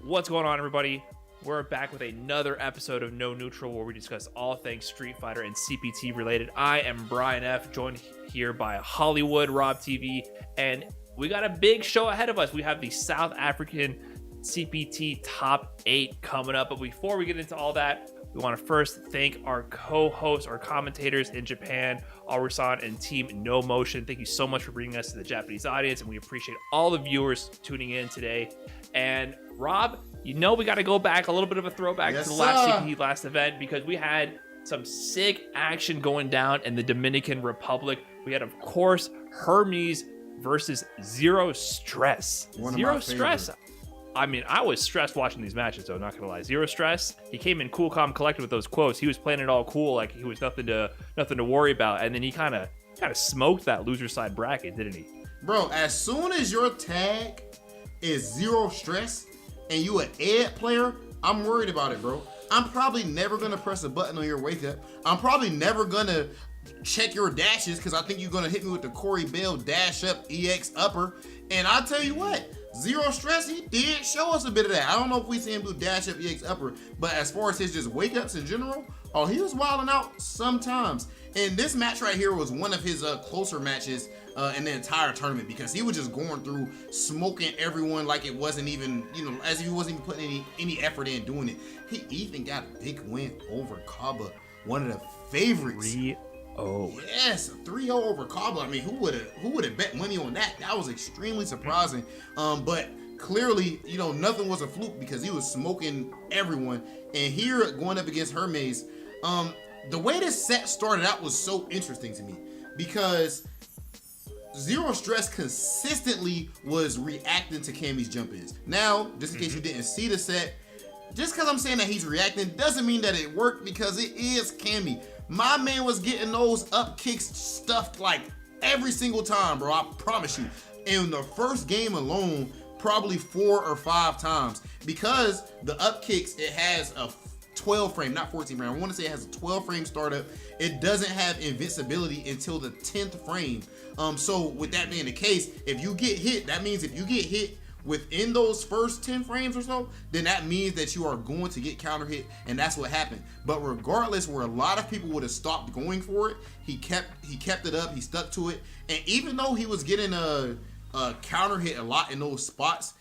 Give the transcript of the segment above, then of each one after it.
What's going on, everybody? We're back with another episode of No Neutral, where we discuss all things Street Fighter and CPT related. I am Brian F., joined here by Hollywood Rob TV, and we got a big show ahead of us. We have the South African CPT Top 8 coming up, but before we get into all that, we want to first thank our co-hosts, our commentators in Japan, Arusan and Team No Motion. Thank you so much for bringing us to the Japanese audience, and we appreciate all the viewers tuning in today. And Rob, you know we got to go back, a little bit of a throwback to the last CPT last event, because we had some sick action going down in the Dominican Republic. We had, of course, Hermes versus Zero Stress. Zero Stress. I mean, I was stressed watching these matches, though, not gonna lie. Zero Stress, he came in cool, calm, collected with those quotes. He was playing it all cool, like he was nothing to worry about. And then he kind of smoked that loser side bracket, didn't he? Bro, as soon as your tag is Zero Stress and you an Ed player, I'm worried about it, bro. I'm probably never gonna press a button on your wake up. I'm probably never gonna check your dashes because I think you're gonna hit me with the Corey Bell dash up EX upper. And I'll tell you what, Zero Stress, he did show us a bit of that. I don't know if we see him do dash up EX upper, but as far as his just wake ups in general, oh, he was wilding out sometimes. And this match right here was one of his closer matches in the entire tournament, because he was just going through, smoking everyone like it wasn't even, as if he wasn't even putting any effort in doing it. He even got a big win over Kaba, one of the favorites. 3-0. Yes, 3-0 over Kaba. I mean, who would have bet money on that? That was extremely surprising. But clearly, nothing was a fluke, because he was smoking everyone. And here, going up against Hermes, the way this set started out was so interesting to me, because Zero Stress consistently was reacting to Cammy's jump-ins. Now, just in case you didn't see the set, just because I'm saying that he's reacting doesn't mean that it worked, because it is Cammy. My man was getting those up kicks stuffed like every single time, bro. I promise you. In the first game alone, probably 4 or 5 times, because the up kicks, it has a 12 frame, not 14 frame. I want to say it has a 12 frame startup. It doesn't have invincibility until the 10th frame. So with that being the case, if you get hit, that means if you get hit within those first 10 frames or so, then that means that you are going to get counter hit, and that's what happened. But regardless, where a lot of people would have stopped going for it, he kept it up, he stuck to it, and even though he was getting a counter hit a lot in those spots,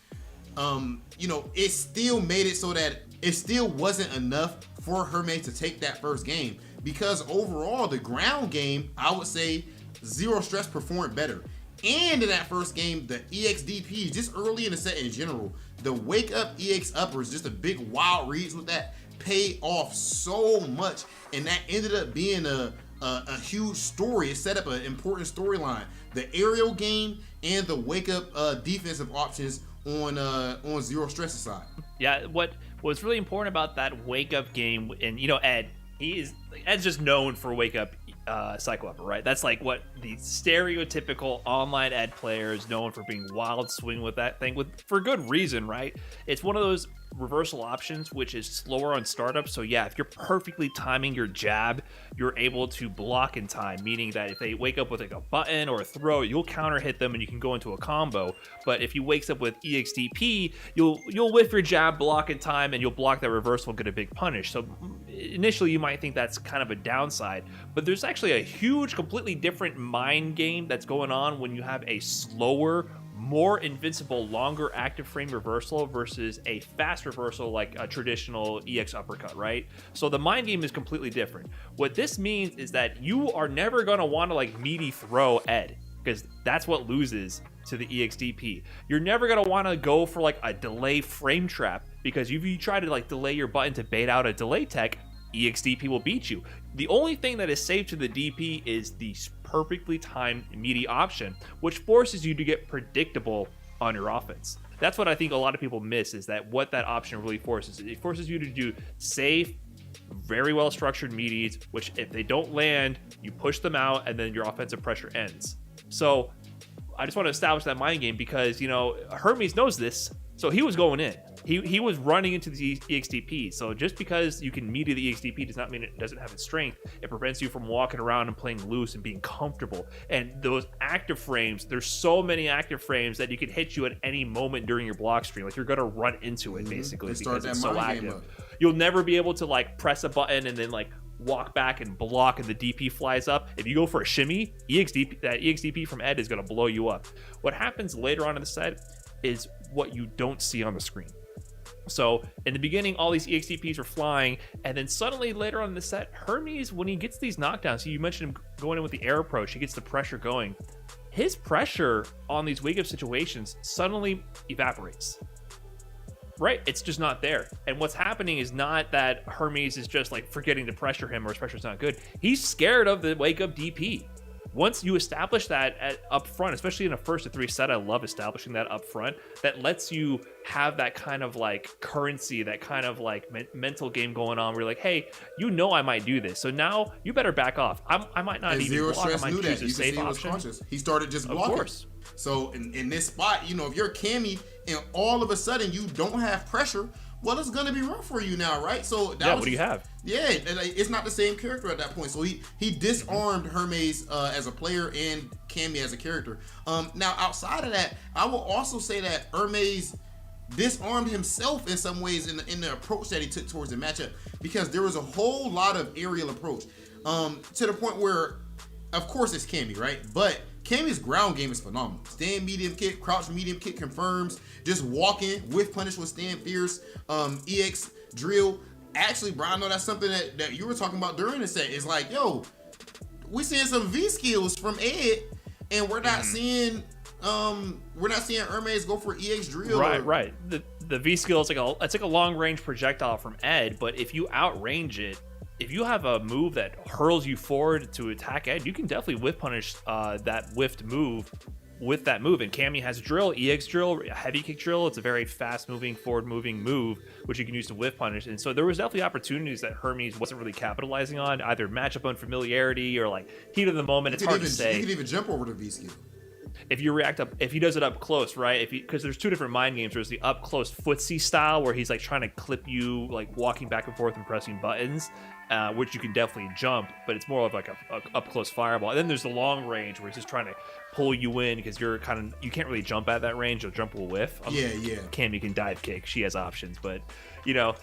it still made it so that it still wasn't enough for Hermes to take that first game, because overall the ground game, I would say Zero Stress performed better. And in that first game, the EXDP, just early in the set in general, the wake up EX uppers, just a big wild reads with that, paid off so much, and that ended up being a huge story. It set up an important storyline. The aerial game and the wake up defensive options on Zero Stress's side. Yeah, what was really important about that wake up game, and Ed's just known for wake up cycle upper, right? That's like what the stereotypical online Ed player is known for, being wild swing with that thing, for good reason, right? It's one of those reversal options which is slower on startup. So yeah, if you're perfectly timing your jab, you're able to block in time, meaning that if they wake up with like a button or a throw, you'll counter hit them and you can go into a combo. But if you wakes up with EXDP, you'll whiff your jab, block in time, and you'll block that reversal and get a big punish. So initially you might think that's kind of a downside, but there's actually a huge, completely different mind game that's going on when you have a slower, more invincible, longer active frame reversal versus a fast reversal like a traditional EX uppercut, right? So the mind game is completely different. What this means is that you are never going to want to like meaty throw Ed, because that's what loses to the EXDP. You're never going to want to go for like a delay frame trap, because if you try to like delay your button to bait out a delay tech, EXDP will beat you. The only thing that is safe to the DP is the perfectly timed meaty option, which forces you to get predictable on your offense. That's what I think a lot of people miss, is that what that option really forces. It forces you to do safe, very well structured meaties, which if they don't land, you push them out and then your offensive pressure ends. So I just want to establish that mind game, because Hermes knows this. So he was going in. He was running into the EXTP. So just because you can media the EXTP does not mean it doesn't have its strength. It prevents you from walking around and playing loose and being comfortable. And those active frames, there's so many active frames that you can hit you at any moment during your block stream. Like you're gonna run into it basically because it's so active. You'll never be able to like press a button and then like walk back and block and the DP flies up. If you go for a shimmy, that EXDP from Ed is going to blow you up. What happens later on in the set is what you don't see on the screen. So in the beginning, all these EXDPs are flying, and then suddenly later on in the set, Hermes, when he gets these knockdowns, you mentioned him going in with the air approach, he gets the pressure going. His pressure on these wake up situations suddenly evaporates. Right? It's just not there. And what's happening is not that Hermes is just like forgetting to pressure him or his pressure's not good. He's scared of the wake up DP. Once you establish that up front, especially in a 1-3 set, I love establishing that up front. That lets you have that kind of like currency, that kind of like mental game going on where you're like, hey, you know I might do this. So now you better back off. I might not even block. I might choose a safe option. He started just blocking. Of course. So in this spot, you know, if you're Cammy and all of a sudden you don't have pressure, well, it's gonna be rough for you now, right? So what do you have? Yeah, it's not the same character at that point. So he disarmed Hermes as a player and Cammy as a character. Now outside of that, I will also say that Hermes disarmed himself in some ways in the approach that he took towards the matchup, because there was a whole lot of aerial approach to the point where, of course, it's Cammy, right? But Cammy's ground game is phenomenal. Stand medium kick, crouch medium kick confirms, just walking, whiff punish with stand fierce, EX drill. Actually, Brian, I know that's something that you were talking about during the set. It's like, yo, we're seeing some V skills from Ed, and we're not seeing Hermes go for EX drill. Right. The V skill is it's like a long range projectile from Ed, but if you outrange it, if you have a move that hurls you forward to attack Ed, you can definitely whiff punish that whiffed move with that move. And Cammy has drill, EX drill, heavy kick drill. It's a very fast moving, forward moving move, which you can use to whiff punish. And so there was definitely opportunities that Hermes wasn't really capitalizing on, either matchup unfamiliarity or like heat of the moment. It's hard to say. He could even jump over the V skill. If you react up, if he does it up close, right? Because there's two different mind games. There's the up close footsie style where he's like trying to clip you, like walking back and forth and pressing buttons, which you can definitely jump, but it's more of like a up close fireball. And then there's the long range where he's just trying to pull you in because you can't really jump at that range. You'll jump will whiff. Yeah. Cammy can dive kick. She has options, but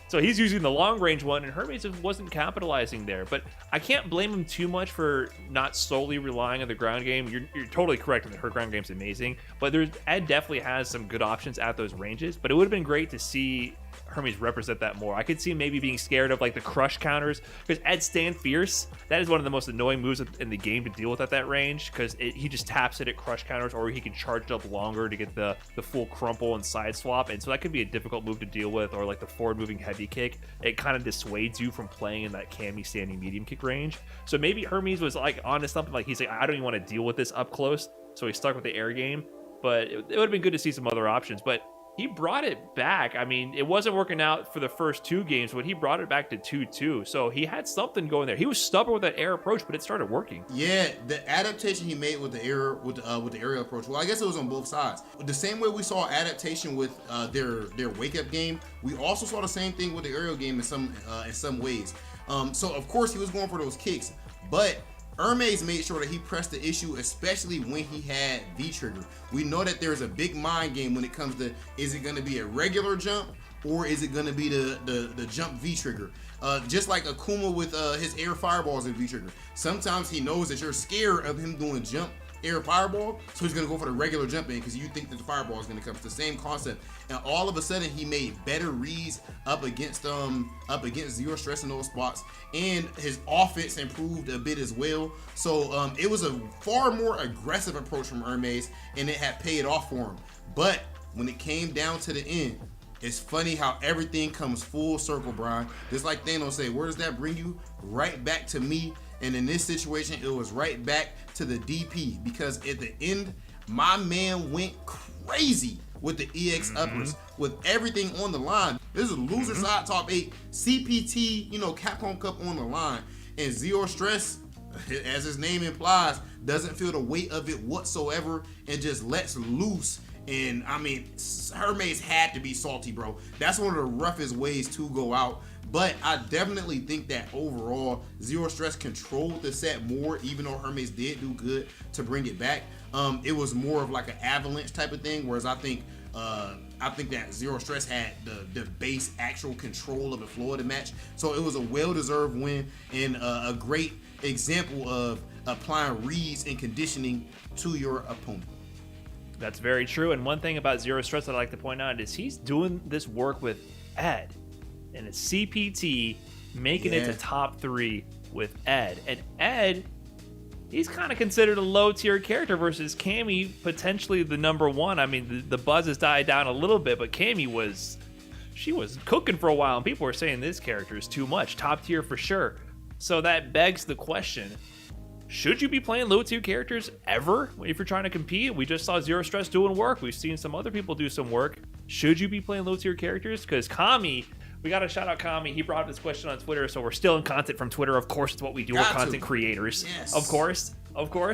so he's using the long range one, and Hermes wasn't capitalizing there. But I can't blame him too much for not solely relying on the ground game. You're totally correct that her ground game's amazing, but Ed definitely has some good options at those ranges. But it would have been great to see Hermes represent that more. I could see maybe being scared of like the crush counters, because Ed stand fierce, that is one of the most annoying moves in the game to deal with at that range, because he just taps it at crush counters, or he can charge it up longer to get the full crumple and side swap, and so that could be a difficult move to deal with. Or like the forward moving heavy kick, it kind of dissuades you from playing in that Cammy standing medium kick range. So maybe Hermes was like onto something, like he's like, I don't even want to deal with this up close, so he stuck with the air game. But it would have been good to see some other options. But he brought it back. I mean, it wasn't working out for the first two games, but he brought it back to 2-2. So he had something going there. He was stubborn with that air approach, but it started working. Yeah, the adaptation he made with the aerial approach. Well, I guess it was on both sides. The same way we saw adaptation with their wake up game, we also saw the same thing with the aerial game in some ways. So of course he was going for those kicks, but Hermes made sure that he pressed the issue, especially when he had V-trigger. We know that there's a big mind game when it comes to, is it going to be a regular jump or is it going to be the jump V-trigger? Just like Akuma with his air fireballs and V-trigger. Sometimes he knows that you're scared of him doing jump air fireball, so he's going to go for the regular jump in because you think that the fireball is going to come. It's the same concept. And all of a sudden he made better reads up against Zero Stress in those spots, and his offense improved a bit as well. So it was a far more aggressive approach from Hermes, and it had paid off for him. But when it came down to the end, it's funny how everything comes full circle, Brian. Just like Thanos say, where does that bring you? Right back to me. And in this situation, it was right back to the DP, because at the end, my man went crazy with the EX uppers, with everything on the line. This is a loser side top 8 CPT, Capcom Cup on the line, and Zero Stress, as his name implies, doesn't feel the weight of it whatsoever and just lets loose And I mean, Hermes had to be salty, bro. That's one of the roughest ways to go out. But I definitely think that overall, Zero Stress controlled the set more, even though Hermes did do good to bring it back. It was more of like an avalanche type of thing, whereas I think that Zero Stress had the base actual control of the flow of the match. So it was a well-deserved win and a great example of applying reads and conditioning to your opponent. That's very true. And one thing about Zero Stress that I like to point out is he's doing this work with Ed and a CPT, making it to top 3 with Ed. And Ed, he's kind of considered a low-tier character versus Cammy, potentially the number 1. I mean, the buzz has died down a little bit, but Cammy was cooking for a while, and people were saying this character is too much. Top tier for sure. So that begs the question, should you be playing low-tier characters ever if you're trying to compete? We just saw Zero Stress doing work. We've seen some other people do some work. Should you be playing low-tier characters? Because Kami, we got to shout out Kami. He brought up this question on Twitter, so we're still in content from Twitter. Of course, it's what we do. We're content creators. Yes. Of course.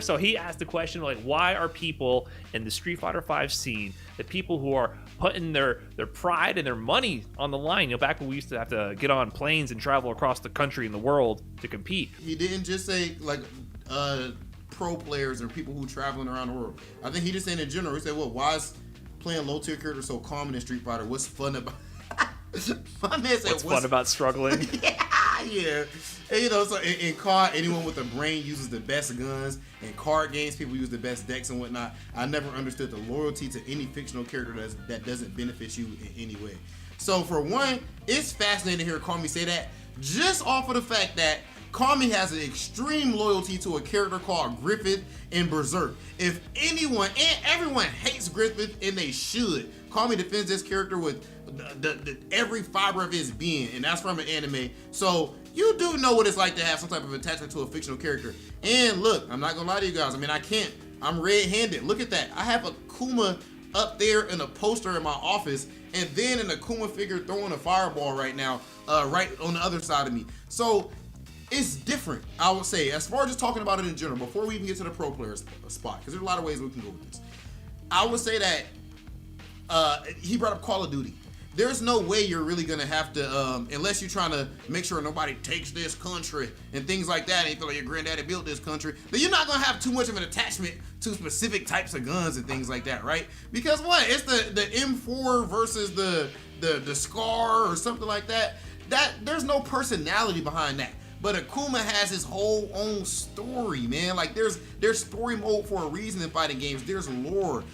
So he asked the question, like, why are people in the Street Fighter V scene, the people who are putting their pride and their money on the line, back when we used to have to get on planes and travel across the country and the world to compete. He didn't just say, like, pro players or people who traveling around the world. I think he just said in general. He said, well, why is playing low tier characters so common in Street Fighter? What's fun about my man said, what's fun about struggling? yeah. And, so in COD, anyone with a brain uses the best guns. In card games, people use the best decks and whatnot. I never understood the loyalty to any fictional character that doesn't benefit you in any way. So for one, it's fascinating to hear Kami say that, just off of the fact that Kami has an extreme loyalty to a character called Griffith in Berserk. If anyone and everyone hates Griffith, and they should, Kami defends this character with every fiber of his being, and that's from an anime. So you do know what it's like to have some type of attachment to a fictional character. And look, I'm not gonna lie to you guys. I mean, I'm red-handed. Look at that. I have a Kuma up there in a poster in my office, and then an Akuma figure throwing a fireball right now, right on the other side of me. So it's different, I would say, as far as just talking about it in general, before we even get to the pro player spot, because there's a lot of ways we can go with this. I would say that he brought up Call of Duty. There's no way you're really gonna have to, unless you're trying to make sure nobody takes this country and things like that, and you feel like your granddaddy built this country, then you're not gonna have too much of an attachment to specific types of guns and things like that, right? Because what? It's the M4 versus the Scar or something like that. That there's no personality behind that. But Akuma has his whole own story, man. Like there's story mode for a reason in fighting games. There's lore.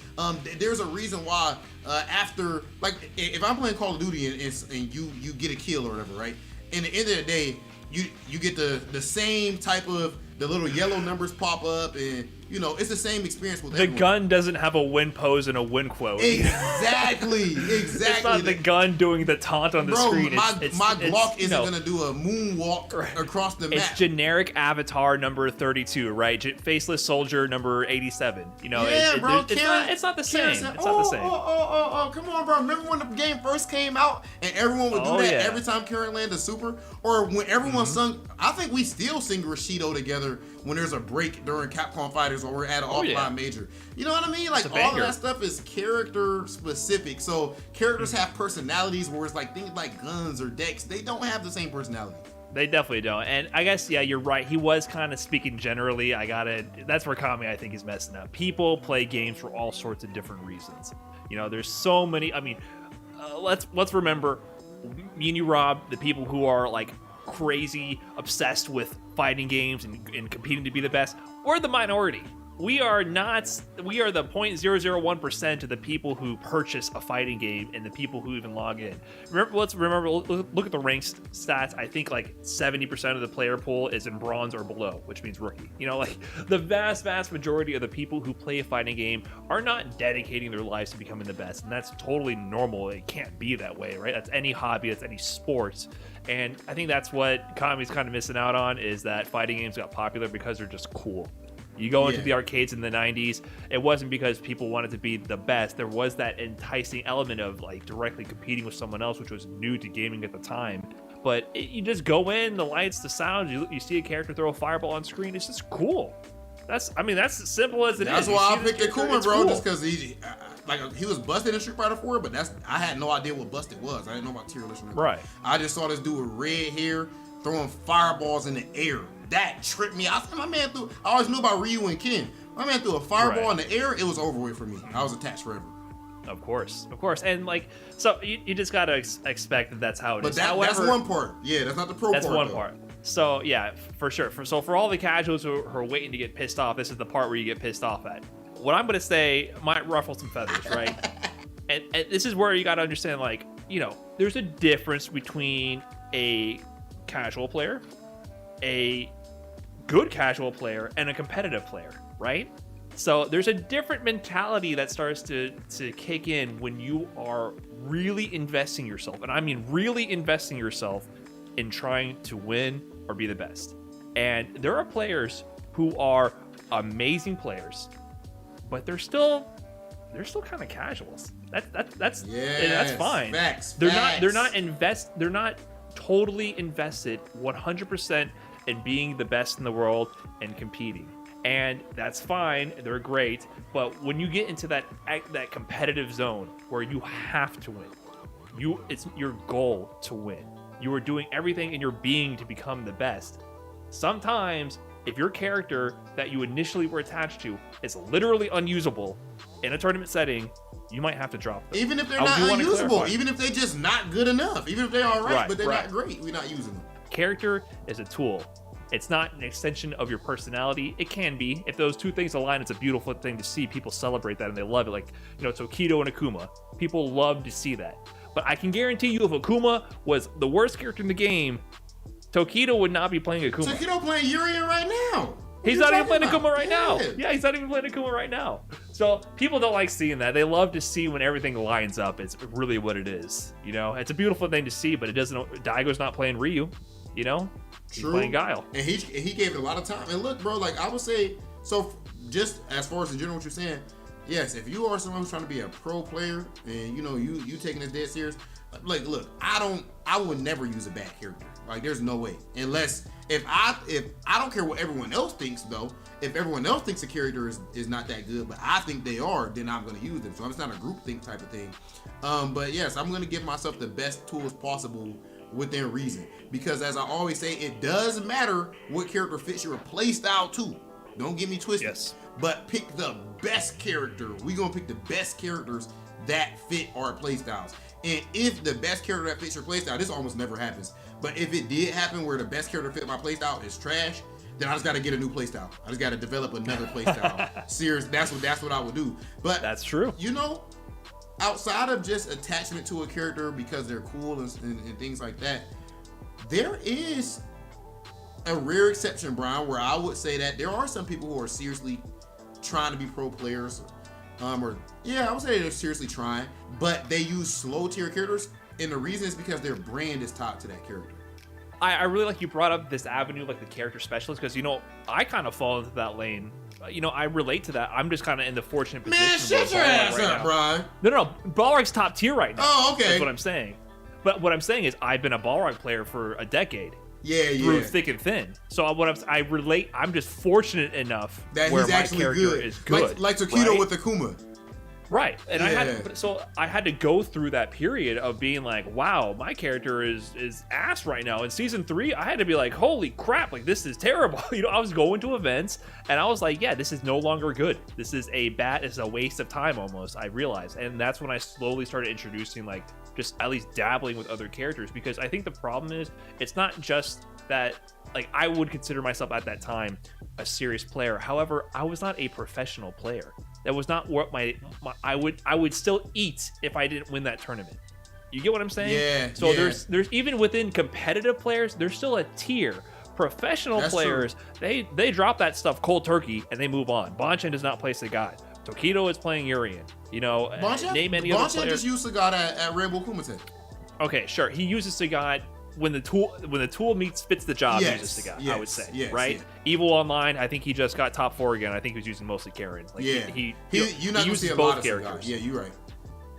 There's a reason why after, like, if I'm playing Call of Duty and you get a kill or whatever, right? And at the end of the day, you get the same type of, the little yellow numbers pop up, and it's the same experience with everyone. The gun doesn't have a win pose and a win quote. Exactly. It's not the gun doing the taunt on the screen. My Glock isn't going to do a moonwalk across the map. It's generic avatar number 32, right? Faceless soldier number 87. Bro. It's not the same. Said, it's not the same. Come on, bro. Remember when the game first came out and everyone would do that every time Karen landed super? Or when everyone sung, I think we still sing Rashido together when there's a break during Capcom Fighters or we're at an offline major. You know what I mean? Like, all of that stuff is character specific. So characters have personalities, whereas like things like guns or decks, they don't have the same personality. They definitely don't. And I guess, you're right. He was kind of speaking generally. That's where Kami, I think, is messing up. People play games for all sorts of different reasons. There's so many. I mean, let's remember, me and you, Rob, the people who are like crazy obsessed with fighting games and competing to be the best, we're the minority. We are the 0.001% of the people who purchase a fighting game and the people who even log in. Let's look at the ranked stats. I think like 70% of the player pool is in bronze or below, which means rookie. Like the vast majority of the people who play a fighting game are not dedicating their lives to becoming the best. And that's totally normal. It can't be that way, right? That's any hobby, that's any sport. And I think that's what Kami's kind of missing out on, is that fighting games got popular because they're just cool. You go into the arcades in the 90s, it wasn't because people wanted to be the best. There was that enticing element of like directly competing with someone else, which was new to gaming at the time. But you just go in, the lights, the sounds, you see a character throw a fireball on screen. It's just cool. That's as simple as it is. That's why I picked Akuma, bro, cool. just because he was busted in Street Fighter 4, but I had no idea what busted was. I didn't know about tier list or nothing. Right. I just saw this dude with red hair throwing fireballs in the air. That tripped me. I always knew about Ryu and Ken. My man threw a fireball in the air. It was over with for me. I was attached forever. Of course, and like, so you just gotta expect that that's how it is. But that's one part. Yeah, that's not the pro part. That's one part. So yeah, for sure. So for all the casuals who are waiting to get pissed off, this is the part where you get pissed off at. What I'm gonna say might ruffle some feathers, right? and this is where you gotta understand, like, there's a difference between a casual player, a good casual player, and a competitive player, right? So there's a different mentality that starts to kick in when you are really investing yourself, and I mean really investing yourself in trying to win or be the best. And there are players who are amazing players, but they're still kind of casuals. That's fine. They're not totally invested 100% in being the best in the world and competing. And that's fine, they're great, but when you get into that competitive zone where you have to win, it's your goal to win. You are doing everything in your being to become the best. Sometimes, if your character that you initially were attached to is literally unusable in a tournament setting, you might have to drop them. Even if they're not unusable, even if they're just not good enough, even if they're all right, but they're not great, we're not using them. Character is a tool. It's not an extension of your personality. It can be. If those two things align, it's a beautiful thing to see. People celebrate that and they love it. Like, Tokido and Akuma. People love to see that. But I can guarantee you, if Akuma was the worst character in the game, Tokido would not be playing Akuma. Tokido playing Urien right now. He's not even playing Akuma right now. Yeah, he's not even playing Akuma right now. So people don't like seeing that. They love to see when everything lines up. It's really what it is. It's a beautiful thing to see, but it doesn't. Daigo's not playing Ryu. He's playing Guile. And he gave it a lot of time. And look, bro, like I would say, so just as far as in general what you're saying, yes, if you are someone who's trying to be a pro player and you taking this dead serious, like, look, I would never use a bad character. Like, there's no way. Unless if I don't care what everyone else thinks though. If everyone else thinks a character is not that good, but I think they are, then I'm gonna use them. So it's not a group think type of thing. But yes, I'm gonna give myself the best tools possible within reason. Because as I always say, it does matter what character fits your play style too. Don't get me twisted. Yes. But pick the best character. We're gonna pick the best characters that fit our play styles. And if the best character that fits your playstyle, this almost never happens, but if it did happen where the best character fit my playstyle is trash, then I just got to get a new playstyle. I just got to develop another playstyle. Serious, that's what I would do. But that's true. Outside of just attachment to a character because they're cool and things like that, there is a rare exception, Brian, where I would say that there are some people who are seriously trying to be pro players. I would say they're seriously trying, but they use slow tier characters, and the reason is because their brand is tied to that character. I really like you brought up this avenue, like the character specialist, because I kind of fall into that lane. I relate to that. I'm just kind of in the fortunate position. Man, shut your ass up, Brian. No, Balrog's top tier right now. Oh, okay. That's what I'm saying. But what I'm saying is I've been a Balrog player for a decade. Through thick and thin. So I relate. I'm just fortunate enough that where he's my actually character is good. Like Tokido with Akuma. Right. And I had to go through that period of being like, wow, my character is ass right now. In season 3, I had to be like, holy crap, like this is terrible. I was going to events and I was like, yeah, this is no longer good. This is a waste of time almost, I realized. And that's when I slowly started introducing, like, just at least dabbling with other characters, because I think the problem is it's not just that, like, I would consider myself at that time a serious player. However, I was not a professional player. That was not what I would still eat if I didn't win that tournament. You get what I'm saying? Yeah. So there's even within competitive players, there's still a tier. Professional players, true. they drop that stuff cold turkey and they move on. Bonchen does not play Sagat. Tokido is playing Urien. Name any other player. Bonchen just used Sagat at Red Bull Kumite. Okay, sure. He uses Sagat when the tool fits the job. Uses Sagat, I would say, right? Yeah. Evo Online, I think he just got top 4 again. I think he was using mostly Karen. Like, he uses both characters. Yeah, you're right.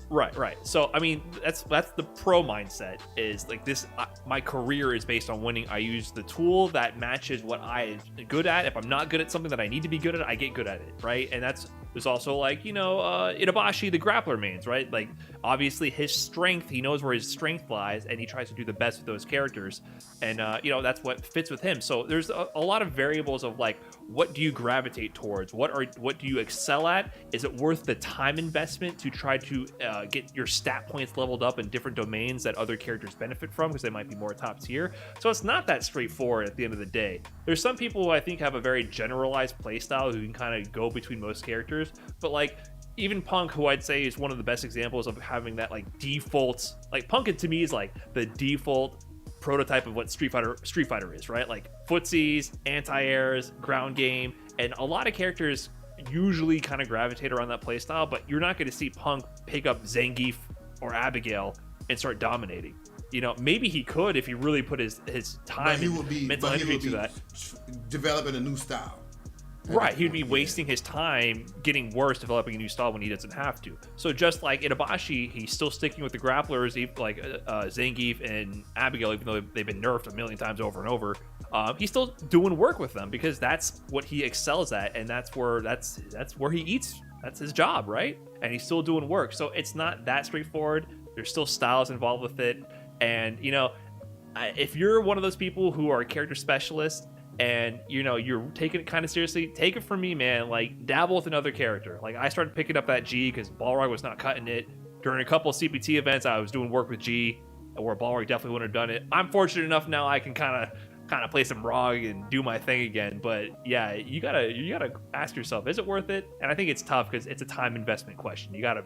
Right. So I mean, that's the pro mindset. Is like this. My career is based on winning. I use the tool that matches what I'm good at. If I'm not good at something that I need to be good at, I get good at it. Right, and that's There's also like, Itabashi, the grappler mains, right? Like, obviously his strength, he knows where his strength lies, and he tries to do the best with those characters. And, that's what fits with him. So there's a lot of variables of like, what do you gravitate towards? What do you excel at? Is it worth the time investment to try to get your stat points leveled up in different domains that other characters benefit from because they might be more top tier? So it's not that straightforward at the end of the day. There's some people who I think have a very generalized playstyle who can kind of go between most characters, but like even Punk, who I'd say is one of the best examples of having that like default, like Punk to me is like the default prototype of what Street Fighter is, right? Like footsies, anti-airs, ground game, and a lot of characters usually kind of gravitate around that playstyle, but you're not going to see Punk pick up Zangief or Abigail and start dominating. Maybe he could if he really put his time and mental energy to that. Developing a new style. Right, he'd be wasting his time getting worse, developing a new style when he doesn't have to. So just like Itabashi, he's still sticking with the grapplers, like Zangief and Abigail, even though they've been nerfed a million times over and over. He's still doing work with them because that's what he excels at, and that's where he eats. That's his job, right? And he's still doing work. So it's not that straightforward. There's still styles involved with it, and if you're one of those people who are a character specialist, and you're taking it kind of seriously, take it from me, man. Like, dabble with another character. Like, I started picking up that G because Balrog was not cutting it. During a couple of CPT events, I was doing work with G, where Balrog definitely wouldn't have done it. I'm fortunate enough now I can kind of play some ROG and do my thing again. But yeah, you gotta ask yourself, is it worth it? And I think it's tough because it's a time investment question. You gotta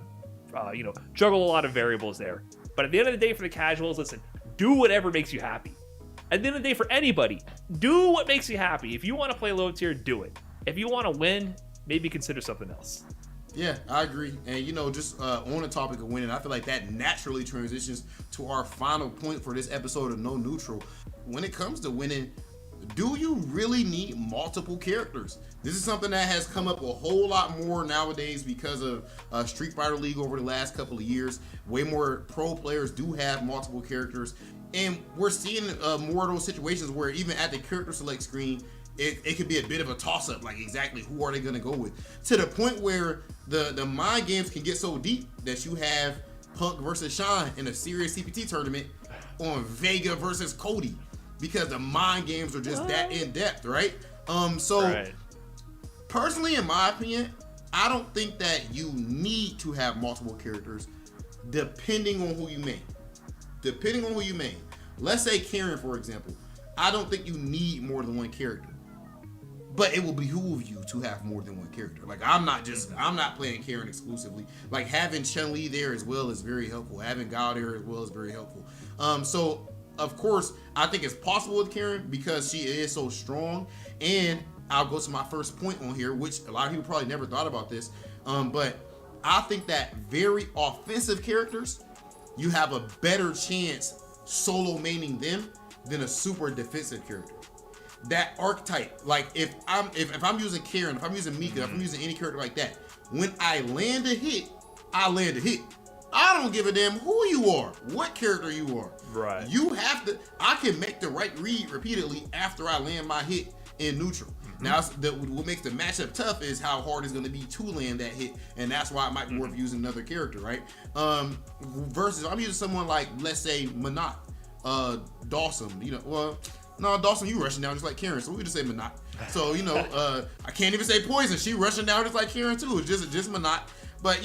juggle a lot of variables there. But at the end of the day, for the casuals, listen, do whatever makes you happy. At the end of the day, for anybody, do what makes you happy. If you want to play low tier, do it. If you want to win, maybe consider something else. Yeah, I agree. And just on the topic of winning, I feel like that naturally transitions to our final point for this episode of No Neutral. When it comes to winning, do you really need multiple characters? This is something that has come up a whole lot more nowadays because of Street Fighter League over the last couple of years. Way more pro players do have multiple characters. And we're seeing more of those situations where even at the character select screen, it could be a bit of a toss-up, like exactly who are they going to go with? To the point where the mind games can get so deep that you have Punk versus Sean in a serious CPT tournament on Vega versus Cody, because the mind games are just that in-depth, right? Right. Personally, in my opinion, I don't think that you need to have multiple characters depending on who you main. Let's say Karen, for example. I don't think you need more than one character, but it will behoove you to have more than one character. Like, I'm not playing Karen exclusively. Like, having Chun-Li there as well is very helpful. Having Gao there as well is very helpful. So of course, I think it's possible with Karen because she is so strong. And I'll go to my first point on here, which a lot of people probably never thought about this, but I think that very offensive characters, you have a better chance solo maining them than a super defensive character. That archetype, like if I'm using Karen, if I'm using Mika, if I'm using any character like that, when I land a hit, I land a hit. I don't give a damn who you are, what character you are. Right. You have to. I can make the right read repeatedly after I land my hit in neutral. Now, what makes the matchup tough is how hard it's going to be to land that hit, and that's why it might be worth using another character, right? Versus, I'm using someone like, let's say, Manat, Dawson. No, Dawson, you rushing down just like Karen, so we just say Manat. So, I can't even say Poison. She rushing down just like Karen too. It's just Manat. But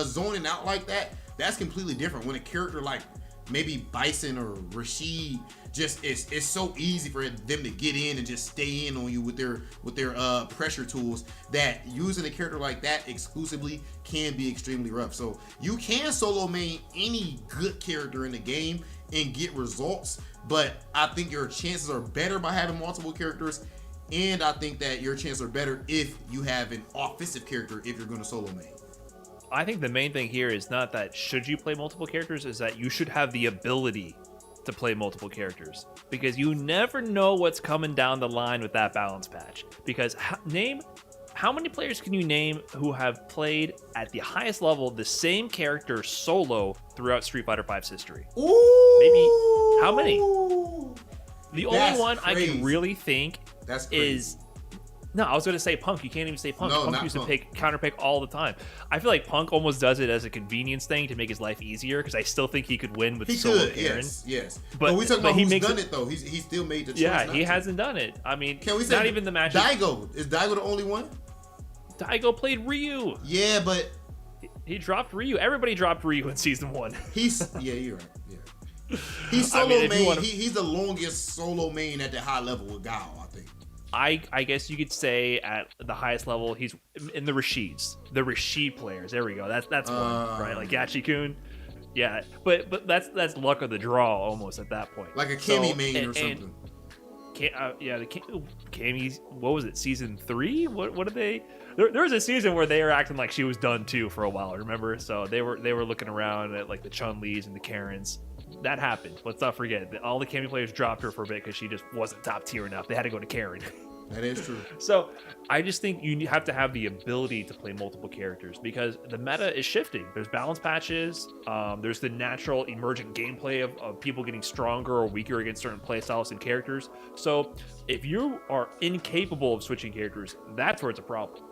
zoning out like that, that's completely different. When a character like maybe Bison or Rashid, just it's so easy for them to get in and just stay in on you with their pressure tools, that using a character like that exclusively can be extremely rough. So you can solo main any good character in the game and get results, but I think your chances are better by having multiple characters, and I think that your chances are better if you have an offensive character if you're going to solo main. I think the main thing here is not that should you play multiple characters, is that you should have the ability to play multiple characters, because you never know what's coming down the line with that balance patch. Because how many players can you name who have played at the highest level the same character solo throughout Street Fighter V's history? Ooh, maybe how many? The only one crazy. I can really think is No, I was going to say Punk. You can't even say Punk. No, Punk not used Punk. to counter pick all the time. I feel like Punk almost does it as a convenience thing to make his life easier because I still think he could win with He solo could, Karen. yes. But we talking about he who's makes done it though. He still made the choice. Yeah, he hasn't done it. I mean, Can we say not even the match. Daigo? Is Daigo the only one? Daigo played Ryu. Yeah, but He dropped Ryu. Everybody dropped Ryu in season 1. You're right. Yeah. He's solo main. He's the longest solo main at the high level with Gao, I think. I guess you could say at the highest level he's in the Rashids, the Rashid players. There we go. That's one, right? Like Gachi-kun. Yeah, but that's luck of the draw almost at that point. Like a Cammy main or something. The Cammy's, what was it, season 3? What did they? There was a season where they were acting like she was done too for a while. Remember? So they were looking around at like the Chun-Lis and the Karens. That happened. Let's not forget that all the Cammy players dropped her for a bit because she just wasn't top tier enough. They had to go to Karen. That is true. So I just think you have to have the ability to play multiple characters because the meta is shifting. There's balance patches. There's the natural emergent gameplay of people getting stronger or weaker against certain playstyles and characters. So if you are incapable of switching characters, that's where it's a problem.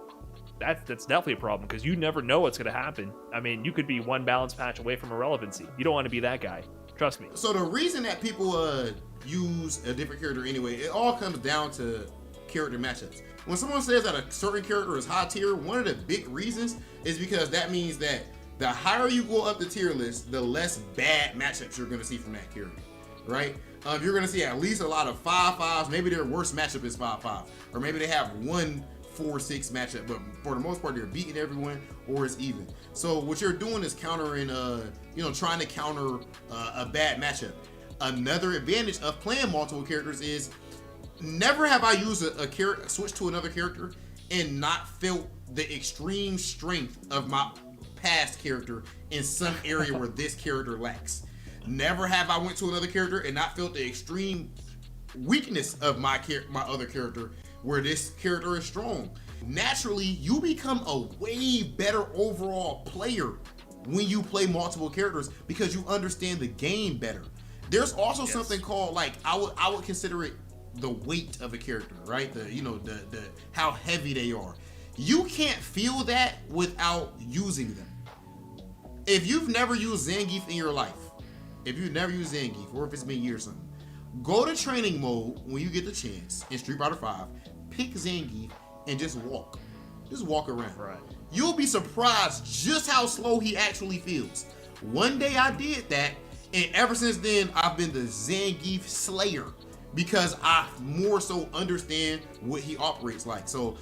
That's definitely a problem because you never know what's going to happen. I mean, you could be one balance patch away from irrelevancy. You don't want to be that guy. Trust me. So the reason that people use a different character anyway, it all comes down to character matchups. When someone says that a certain character is high tier, one of the big reasons is because that means that the higher you go up the tier list, the less bad matchups you're going to see from that character, right? You're going to see at least a lot of 5-5s. Maybe their worst matchup is 5-5, or maybe they have 1-4-6 matchup, but for the most part they're beating everyone or it's even. So what you're doing is countering, trying to counter a bad matchup. Another advantage of playing multiple characters is never have I used a character, switch to another character and not felt the extreme strength of my past character in some area where this character lacks. Never have I went to another character and not felt the extreme weakness of my other character where this character is strong. Naturally, you become a way better overall player when you play multiple characters because you understand the game better. There's also something called, like, I would consider it the weight of a character, right? The how heavy they are. You can't feel that without using them. If you've never used Zangief in your life, or if it's been years or something, go to training mode when you get the chance in Street Fighter V, pick Zangief and just walk around. Right. You'll be surprised just how slow he actually feels. One day I did that, and ever since then I've been the Zangief Slayer because I more so understand what he operates like. So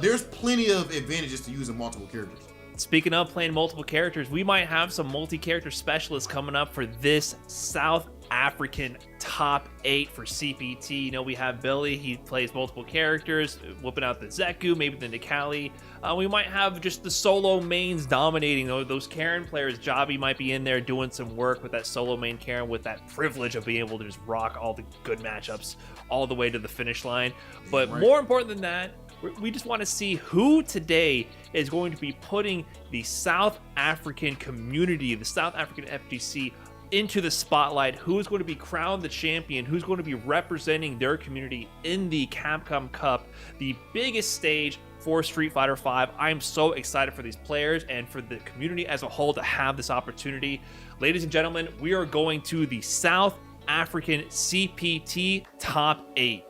there's plenty of advantages to using multiple characters. Speaking of playing multiple characters, we might have some multi-character specialists coming up for this South African top 8 for CPT. You know, we have Billy, he plays multiple characters, whipping out the Zeku, maybe the Nikali. We might have just the solo mains dominating those Karen players. Javi might be in there doing some work with that solo main Karen with that privilege of being able to just rock all the good matchups all the way to the finish line. But more important than that, we just want to see who today is going to be putting the South African community, the South African FGC, into the spotlight. Who is going to be crowned the champion? Who's going to be representing their community in the Capcom Cup, the biggest stage for Street Fighter V. I'm so excited for these players and for the community as a whole to have this opportunity. Ladies and gentlemen, we are going to the South African CPT Top 8.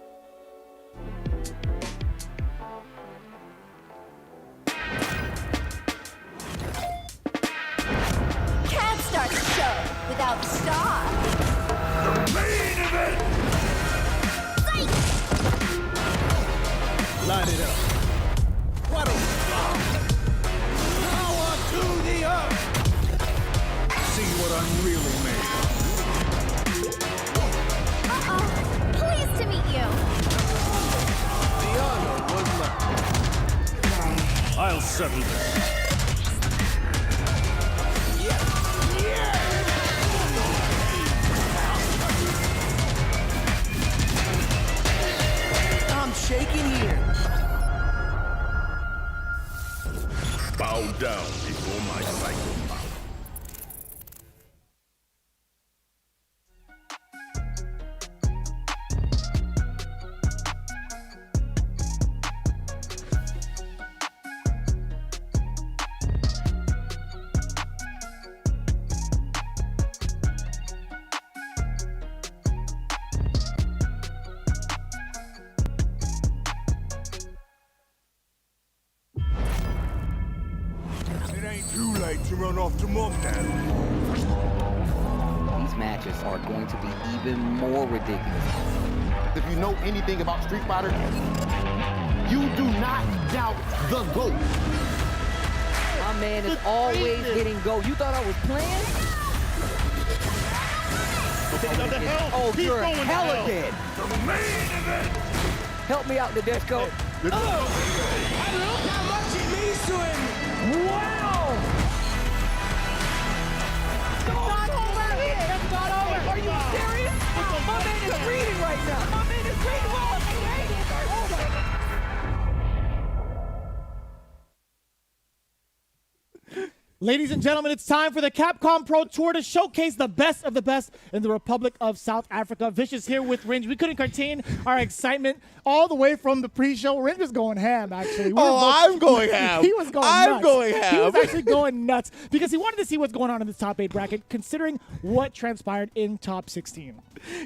Can't start the show without the star. The main event! Fight! Light it up. What a power to the earth! See what I'm really made of. Uh-oh. Pleased to meet you. The honor was mine. I'll settle this. I'm shaking here. Bow down before my psycho power. These matches are going to be even more ridiculous. If you know anything about Street Fighter, you do not doubt the GOAT. My man is always hitting go. You thought I was playing? Oh, you're hella dead. The main event. Help me out, Nadeshko. And look how much it means to him. Wow. It's not over. Are you serious? My man is breathing right now. My man is breathing. Ladies and gentlemen, it's time for the Capcom Pro Tour to showcase the best of the best in the Republic of South Africa. Vicious here with Ringe. We couldn't contain our excitement all the way from the pre-show. Ringe was going ham, actually. I'm going ham. He was going nuts. I'm going ham. He was actually going nuts because he wanted to see what's going on in this top 8 bracket, considering what transpired in top 16.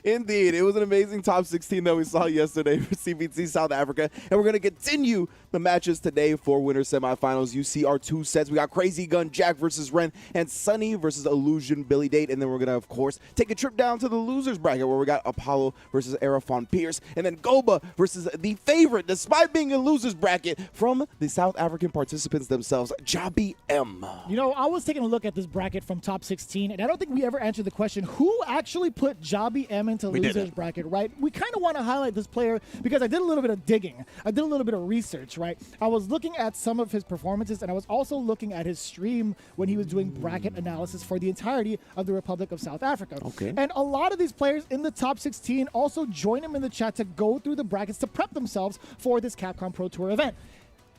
Indeed. It was an amazing top 16 that we saw yesterday for CBT South Africa. And we're going to continue the matches today for winner semifinals. You see our 2 sets. We got Crazy Gun Jack versus Ren and Sunny versus Illusion Billy Date. And then we're going to, of course, take a trip down to the losers bracket where we got Apollo versus Arafon Pierce. And then Goba versus the favorite, despite being a losers bracket, from the South African participants themselves, Jabi M. You know, I was taking a look at this bracket from top 16, and I don't think we ever answered the question, who actually put Jabi M into losers bracket, right? We kind of want to highlight this player because I did a little bit of digging. I did a little bit of research, right? I was looking at some of his performances, and I was also looking at his stream when he was doing bracket analysis for the entirety of the Republic of South Africa. Okay. And a lot of these players in the top 16 also join him in the chat to go through the brackets to prep themselves for this Capcom Pro Tour event.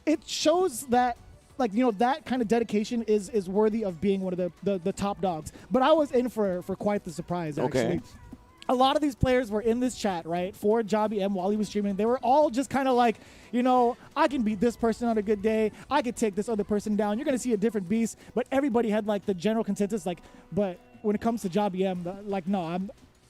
It shows that, like, you know, that kind of dedication is worthy of being one of the top dogs. But I was in for quite the surprise, actually. Okay. A lot of these players were in this chat, right, for Jabi M while he was streaming. They were all just kind of like, you know, I can beat this person on a good day. I could take this other person down. You're going to see a different beast. But everybody had, like, the general consensus, like, but when it comes to Jabi M, like, no,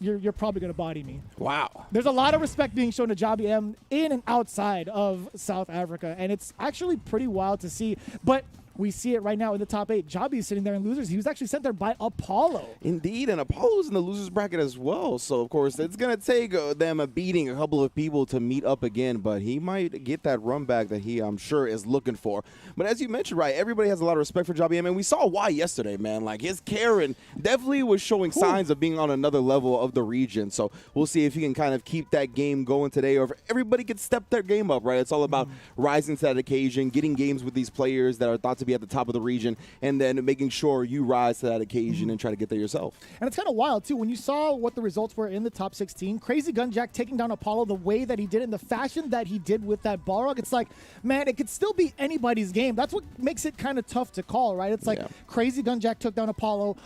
you're probably going to body me. Wow. There's a lot of respect being shown to Jabi M in and outside of South Africa, and it's actually pretty wild to see. But we see it right now in the top 8. Jabi is sitting there in losers. He was actually sent there by Apollo. Indeed, and Apollo's in the losers bracket as well. So, of course, it's going to take them beating a couple of people to meet up again, but he might get that run back that he, I'm sure, is looking for. But as you mentioned, right, everybody has a lot of respect for Jabi M, and we saw why yesterday, man. Like, his Karen definitely was showing signs of being on another level of the region. So we'll see if he can kind of keep that game going today, or if everybody can step their game up, right? It's all about rising to that occasion, getting games with these players that are thought to be at the top of the region, and then making sure you rise to that occasion and try to get there yourself. And it's kind of wild, too. When you saw what the results were in the top 16, Crazy Gunjack taking down Apollo the way that he did, in the fashion that he did with that Balrog, it's like, man, it could still be anybody's game. That's what makes it kind of tough to call, right? It's like Crazy Gunjack took down Apollo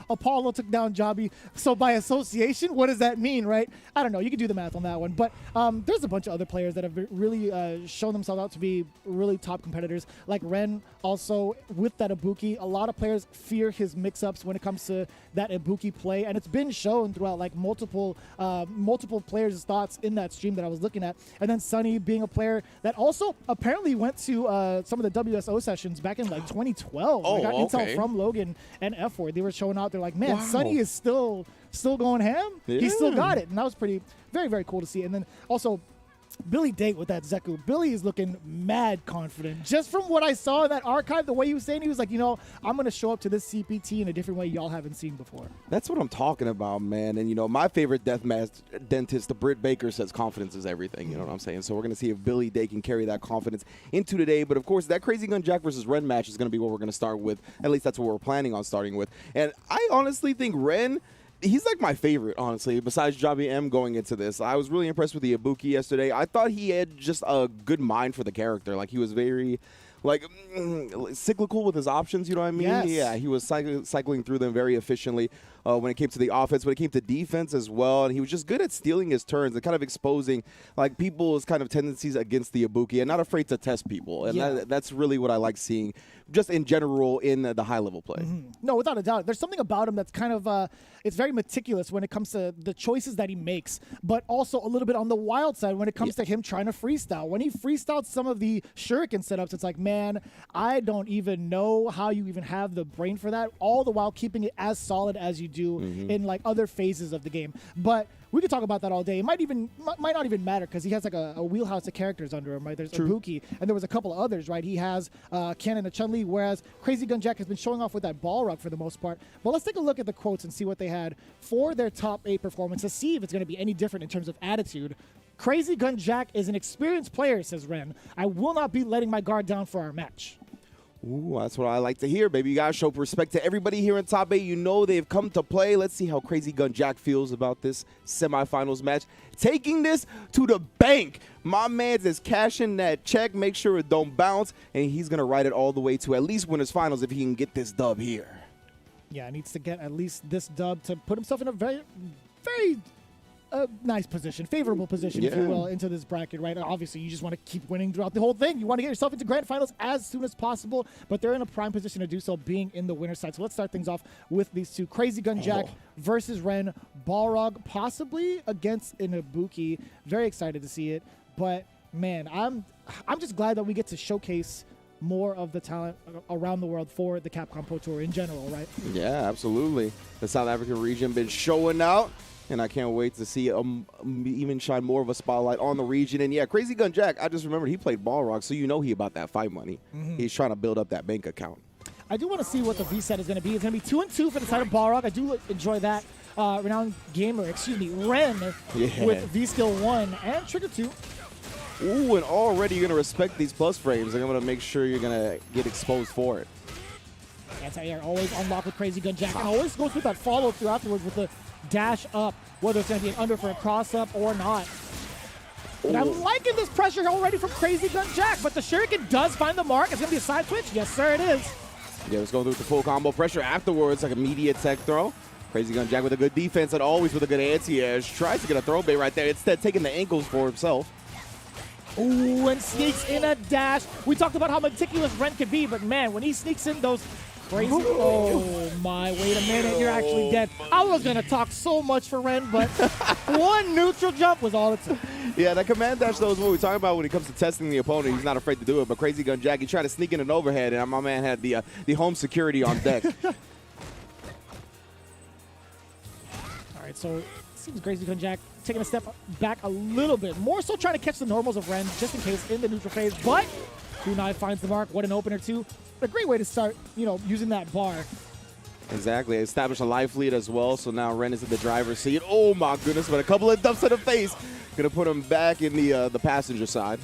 took down Jabi. So by association, what does that mean, right? I don't know. You can do the math on that one. But there's a bunch of other players that have really shown themselves out to be really top competitors, like Ren also with that Ibuki. A lot of players fear his mix-ups when it comes to that Ibuki play, and it's been shown throughout like multiple players' thoughts in that stream that I was looking at. And then Sunny being a player that also apparently went to some of the WSO sessions back in like 2012. I got intel from Logan and F4. They were showing out. They're like, man, Sunny is still going ham. Yeah. He still got it, and that was very, very cool to see. And then also Billy Date with that Zeku. Billy is looking mad confident. Just from what I saw in that archive, the way he was saying, he was like, you know, I'm going to show up to this CPT in a different way y'all haven't seen before. That's what I'm talking about, man. And, you know, my favorite deathmatch dentist, the Britt Baker, says confidence is everything. You know what I'm saying? So we're going to see if Billy Date can carry that confidence into today. But, of course, that Crazy Gun Jack versus Ren match is going to be what we're going to start with. At least that's what we're planning on starting with. And I honestly think Ren, he's like my favorite, honestly, besides Jabi M going into this. I was really impressed with the Ibuki yesterday. I thought he had just a good mind for the character. Like, he was very, like, cyclical with his options, you know what I mean? Yes. Yeah, he was cycling through them very efficiently when it came to the offense, when it came to defense as well. And he was just good at stealing his turns and kind of exposing, like, people's kind of tendencies against the Ibuki and not afraid to test people. And that's really what I like seeing just in general in the high-level play. No, without a doubt. There's something about him that's kind of, it's very meticulous when it comes to the choices that he makes, but also a little bit on the wild side when it comes to him trying to freestyle. When he freestyled some of the shuriken setups, it's like, man, man, I don't even know how you even have the brain for that, all the while keeping it as solid as you do in like other phases of the game. But we could talk about that all day. It might not even matter because he has like a wheelhouse of characters under him, right? There's Ibuki, and there was a couple of others, right? He has Ken and Chun-Li, whereas Crazy Gun Jack has been showing off with that ball rug for the most part. But let's take a look at the quotes and see what they had for their top 8 performance to see if it's going to be any different in terms of attitude. Crazy Gun Jack is an experienced player, says Ren. I will not be letting my guard down for our match. Ooh, that's what I like to hear, baby. You got to show respect to everybody here in Top 8. You know they've come to play. Let's see how Crazy Gun Jack feels about this semifinals match. Taking this to the bank. My man's is cashing that check, make sure it don't bounce, and he's going to ride it all the way to at least winners finals if he can get this dub here. Yeah, needs to get at least this dub to put himself in a very nice position, favorable position, if you will, into this bracket, right? Obviously, you just want to keep winning throughout the whole thing. You want to get yourself into grand finals as soon as possible, but they're in a prime position to do so, being in the winner's side. So let's start things off with these two. Crazy Gun Jack versus Ren. Balrog possibly against Ibuki. Very excited to see it, but man, I'm just glad that we get to showcase more of the talent around the world for the Capcom Pro Tour in general, right? Yeah, absolutely. The South African region been showing out, and I can't wait to see even shine more of a spotlight on the region. And yeah, Crazy Gun Jack, I just remembered he played Balrog, so you know he about that fight money. He's trying to build up that bank account. I do want to see what the V set is going to be. It's going to be 2-2 for the side of Balrog. I do enjoy that. Renowned Gamer, Ren with V-Skill 1 and Trigger 2. Ooh, and already you're going to respect these plus frames. I'm going to make sure you're going to get exposed for it. Anti-air always unlocked with Crazy Gun Jack, and always goes with that follow-through afterwards with the dash up, whether it's going to be an under for a cross-up or not. And I'm liking this pressure already from Crazy Gun Jack, but the Shuriken does find the mark. It's going to be a side switch. Yes, sir, it is. Yeah, let's go through the full combo pressure afterwards, like immediate tech throw. Crazy Gun Jack with a good defense and always with a good anti-air. Tries to get a throw bait right there, instead taking the ankles for himself. Ooh, and sneaks in a dash. We talked about how meticulous Ren could be, but man, when he sneaks in those crazy... Oh my, wait a minute, you're actually dead. I was going to talk so much for Ren, but one neutral jump was all it took. Yeah, that command dash, though, is what we're talking about when it comes to testing the opponent. He's not afraid to do it, but Crazy Gun Jack, he tried to sneak in an overhead, and my man had the home security on deck. All right, so it seems Crazy Gun Jack taking a step back a little bit. More so trying to catch the normals of Ren, just in case, in the neutral phase. But Kunai finds the mark. What an opener, too. A great way to start, using that bar. Exactly. Establish a life lead as well, so now Ren is in the driver's seat. Oh, my goodness, but a couple of dumps to the face. Going to put him back in the passenger side.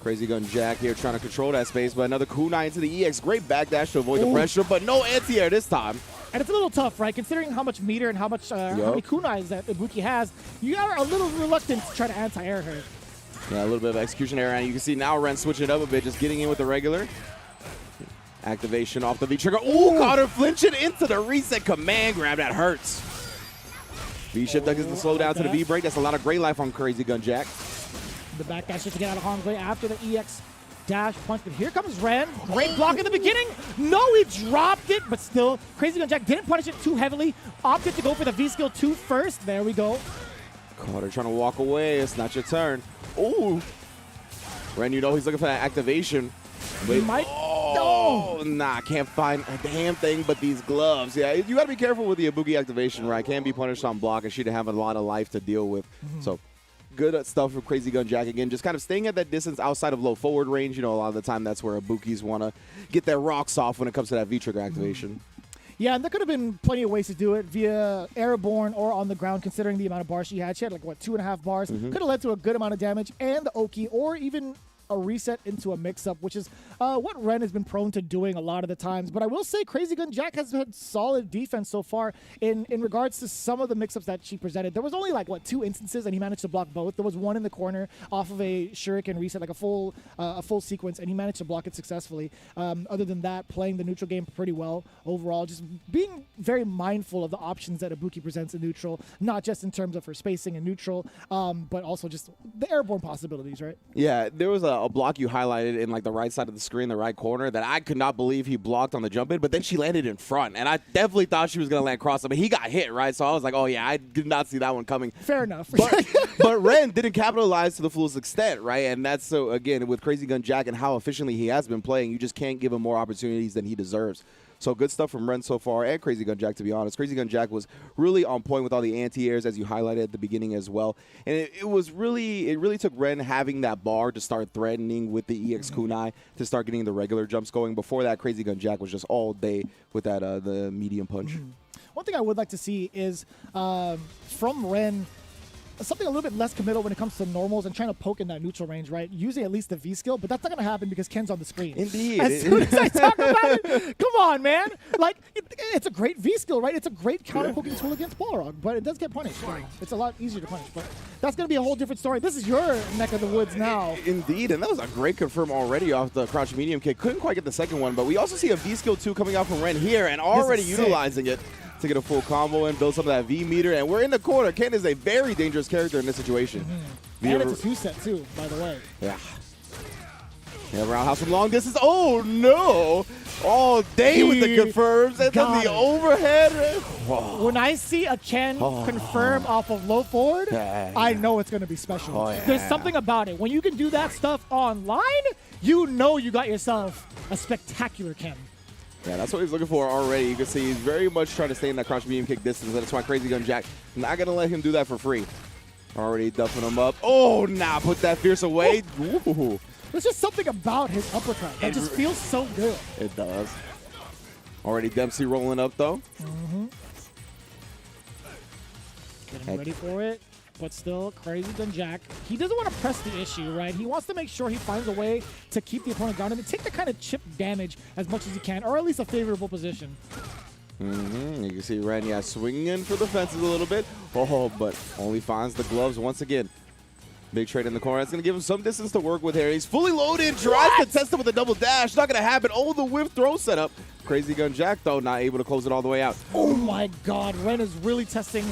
Crazy Gun Jack here trying to control that space, but another kunai into the EX. Great backdash to avoid the pressure, but no anti-air this time. And it's a little tough, right? Considering how much meter and how many kunais that Ibuki has, you are a little reluctant to try to anti-air her. Yeah, a little bit of execution error, and you can see now Ren switching it up a bit, just getting in with the regular. Activation off the V-trigger. Ooh, caught her flinching into the reset command grab. That hurts. V-shift gets the slow down to the V-break. That's a lot of great life on Crazy Gun Jack. The back dash just to get out of harm's way after the EX dash punch. But here comes Ren. Great block in the beginning. No, he dropped it, but still, Crazy Gun Jack didn't punish it too heavily. Opted to go for the V-skill 2 first. There we go. Caught her trying to walk away. It's not your turn. Ooh. Ren, he's looking for that activation. He might. Oh, nah, can't find a damn thing but these gloves. Yeah, you got to be careful with the Ibuki activation, right? Can be punished on block, and she didn't have a lot of life to deal with. So, good stuff for Crazy Gun Jack again. Just kind of staying at that distance outside of low forward range. A lot of the time that's where Ibukis want to get their rocks off when it comes to that V-trigger activation. Yeah, and there could have been plenty of ways to do it via airborne or on the ground, considering the amount of bars she had. She had 2.5 bars. Could have led to a good amount of damage and the Oki, or even a reset into a mix-up, which is what Ren has been prone to doing a lot of the times. But I will say Crazy Gun Jack has had solid defense so far in regards to some of the mix-ups that she presented. There was only 2 instances, and he managed to block both. There was one in the corner off of a shuriken reset, a full sequence, and he managed to block it successfully. Other than that, playing the neutral game pretty well overall, just being very mindful of the options that Ibuki presents in neutral, not just in terms of her spacing in neutral, but also just the airborne possibilities, right? Yeah, there was a block you highlighted in like the right side of the screen, the right corner, that I could not believe he blocked on the jump in, but then she landed in front, and I definitely thought she was going to land cross. I mean, he got hit, right? So I was like, oh yeah, I did not see that one coming. Fair enough. But Ren didn't capitalize to the fullest extent, right? And that's so, again, with Crazy Gun Jack and how efficiently he has been playing, you just can't give him more opportunities than he deserves. So good stuff from Ren so far, and Crazy Gun Jack, to be honest. Crazy Gun Jack was really on point with all the anti-airs, as you highlighted at the beginning as well. And it really took Ren having that bar to start threatening with the EX Kunai to start getting the regular jumps going. Before that, Crazy Gun Jack was just all day with that the medium punch. One thing I would like to see is from Ren, something a little bit less committal when it comes to normals and trying to poke in that neutral range, right? Using at least the V skill, but that's not going to happen because Ken's on the screen. Indeed. As soon as I talk about it, come on, man. Like, it's a great V skill, right? It's a great counter poking tool against Balrog, but it does get punished. It's a lot easier to punish, but that's going to be a whole different story. This is your neck of the woods now. Indeed, and that was a great confirm already off the crouch medium kick. Couldn't quite get the second one, but we also see a V skill 2 coming out from Ren here and already utilizing it to get a full combo and build some of that V meter. And we're in the corner. Ken is a very dangerous character in this situation. And it's a 2-set too, by the way. Yeah. Yeah, roundhouse from long distance. Oh, no. All day with the confirms. And then the overhead. Whoa. When I see a Ken confirm off of low forward, I know it's going to be special. There's something about it. When you can do that stuff online, you know you got yourself a spectacular Ken. Yeah, that's what he's looking for already. You can see he's very much trying to stay in that crouch medium kick distance. That's why Crazy Gun Jack not going to let him do that for free. Already duffing him up. Oh, nah, put that fierce away. Ooh. There's just something about his uppercut that just feels so good. It does. Already Dempsey rolling up, though. Getting ready for it. But still, Crazy Gun Jack, he doesn't want to press the issue, right? He wants to make sure he finds a way to keep the opponent grounded and take the kind of chip damage as much as he can, or at least a favorable position. You can see Ren, swinging for the fences a little bit. Oh, but only finds the gloves once again. Big trade in the corner. That's going to give him some distance to work with here. He's fully loaded. Tries to test it with a double dash. Not going to happen. Oh, the whiff throw setup. Crazy Gun Jack, though, not able to close it all the way out. Oh, my God. Ren is really testing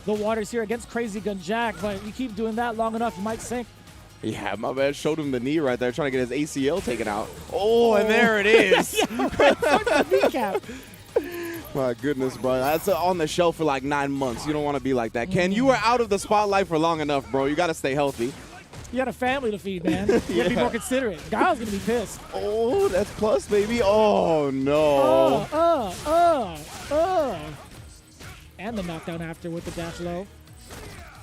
the waters here against Crazy Gun Jack, but you keep doing that long enough, you might sink. Yeah, my man showed him the knee right there, trying to get his ACL taken out. Oh, and there it is. Kneecap. My goodness, bro. That's on the shelf for like 9 months. You don't want to be like that. Ken, you were out of the spotlight for long enough, bro. You got to stay healthy. You got a family to feed, man. You got to be more considerate. Guile's going to be pissed. Oh, that's plus, baby. Oh, no. And the knockdown after with the dash low.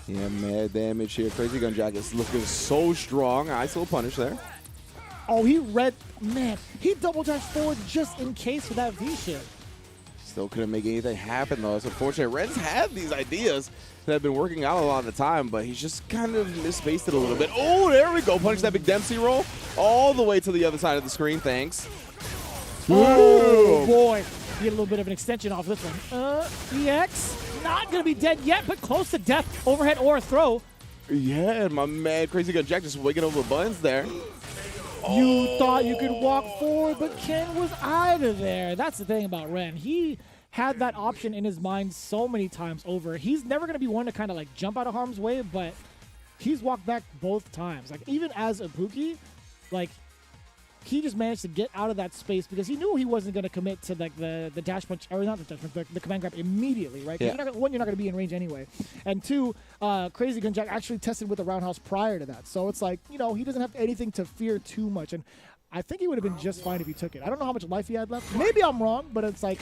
Yeah, mad damage here. Crazy Gun Jack is looking so strong. Nice little punish there. Oh, he double dashed forward just in case for that V shit. Still couldn't make anything happen, though. It's unfortunate. Ren's had these ideas that have been working out a lot of the time, but he's just kind of misspaced it a little bit. Oh, there we go. Punch that big Dempsey roll all the way to the other side of the screen. Thanks. Oh, boy. Get a little bit of an extension off this one. EX, not going to be dead yet, but close to death. Overhead or a throw. Yeah, my man Crazy Gun Jack just wigging over buttons there. You thought you could walk forward, but Ken was out of there. That's the thing about Ren. He had that option in his mind so many times over. He's never going to be one to kind of like jump out of harm's way, but he's walked back both times. Like even as Ibuki, like he just managed to get out of that space because he knew he wasn't going to commit to like the dash punch, or not the dash punch, the command grab immediately, right? Yeah. You're not going to be in range anyway. And two, Crazy Gun Jack actually tested with the roundhouse prior to that. So it's like, you know, he doesn't have anything to fear too much. And I think he would have been just fine if he took it. I don't know how much life he had left. Maybe I'm wrong, but it's like,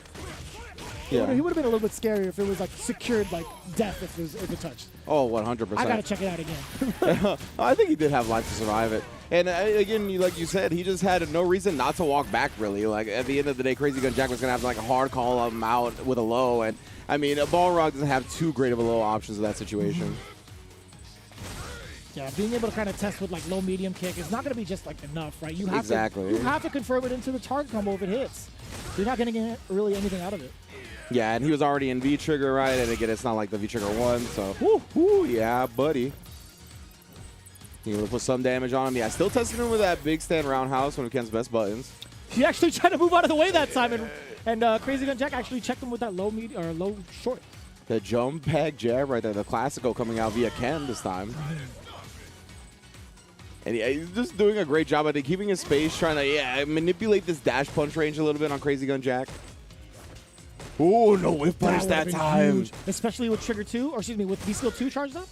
Yeah. He would have been a little bit scarier if it was like secured like death if it touched. Oh, 100%. I gotta check it out again. I think he did have life to survive it. And again, like you said, he just had no reason not to walk back, really. Like, at the end of the day, Crazy Gun Jack was going to have like a hard call him out with a low. And, I mean, Balrog doesn't have too great of a low options in that situation. Yeah, being able to kind of test with like low medium kick is not going to be just like enough, right? You have Exactly. to, you have to confirm it into the target combo if it hits. You're not going to get really anything out of it. Yeah, and he was already in V-Trigger, right? And again, it's not like the V-Trigger 1, so woo, yeah, buddy. You able to put some damage on him. Yeah, still testing him with that big stand roundhouse, one of Ken's best buttons. He actually tried to move out of the way that time, and And Crazy Gun Jack actually checked him with that low or low short. The jump back jab right there, the classical coming out via Ken this time. And he's just doing a great job, I think, keeping his space, trying to manipulate this dash punch range a little bit on Crazy Gun Jack. Oh, no whiff punish that time. Huge, especially with Trigger 2, or excuse me, with V-Skill 2 charged up.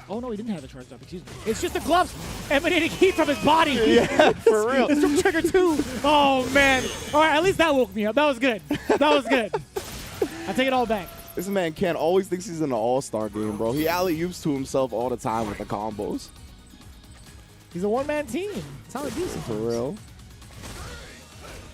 Oh, no, he didn't have it charged up, excuse me. It's just the gloves emanating heat from his body. Yeah, for real. It's from Trigger 2. Oh, man. All right, at least that woke me up. That was good. That was good. I take it all back. This man Ken always thinks he's in an all-star game, bro. He alley-oops to himself all the time with the combos. He's a one-man team. That's how it is. For real.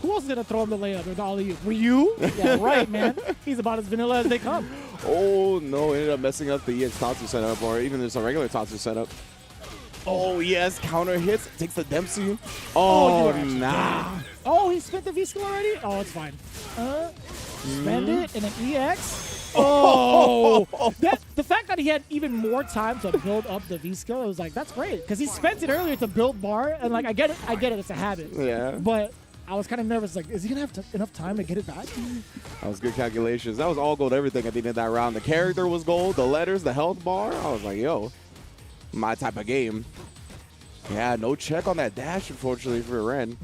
Who else is going to throw him the layup or the alley-oop? Ryu? Yeah, right, man. He's about as vanilla as they come. Oh, no. Ended up messing up the EX Tatsu setup, or even just a regular Tatsu setup. Oh, yes. Counter hits. Takes the Dempsey. Oh, nah. Oh, he spent the V-Skill already? Oh, it's fine. Spend it in an EX. Oh! The fact that he had even more time to build up the V-Skill, it was like, that's great. Because he spent it earlier to build bar, and like, I get it, it's a habit. Yeah. But I was kind of nervous, like, is he going to have enough time to get it back? That was good calculations. That was all gold everything at the end of that round. The character was gold, the letters, the health bar. I was like, yo, my type of game. Yeah, no check on that dash, unfortunately, for Ren.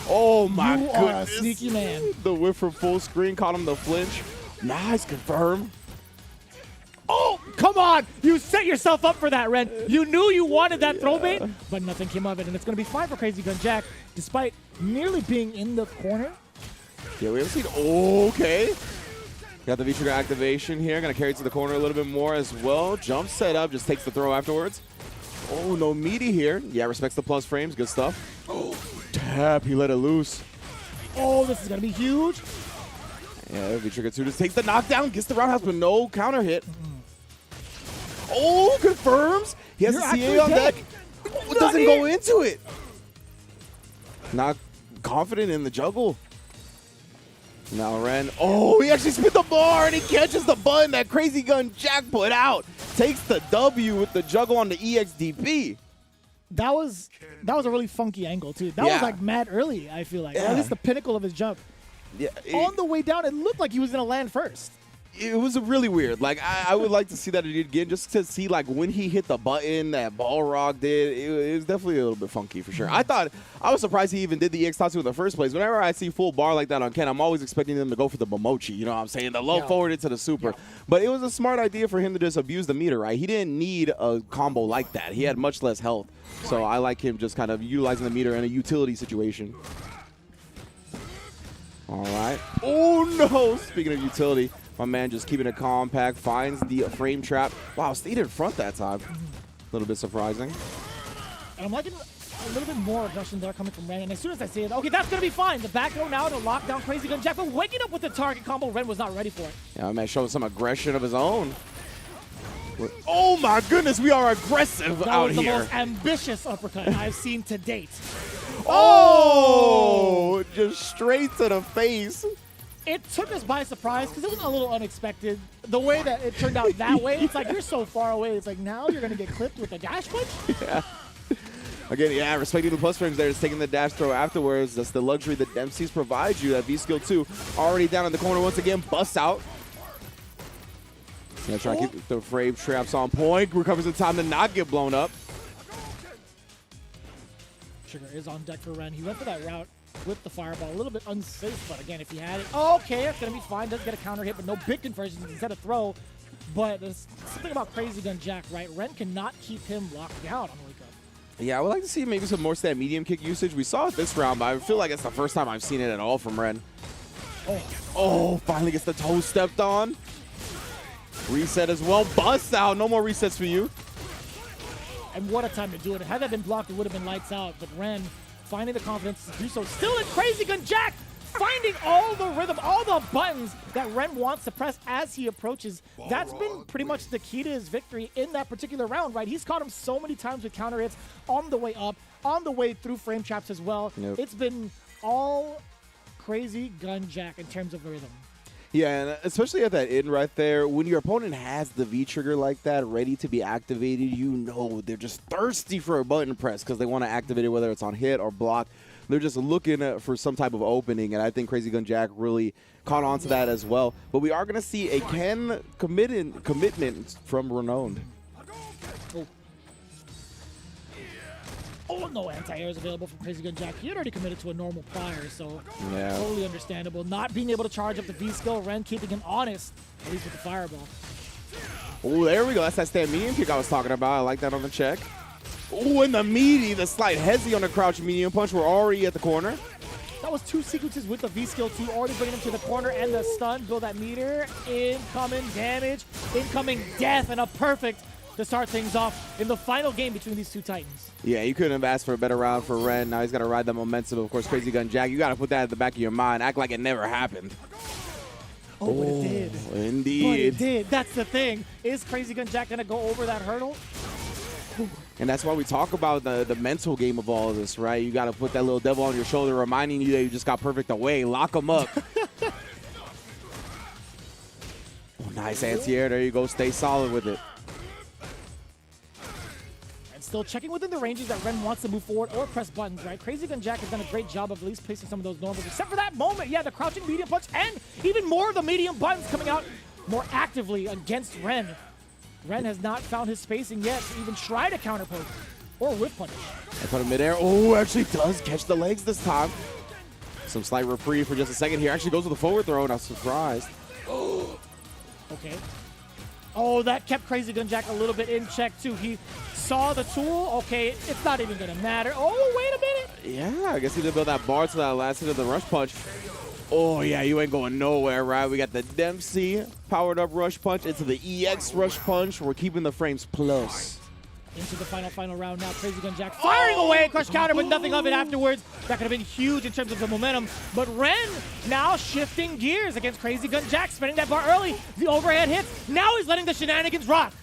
Oh, my you goodness. are a sneaky man. The whip from full screen caught him the flinch. Nice confirm. Oh, come on. You set yourself up for that, Ren. You knew you wanted that throw bait, but nothing came of it, and it's going to be fine for Crazy Gun Jack, despite nearly being in the corner. Yeah, we haven't seen. Oh, okay. Got the V-Trigger activation here. Going to carry it to the corner a little bit more as well. Jump set up, just takes the throw afterwards. Oh, no meaty here. Yeah, respects the plus frames. Good stuff. Oh, tap. He let it loose. Oh, this is going to be huge. Yeah, V-Trigger 2 just takes the knockdown, gets the roundhouse, but no counter hit. Oh, confirms. He has the CA on deck. Oh, doesn't go into it. Not confident in the juggle. Now Ren. Oh, he actually spit the bar and he catches the button that Crazy Gun Jack put out. Takes the W with the juggle on the EXDP. That was a really funky angle, too. That was like mad early, I feel like. At least the pinnacle of his jump. Yeah, On the way down, it looked like he was going to land first. It was really weird. Like, I would like to see that again, just to see, like, when he hit the button that Balrog did. It was definitely a little bit funky, for sure. I was surprised he even did the EX Tatsu in the first place. Whenever I see full bar like that on Ken, I'm always expecting them to go for the Momochi. You know what I'm saying? The low forward into the super. But it was a smart idea for him to just abuse the meter, right? He didn't need a combo like that. He had much less health. So I like him just kind of utilizing the meter in a utility situation. All right. Oh, no. Speaking of utility, my man just keeping it compact, finds the frame trap. Wow, stayed in front that time. A little bit surprising. And I'm liking a little bit more aggression there coming from Ren. And as soon as I see it, okay, that's going to be fine. The back throw now to lock down Crazy Gun Jack. But waking up with the target combo, Ren was not ready for it. Yeah, my man showing some aggression of his own. Oh, my goodness. We are aggressive out here. That was the most ambitious uppercut I've seen to date. Oh, just straight to the face. It took us by surprise because it was a little unexpected. The way that it turned out that way, it's like you're so far away. It's like now you're going to get clipped with a dash punch? Yeah. Again, yeah, respecting the plus frames there, just taking the dash throw afterwards. That's the luxury that Dempsey's provide you. That V-Skill 2 already down in the corner once again, busts out. Yeah, trying to keep the frame traps on point. Recovers the time to not get blown up. Sugar is on deck for Ren. He went for that route with the fireball. A little bit unsafe, but again, if he had it, okay, it's going to be fine. Doesn't get a counter hit, but no big conversions instead of throw. But there's something about Crazy Gun Jack, right? Ren cannot keep him locked down on wake up. Yeah, I would like to see maybe some more stand medium kick usage. We saw it this round, but I feel like it's the first time I've seen it at all from Ren. Oh, finally gets the toe stepped on. Reset as well. Bust out. No more resets for you. And what a time to do it. Had that been blocked, it would have been lights out. But Ren finding the confidence to do so. Still in Crazy Gun Jack, finding all the rhythm, all the buttons that Ren wants to press as he approaches. That's been pretty much the key to his victory in that particular round, right? He's caught him so many times with counter hits on the way up, on the way through frame traps as well. Yep. It's been all Crazy Gun Jack in terms of rhythm. Yeah, and especially at that end right there, when your opponent has the V-trigger like that ready to be activated, you know they're just thirsty for a button press because they want to activate it, whether it's on hit or block. They're just looking for some type of opening, and I think Crazy Gun Jack really caught on to that as well. But we are going to see a commitment from Renowned. Oh, no anti-airs available from Crazy Gun Jack. He had already committed to a normal prior, so Yeah. totally understandable. Not being able to charge up the V-skill, Ren keeping him honest, at least with the fireball. Oh, there we go. That's that stand medium kick I was talking about. I like that on the check. Oh, and the meaty, the slight hezzy on the crouch medium punch. We're already at the corner. That was 2 sequences with the V-skill too, already bringing him to the corner and the stun. Build that meter. Incoming damage, incoming death, and a perfect to start things off in the final game between these two titans. Yeah, you couldn't have asked for a better round for Ren. Now he's got to ride that momentum. Of course, Crazy Gun Jack, you got to put that at the back of your mind. Act like it never happened. Oh, but it did. Indeed. But it did. That's the thing. Is Crazy Gun Jack going to go over that hurdle? And that's why we talk about the mental game of all of this, right? You got to put that little devil on your shoulder reminding you that you just got perfect away. Lock him up. Oh, nice anti-air. There you go. Stay solid with it. Still checking within the ranges that Ren wants to move forward or press buttons, right? Crazy Gun Jack has done a great job of at least placing some of those normals, except for that moment. Yeah, the crouching medium punch and even more of the medium buttons coming out more actively against Ren. Ren has not found his spacing yet to even try to counterpoke or whip punish. I put him midair. Oh, actually does catch the legs this time. Some slight reprieve for just a second here. Actually goes with the forward throw, and I'm surprised. Okay. Oh, that kept Crazy Gun Jack a little bit in check, too. He saw the tool. Okay, it's not even going to matter. Oh, wait a minute. Yeah, I guess he did build that bar to that last hit of the rush punch. Oh, yeah, you ain't going nowhere, right? We got the Dempsey powered up rush punch into the EX rush punch. We're keeping the frames plus. Into the final round now. Crazy Gun Jack firing away. Crush counter, but nothing of it afterwards. That could have been huge in terms of the momentum. But Ren now shifting gears against Crazy Gun Jack, spinning that bar early. The overhead hits. Now he's letting the shenanigans rock.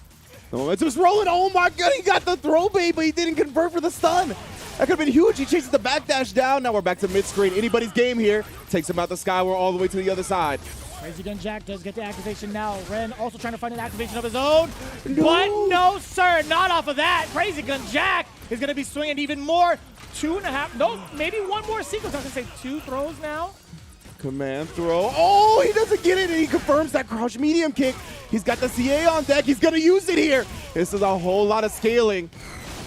The momentum's rolling. Oh, my God. He got the throw bait, but he didn't convert for the stun. That could have been huge. He chases the backdash down. Now we're back to mid-screen. Anybody's game here. Takes him out the skyward all the way to the other side. Crazy Gun Jack does get the activation now. Ren also trying to find an activation of his own. No. But no, sir, not off of that. Crazy Gun Jack is going to be swinging even more. 2.5, no, maybe one more sequence. I was going to say 2 throws now. Command throw. Oh, he doesn't get it, and he confirms that crouch medium kick. He's got the CA on deck. He's going to use it here. This is a whole lot of scaling.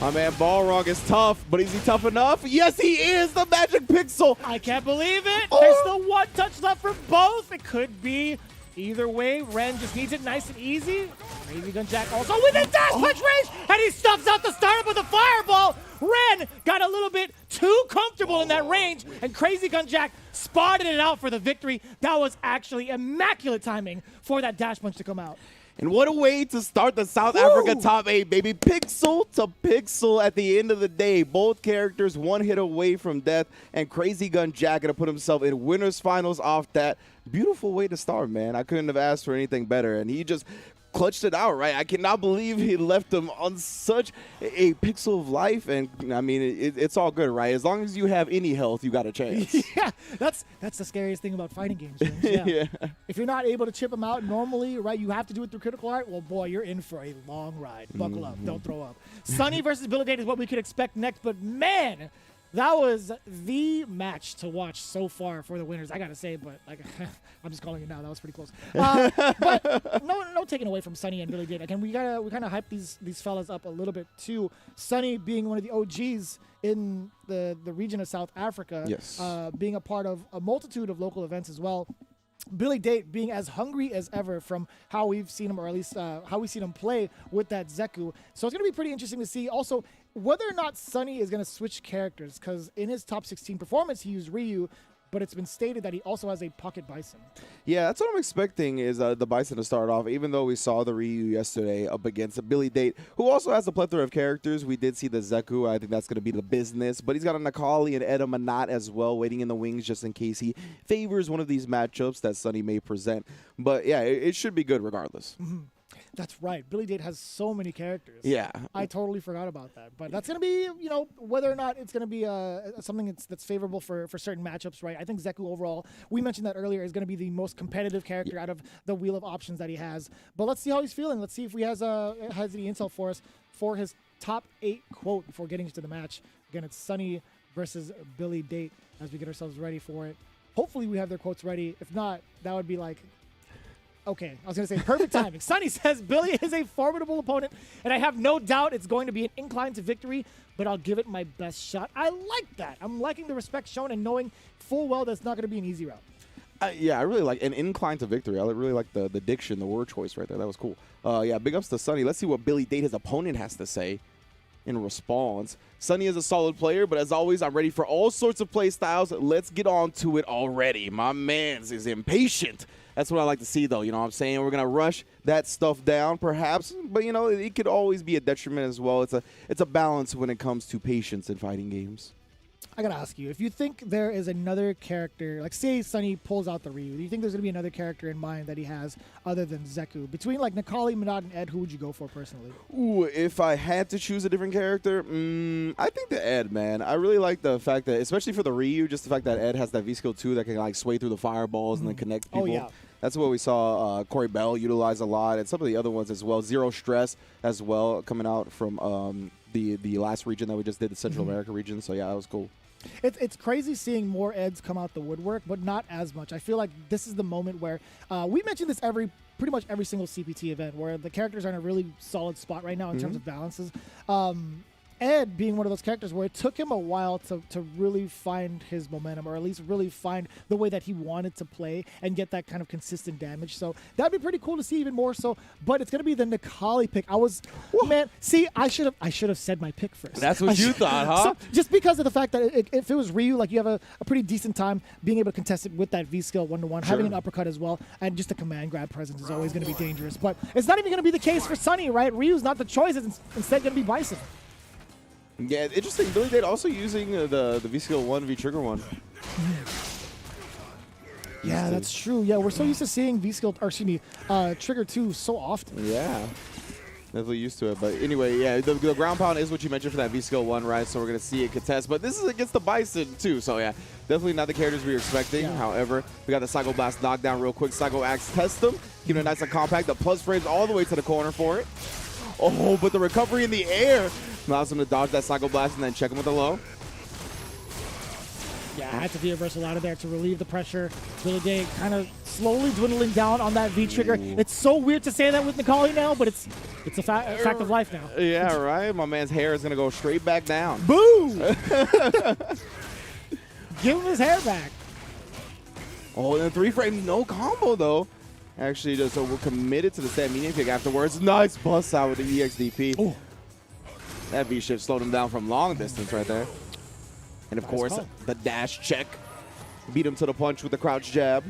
My man Balrog is tough, but is he tough enough? Yes, he is. The magic pixel. I can't believe it. There's still 1 touch left for both. It could be either way. Ren just needs it nice and easy. Crazy Gun Jack also with a dash punch range, and he stuffs out the startup with a fireball. Ren got a little bit too comfortable in that range, and Crazy Gun Jack spotted it out for the victory. That was actually immaculate timing for that dash punch to come out. And what a way to start the South Africa top 8, baby. Pixel to pixel at the end of the day. Both characters 1 hit away from death, and Crazy Gun Jack gonna put himself in winners finals off that. Beautiful way to start, man. I couldn't have asked for anything better, and he just clutched it out, right? I cannot believe he left him on such a pixel of life, and I mean, it's all good, right? As long as you have any health, you got a chance. Yeah, that's the scariest thing about fighting games. Yeah. Yeah. If you're not able to chip them out normally, right, you have to do it through critical art, well, boy, you're in for a long ride. Buckle up. Don't throw up. Sunny versus Billy Date is what we could expect next, but man, that was the match to watch so far for the winners. I gotta say, but like, I'm just calling it now. That was pretty close. But no taking away from Sunny and Billy Date. Again, we kind of hype these fellas up a little bit too. Sunny being one of the OGs in the region of South Africa, yes, being a part of a multitude of local events as well. Billy Date being as hungry as ever from how we've seen him, or at least how we've seen him play with that Zeku. So it's going to be pretty interesting to see also whether or not Sunny is going to switch characters, because in his top 16 performance, he used Ryu, but it's been stated that he also has a pocket Bison. Yeah, that's what I'm expecting is the Bison to start off, even though we saw the Ryu yesterday up against a Billy Date, who also has a plethora of characters. We did see the Zeku. I think that's going to be the business, but he's got a Nakali and Eda Manat as well, waiting in the wings just in case he favors one of these matchups that Sunny may present. But yeah, it should be good regardless. Mm-hmm. That's right. Billy Date has so many characters. Yeah. I totally forgot about that. But that's going to be, whether or not it's going to be something that's favorable for certain matchups, right? I think Zeku overall, we mentioned that earlier, is going to be the most competitive character out of the wheel of options that he has. But let's see how he's feeling. Let's see if he has any intel for us for his top 8 quote before getting into the match. Again, it's Sunny versus Billy Date as we get ourselves ready for it. Hopefully we have their quotes ready. If not, that would be like, okay, I was going to say perfect timing. Sonny says Billy is a formidable opponent, and I have no doubt it's going to be an incline to victory, but I'll give it my best shot. I like that. I'm liking the respect shown and knowing full well that's not going to be an easy route. Yeah, I really like an incline to victory. I really like the diction, the word choice right there. That was cool. Yeah, big ups to Sonny. Let's see what Billy Date, his opponent, has to say in response. Sonny is a solid player, but as always, I'm ready for all sorts of play styles. Let's get on to it already. My man's is impatient. That's what I like to see, though. You know what I'm saying? We're going to rush that stuff down, perhaps. But, you know, it could always be a detriment as well. It's a balance when it comes to patience in fighting games. I gotta ask you, if you think there is another character, like say Sonny pulls out the Ryu, do you think there's gonna be another character in mind that he has other than Zeku? Between like Nikali, Minot, and Ed, who would you go for personally? Ooh, if I had to choose a different character, I think the Ed, man. I really like the fact that, especially for the Ryu, just the fact that Ed has that V-skill too that can like sway through the fireballs and then connect people. Oh, yeah. That's what we saw Corey Bell utilize a lot, and some of the other ones as well. Zero Stress as well, coming out from the last region that we just did, the Central America region. So yeah, that was cool. It's crazy seeing more Eds come out the woodwork, but not as much. I feel like this is the moment where we mentioned this pretty much every single CPT event, where the characters are in a really solid spot right now in terms of balances. Ed being one of those characters where it took him a while to really find his momentum, or at least really find the way that he wanted to play and get that kind of consistent damage. So that'd be pretty cool to see even more so. But it's gonna be the Nikali pick. Man, see, I should have said my pick first. That's what you thought, huh? So, just because of the fact that if it was Ryu, like you have a pretty decent time being able to contest it with that V skill 1-to-1, having an uppercut as well, and just a command grab presence is always going to be dangerous. But it's not even going to be the case for Sonny, right? Ryu's not the choice. It's instead going to be Bison. Yeah, interesting. Billy Date also using the V-skill 1, V-trigger 1. Yeah, that's true. Yeah, we're so used to seeing V-skill, or excuse me, trigger 2 so often. Yeah. Definitely used to it. But anyway, yeah, the ground pound is what you mentioned for that V-skill 1, right? So we're going to see it contest. But this is against the Bison, too. So, yeah, definitely not the characters we were expecting. Yeah. However, we got the Psycho Blast knockdown real quick. Psycho Axe test them. Keeping it nice and compact. The plus frames all the way to the corner for it. Oh, but the recovery in the air allows him to dodge that Psycho Blast and then check him with the low. Yeah, I had to be a reversal out of there to relieve the pressure. Billy Day kind of slowly dwindling down on that V-trigger. It's so weird to say that with Nikali now, but it's a fact of life now. Yeah, right? My man's hair is going to go straight back down. Boom! Give him his hair back. Oh, and the 3-frame no combo, though. Actually, so we're committed to the stand medium kick afterwards. Nice bust out with the EXDP. Ooh. That V-shift slowed him down from long distance right there. And, of course, call. the dash check. Beat him to the punch with the crouch jab.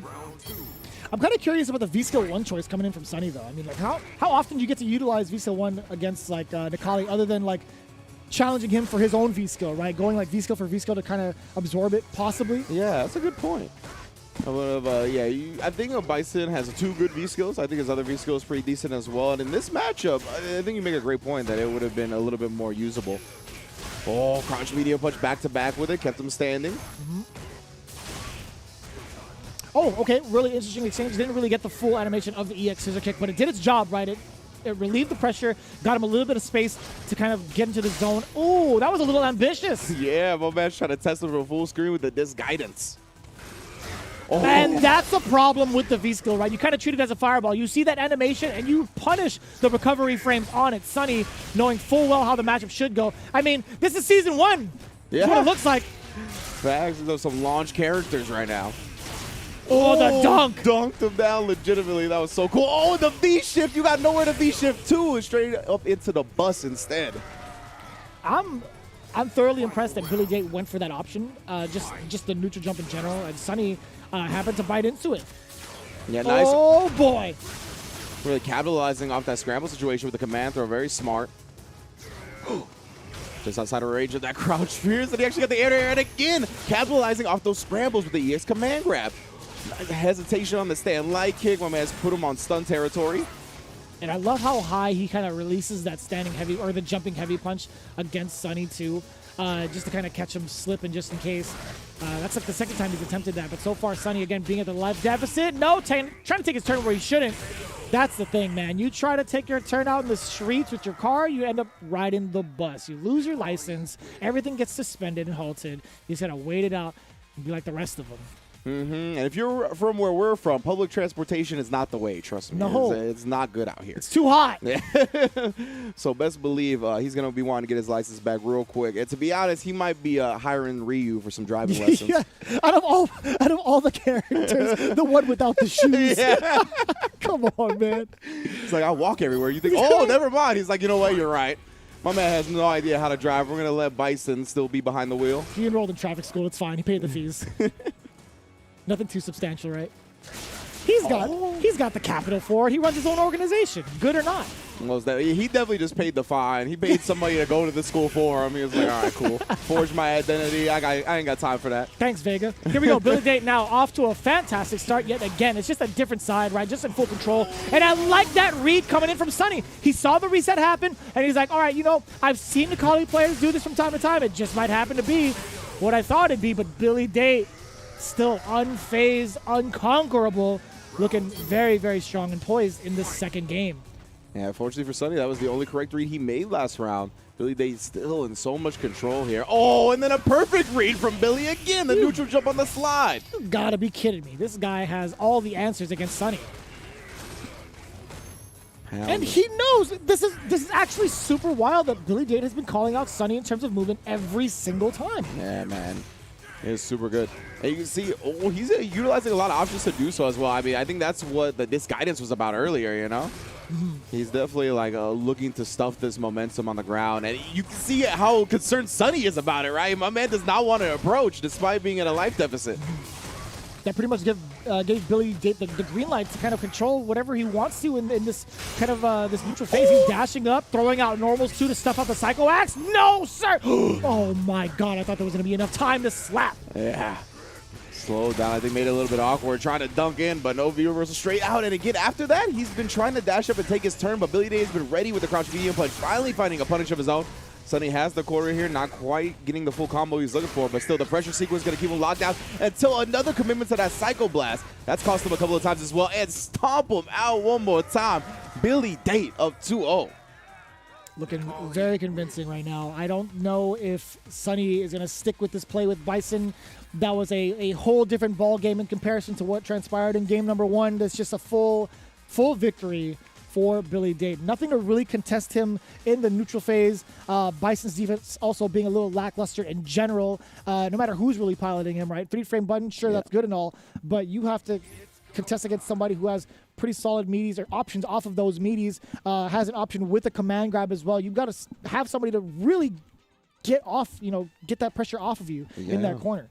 I'm kind of curious about the V-skill 1 choice coming in from Sonny, though. I mean, like, how often do you get to utilize V-skill 1 against, like, Nikali, other than, like, challenging him for his own V-skill, right? Going, like, V-skill for V-skill to kind of absorb it, possibly? Yeah, that's a good point. I think Bison has 2 good V-skills. I think his other V-skill is pretty decent as well. And in this matchup, I think you make a great point that it would have been a little bit more usable. Oh, crouch medium punch back-to-back with it. Kept him standing. Oh, okay. Really interesting exchange. Didn't really get the full animation of the EX scissor kick, but it did its job, right? It relieved the pressure, got him a little bit of space to kind of get into the zone. Oh, that was a little ambitious. Yeah, my man's trying to test him for full screen with the disc guidance. Oh. And that's the problem with the V-skill, right? You kind of treat it as a fireball. You see that animation, and you punish the recovery frames on it. Sonny, knowing full well how the matchup should go. I mean, this is Season 1. Yeah. That's what it looks like. Facts. There's some launch characters right now. Oh, the dunk. Dunked him down legitimately. That was so cool. Oh, the V-shift. You got nowhere to V-shift, too. Straight up into the bus instead. I'm thoroughly impressed that Billy Date went for that option. Just the neutral jump in general. And Sonny happened to bite into it. Yeah, nice. Oh, boy. Really capitalizing off that scramble situation with the command throw. Very smart. Just outside of range of that crouch spears. And he actually got the air and again, capitalizing off those scrambles with the EX command grab. Hesitation on the stand light kick. My man's put him on stun territory. And I love how high he kind of releases that standing heavy or the jumping heavy punch against Sonny too. just to kind of catch him slipping just in case. That's like the second time he's attempted that. But so far, Sunny, again, being at the life deficit. No, trying to take his turn where he shouldn't. That's the thing, man. You try to take your turn out in the streets with your car, you end up riding the bus. You lose your license. Everything gets suspended and halted. You just got to wait it out and be like the rest of them. And if you're from where we're from, public transportation is not the way, trust me. No. It's not good out here. It's too hot. So best believe he's going to be wanting to get his license back real quick. And to be honest, he might be hiring Ryu for some driving lessons. Yeah. Out of all the characters, the one without the shoes. Yeah. Come on, man. It's like, I walk everywhere. You think, oh, never mind. He's like, you know what? You're right. My man has no idea how to drive. We're going to let Bison still be behind the wheel. He enrolled in traffic school. It's fine. He paid the fees. Nothing too substantial, right? He's got the capital for it. He runs his own organization, good or not. Well, he definitely just paid the fine. He paid somebody to go to the school for him. He was like, all right, cool. Forge my identity. I ain't got time for that. Thanks, Vega. Here we go. Billy Date now off to a fantastic start yet again. It's just a different side, right? Just in full control. And I like that read coming in from Sunny. He saw the reset happen, and he's like, all right, I've seen the Kali players do this from time to time. It just might happen to be what I thought it'd be, but Billy Date still unfazed, unconquerable, looking very, very strong and poised in this second game. Yeah, fortunately for Sunny, that was the only correct read he made last round. Billy Day still in so much control here. Oh, and then a perfect read from Billy again. The neutral jump on the slide. You gotta be kidding me. This guy has all the answers against Sunny. And he knows this is actually super wild that Billy Date has been calling out Sunny in terms of movement every single time. Yeah, man. It's super good. And you can see, he's utilizing a lot of options to do so as well. I mean, I think that's what this guidance was about earlier, He's definitely like looking to stuff this momentum on the ground. And you can see how concerned Sunny is about it, right? My man does not want to approach despite being in a life deficit. That pretty much gave Billy Date the green light to kind of control whatever he wants to in this kind of this neutral phase. He's dashing up, throwing out normals too to stuff out the Psycho Axe. No, sir! Oh my god, I thought there was going to be enough time to slap. Yeah. Slow down. I think made it a little bit awkward trying to dunk in, but no V reversal straight out. And again, after that, he's been trying to dash up and take his turn, but Billy Day has been ready with the crouch medium punch, finally finding a punish of his own. Sunny has the quarter here, not quite getting the full combo he's looking for, but still the pressure sequence is going to keep him locked down until another commitment to that Psycho Blast. That's cost him a couple of times as well, and stomp him out one more time. Billy Date up 2-0. Looking very convincing right now. I don't know if Sunny is going to stick with this play with Bison. That was a whole different ball game in comparison to what transpired in game number one. That's just a full victory for Billy Date. Nothing to really contest him in the neutral phase. Bison's defense also being a little lackluster in general, no matter who's really piloting him, right? 3-frame button, sure, that's good and all, but you have to contest against somebody who has pretty solid meaties or options off of those meaties, has an option with a command grab as well. You've got to have somebody to really get off, get that pressure off of you in that corner.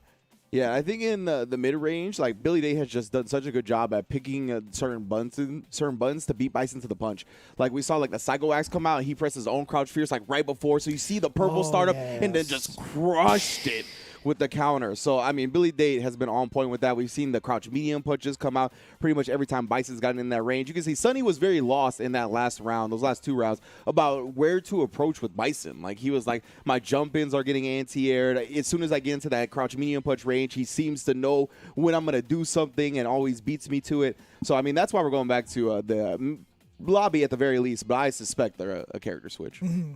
Yeah, I think in the mid-range, like Billy Day has just done such a good job at picking certain buttons to beat Bison to the punch. Like we saw like the Psycho Axe come out and he pressed his own crouch fierce like right before. So you see the purple startup and then just crushed it with the counter. So, I mean, Billy Date has been on point with that. We've seen the crouch medium punches come out pretty much every time Bison's gotten in that range. You can see Sunny was very lost in that last round, those last two rounds, about where to approach with Bison. Like, he was like, my jump-ins are getting anti-aired. As soon as I get into that crouch medium punch range, he seems to know when I'm going to do something and always beats me to it. So, I mean, that's why we're going back to the lobby at the very least, but I suspect they're a character switch. Mm-hmm.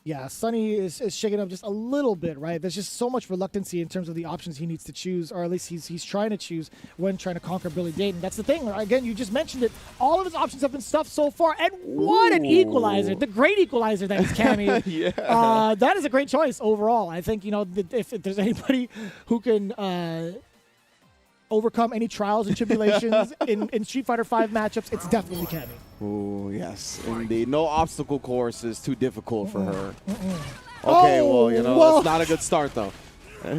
Yeah, Sunny is shaking up just a little bit, right? There's just so much reluctancy in terms of the options he needs to choose, or at least he's trying to choose when trying to conquer Billy Date. And that's the thing. Again, you just mentioned it. All of his options have been stuffed so far. And what an equalizer. The great equalizer that is Cammy. Yeah. That is a great choice overall. I think, if there's anybody who can overcome any trials and tribulations in Street Fighter V matchups, it's definitely Cammy. Oh, yes, indeed. No obstacle course is too difficult for her. Okay, that's not a good start, though.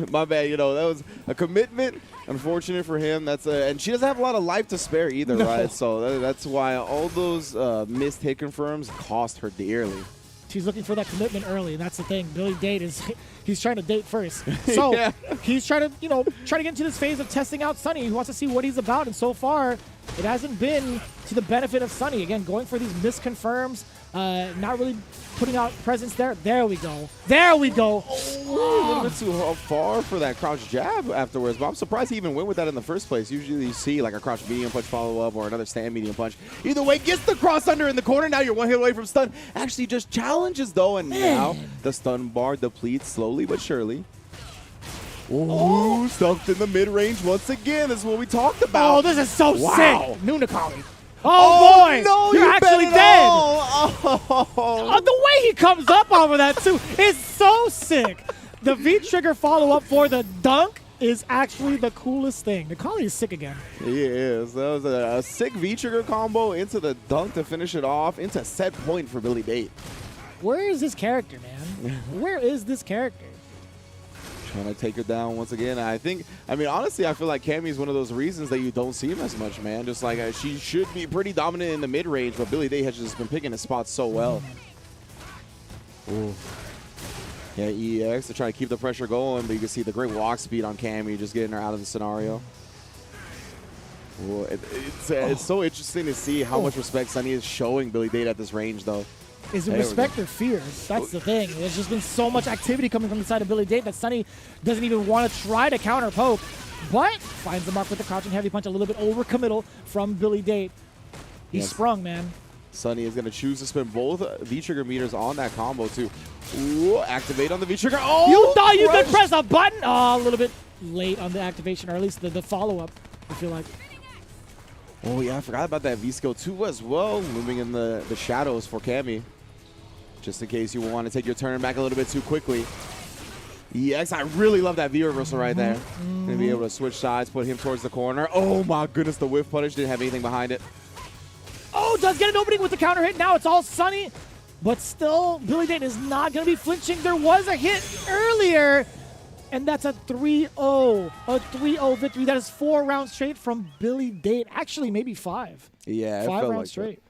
My bad, that was a commitment. Unfortunate for him. And she doesn't have a lot of life to spare either, right? So that's why all those missed hit confirms cost her dearly. She's looking for that commitment early, and that's the thing. Billy Date he's trying to date first. So he's trying to get into this phase of testing out Sunny. He wants to see what he's about, and so far it hasn't been to the benefit of Sunny. Again, going for these misconfirms, Not really putting out presence there. There we go. There we go. A little bit too far for that crouch jab afterwards, but I'm surprised he even went with that in the first place. Usually you see like a crouch medium punch follow-up or another stand medium punch. Either way, gets the cross under in the corner. Now you're one hit away from stun. Actually just challenges though, and now the stun bar depletes slowly but surely. Ooh, stuffed in the mid-range once again. This is what we talked about. Oh, this is so Wow. sick. Nunakami. Oh, boy. No, You're you actually bet it dead. all. Oh. The way he comes up off of that, too, is so sick. The V-trigger follow-up for the dunk is actually the coolest thing. Nikali is sick again. He is. That was a sick V-trigger combo into the dunk to finish it off, into set point for Billy Date. Where is this character, man? Where is this character? Trying to take her down once again. I mean, honestly, I feel like Cammy is one of those reasons that you don't see him as much, man. Just like she should be pretty dominant in the mid-range, but Billy Day has just been picking his spots so well. Ooh. Yeah, EX to try to keep the pressure going, but you can see the great walk speed on Cammy, just getting her out of the scenario. Ooh, it's so interesting to see how much respect Sunny is showing Billy Date at this range, though. Is it respect or fear? That's the thing. There's just been so much activity coming from the side of Billy Date that Sunny doesn't even want to try to counter poke, but finds the mark with the crouching heavy punch, a little bit overcommittal from Billy Date. He's sprung, man. Sunny is going to choose to spin both V-trigger meters on that combo, too. Ooh, activate on the V-trigger. Oh, you thought you could press a button? Oh, a little bit late on the activation, or at least the follow-up, I feel like. Oh, yeah, I forgot about that V-skill, too, as well. Moving in the shadows for Cammy. Just in case you want to take your turn back a little bit too quickly. EX, I really love that V-reversal right there. Going to be able to switch sides, put him towards the corner. Oh, my goodness, the whiff punish didn't have anything behind it. Oh, does get an opening with the counter hit. Now it's all Sunny. But still, Billy Date is not going to be flinching. There was a hit earlier, and that's a 3-0. A 3-0 victory. That is 4 rounds straight from Billy Date. Actually, maybe 5. Yeah, 5 rounds straight.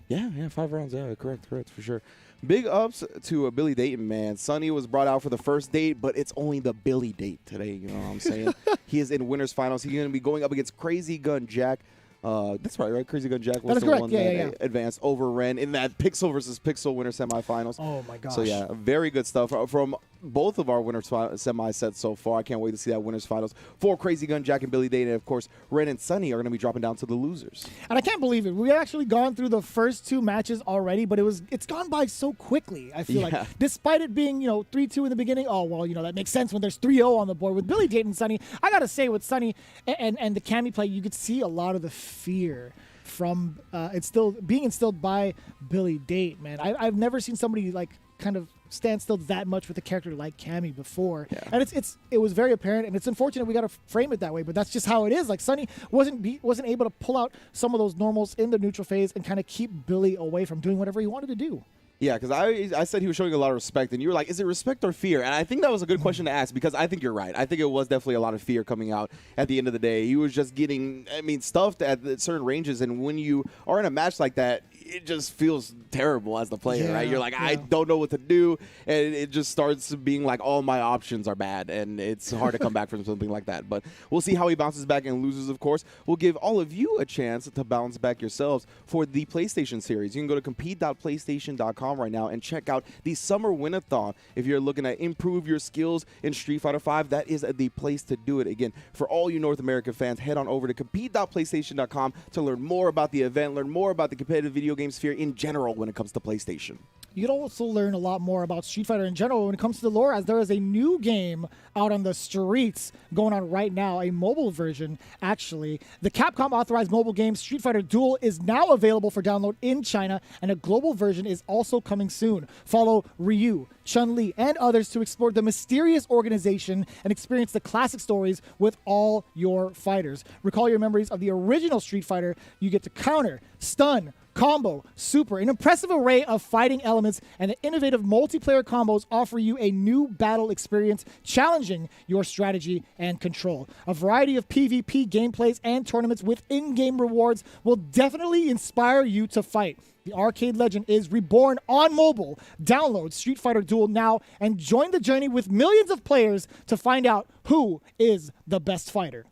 Yeah, 5 rounds. Yeah, correct, for sure. Big ups to Billy Dayton, man. Sunny was brought out for the first date, but it's only the Billy date today. You know what I'm saying? He is in winners finals. He's going to be going up against Crazy Gun Jack. That's right? Crazy Gun Jack was the one that advanced over Ren in that Pixel versus Pixel winner semifinals. Oh, my gosh. So, yeah, very good stuff from both of our winners semi sets so far. I can't wait to see that winners finals for Crazy Gun Jack and Billy Date. And, of course, Ren and Sunny are going to be dropping down to the losers. And I can't believe it. We've actually gone through the first 2 matches already, but it's gone by so quickly, I feel like. Despite it being, 3-2 in the beginning, that makes sense when there's 3-0 on the board. With Billy Date and Sunny, I got to say, with Sunny and the Cammy play, you could see a lot of the fear from it's still being instilled by Billy Date, man. I've never seen somebody kind of stand still that much with a character like Cammy before, and it was very apparent, and it's unfortunate we got to frame it that way, but that's just how it is. Like Sunny wasn't able to pull out some of those normals in the neutral phase and kind of keep Billy away from doing whatever he wanted to do. Yeah, because I said he was showing a lot of respect, and you were like, is it respect or fear? And I think that was a good question to ask, because I think you're right. I think it was definitely a lot of fear coming out at the end of the day. He was just getting, stuffed at certain ranges, and when you are in a match like that, it just feels terrible as the player, right? You're like, I don't know what to do, and it just starts being like all my options are bad, and it's hard to come back from something like that. But we'll see how he bounces back and loses, of course. We'll give all of you a chance to bounce back yourselves for the PlayStation series. You can go to compete.playstation.com right now and check out the Summer Win-a-thon. If you're looking to improve your skills in Street Fighter V, that is the place to do it. Again, for all you North American fans, head on over to compete.playstation.com to learn more about the event, learn more about the competitive video game sphere in general when it comes to PlayStation. You can also learn a lot more about Street Fighter in general when it comes to the lore, as there is a new game out on the streets going on right now, a mobile version, actually. The Capcom authorized mobile game Street Fighter Duel is now available for download in China, and a global version is also coming soon. Follow Ryu, Chun-Li, and others to explore the mysterious organization and experience the classic stories with all your fighters. Recall your memories of the original Street Fighter. You get to counter, stun, combo, super, an impressive array of fighting elements, and the innovative multiplayer combos offer you a new battle experience, challenging your strategy and control. A variety of PvP gameplays and tournaments with in-game rewards will definitely inspire you to fight. The arcade legend is reborn on mobile. Download Street Fighter Duel now and join the journey with millions of players to find out who is the best fighter.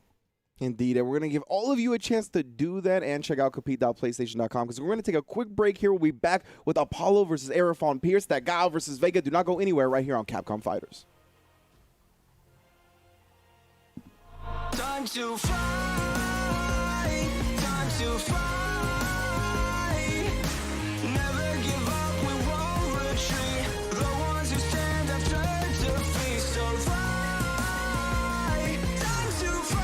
Indeed, and we're going to give all of you a chance to do that and check out compete.playstation.com because we're going to take a quick break here. We'll be back with Apollo versus Arafon Pierce, that Guile versus Vega. Do not go anywhere right here on Capcom Fighters. Time to fly, time to fly. Never give up, we won't retreat. The ones who stand have turned to feast. So fly, time to fly.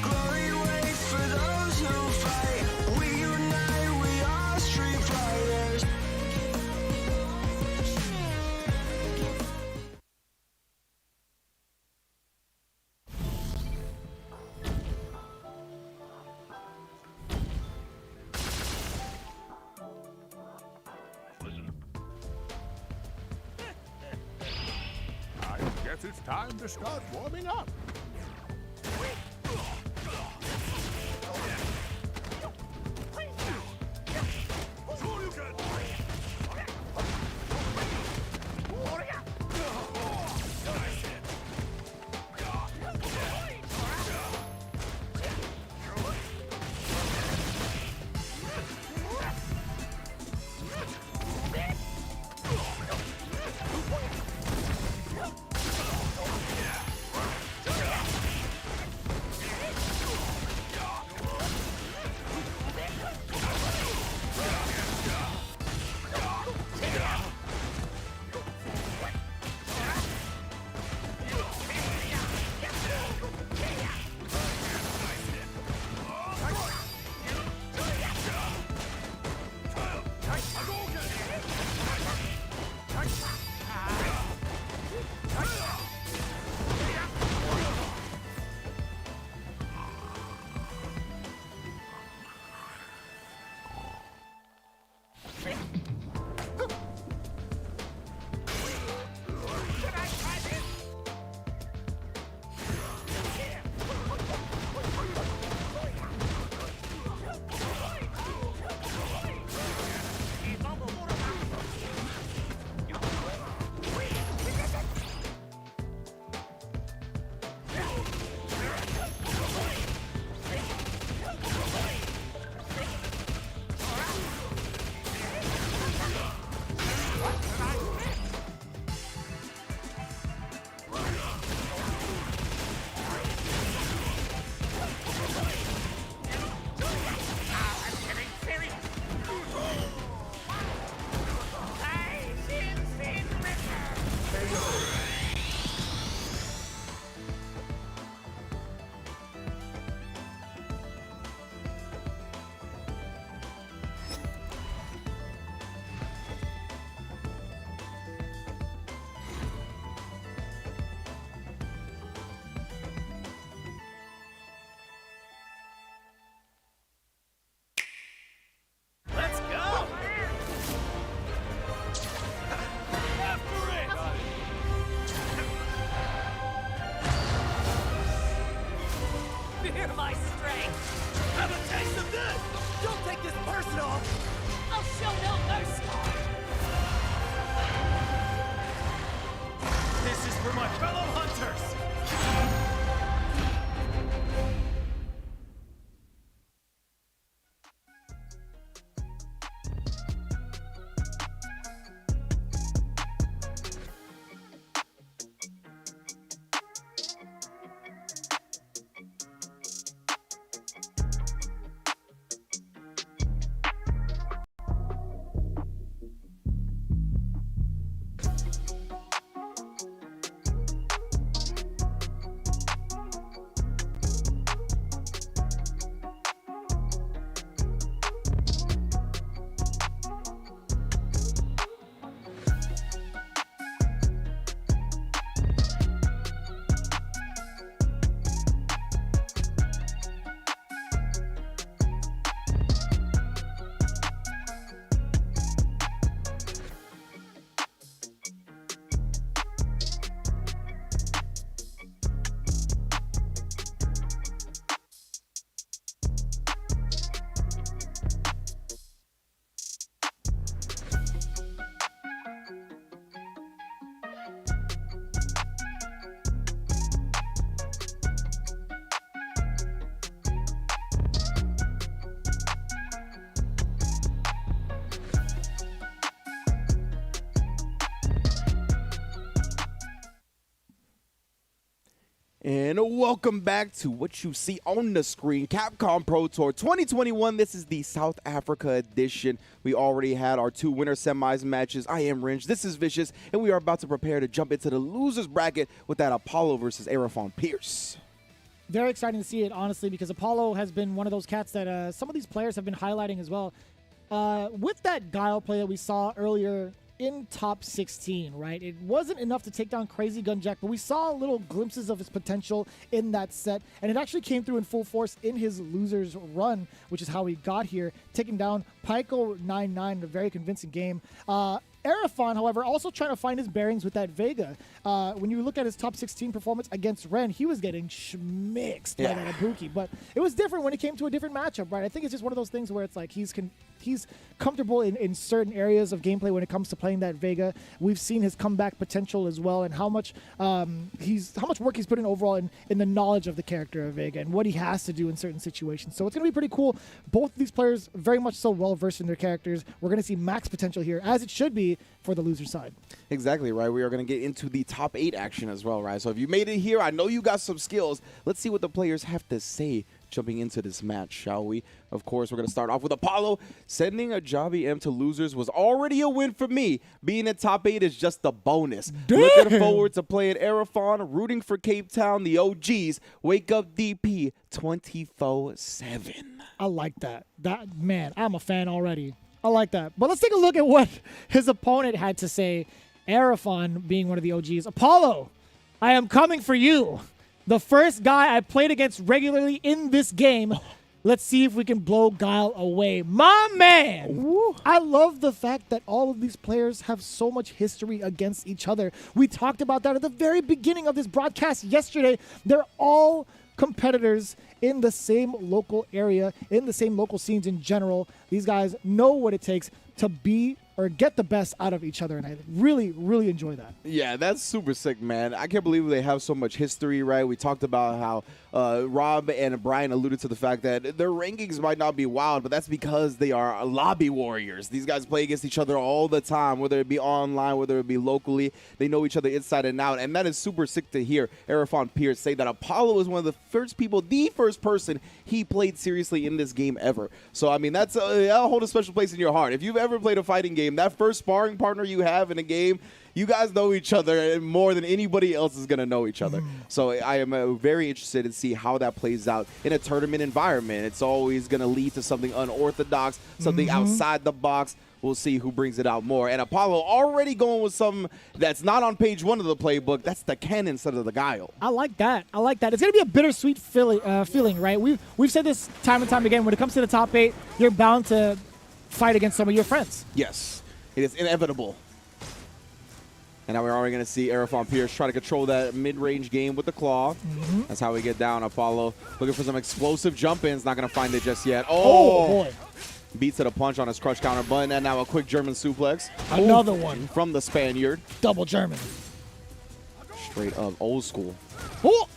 Glory waits for those who fight. We unite, we are street fighters. I guess it's time to start warming up. And welcome back to what you see on the screen, Capcom Pro Tour 2021. This is the South Africa edition. We already had our 2 winner semis matches. I am Ringe, this is Vicious, and we are about to prepare to jump into the losers bracket with that Apollo versus Arafon Pierce. Very exciting to see it, honestly, because Apollo has been one of those cats that some of these players have been highlighting as well. With that Guile play that we saw earlier in top 16, right? It wasn't enough to take down Crazy Gunjack, but we saw little glimpses of his potential in that set, and it actually came through in full force in his losers run, which is how he got here, taking down Pyko 9-9 in a very convincing game. Arafon, however, also trying to find his bearings with that Vega. When you look at his top 16 performance against Ren, he was getting schmixed by that Ibuki. But it was different when it came to a different matchup, right? I think it's just one of those things where it's like he's comfortable in certain areas of gameplay when it comes to playing that Vega. We've seen his comeback potential as well, and how much work he's put in overall in the knowledge of the character of Vega and what he has to do in certain situations. So it's going to be pretty cool. Both of these players very much so well versed in their characters. We're going to see max potential here, as it should be for the loser side. Exactly, right? We are going to get into the top 8 action as well, right? So if you made it here, I know you got some skills. Let's see what the players have to say jumping into this match, shall we? Of course, we're going to start off with Apollo. Sending a Jobby M to losers was already a win for me. Being in top 8 is just a bonus. Damn. Looking forward to playing Arafon, rooting for Cape Town, the OGs. Wake up DP 24/7. I like that. Man, I'm a fan already. I like that. But let's take a look at what his opponent had to say. Arafon being one of the OGs. Apollo, I am coming for you. The first guy I played against regularly in this game. Let's see if we can blow Guile away. My man! Woo. I love the fact that all of these players have so much history against each other. We talked about that at the very beginning of this broadcast yesterday. They're all competitors in the same local area, in the same local scenes in general. These guys know what it takes to be or get the best out of each other, and I really, really enjoy that. Yeah, that's super sick, man. I can't believe they have so much history, right? We talked about how Rob and Brian alluded to the fact that their rankings might not be wild, but that's because they are lobby warriors. These guys play against each other all the time, whether it be online, whether it be locally. They know each other inside and out, and that is super sick to hear Arafon Pierce say that Apollo was one of the first people, the first person he played seriously in this game ever. So, I mean, that'll hold a special place in your heart. If you've ever played a fighting game, that first sparring partner you have in a game, you guys know each other more than anybody else is going to know each other. So I am very interested to see how that plays out in a tournament environment. It's always going to lead to something unorthodox, something outside the box. We'll see who brings it out more. And Apollo already going with something that's not on page 1 of the playbook. That's the cannon instead of the Guile. I like that. I like that. It's going to be a bittersweet feeling, right? We've said this time and time again. When it comes to the top 8, you're bound to fight against some of your friends. Yes. It is inevitable. And now we're already going to see Arafon Pierce try to control that mid-range game with the claw. That's how we get down. Apollo looking for some explosive jump-ins. Not going to find it just yet. Oh, boy. Beats to the punch on his crush counter button. And now a quick German suplex. Another one. From the Spaniard. Double German. Straight up old school. Oh.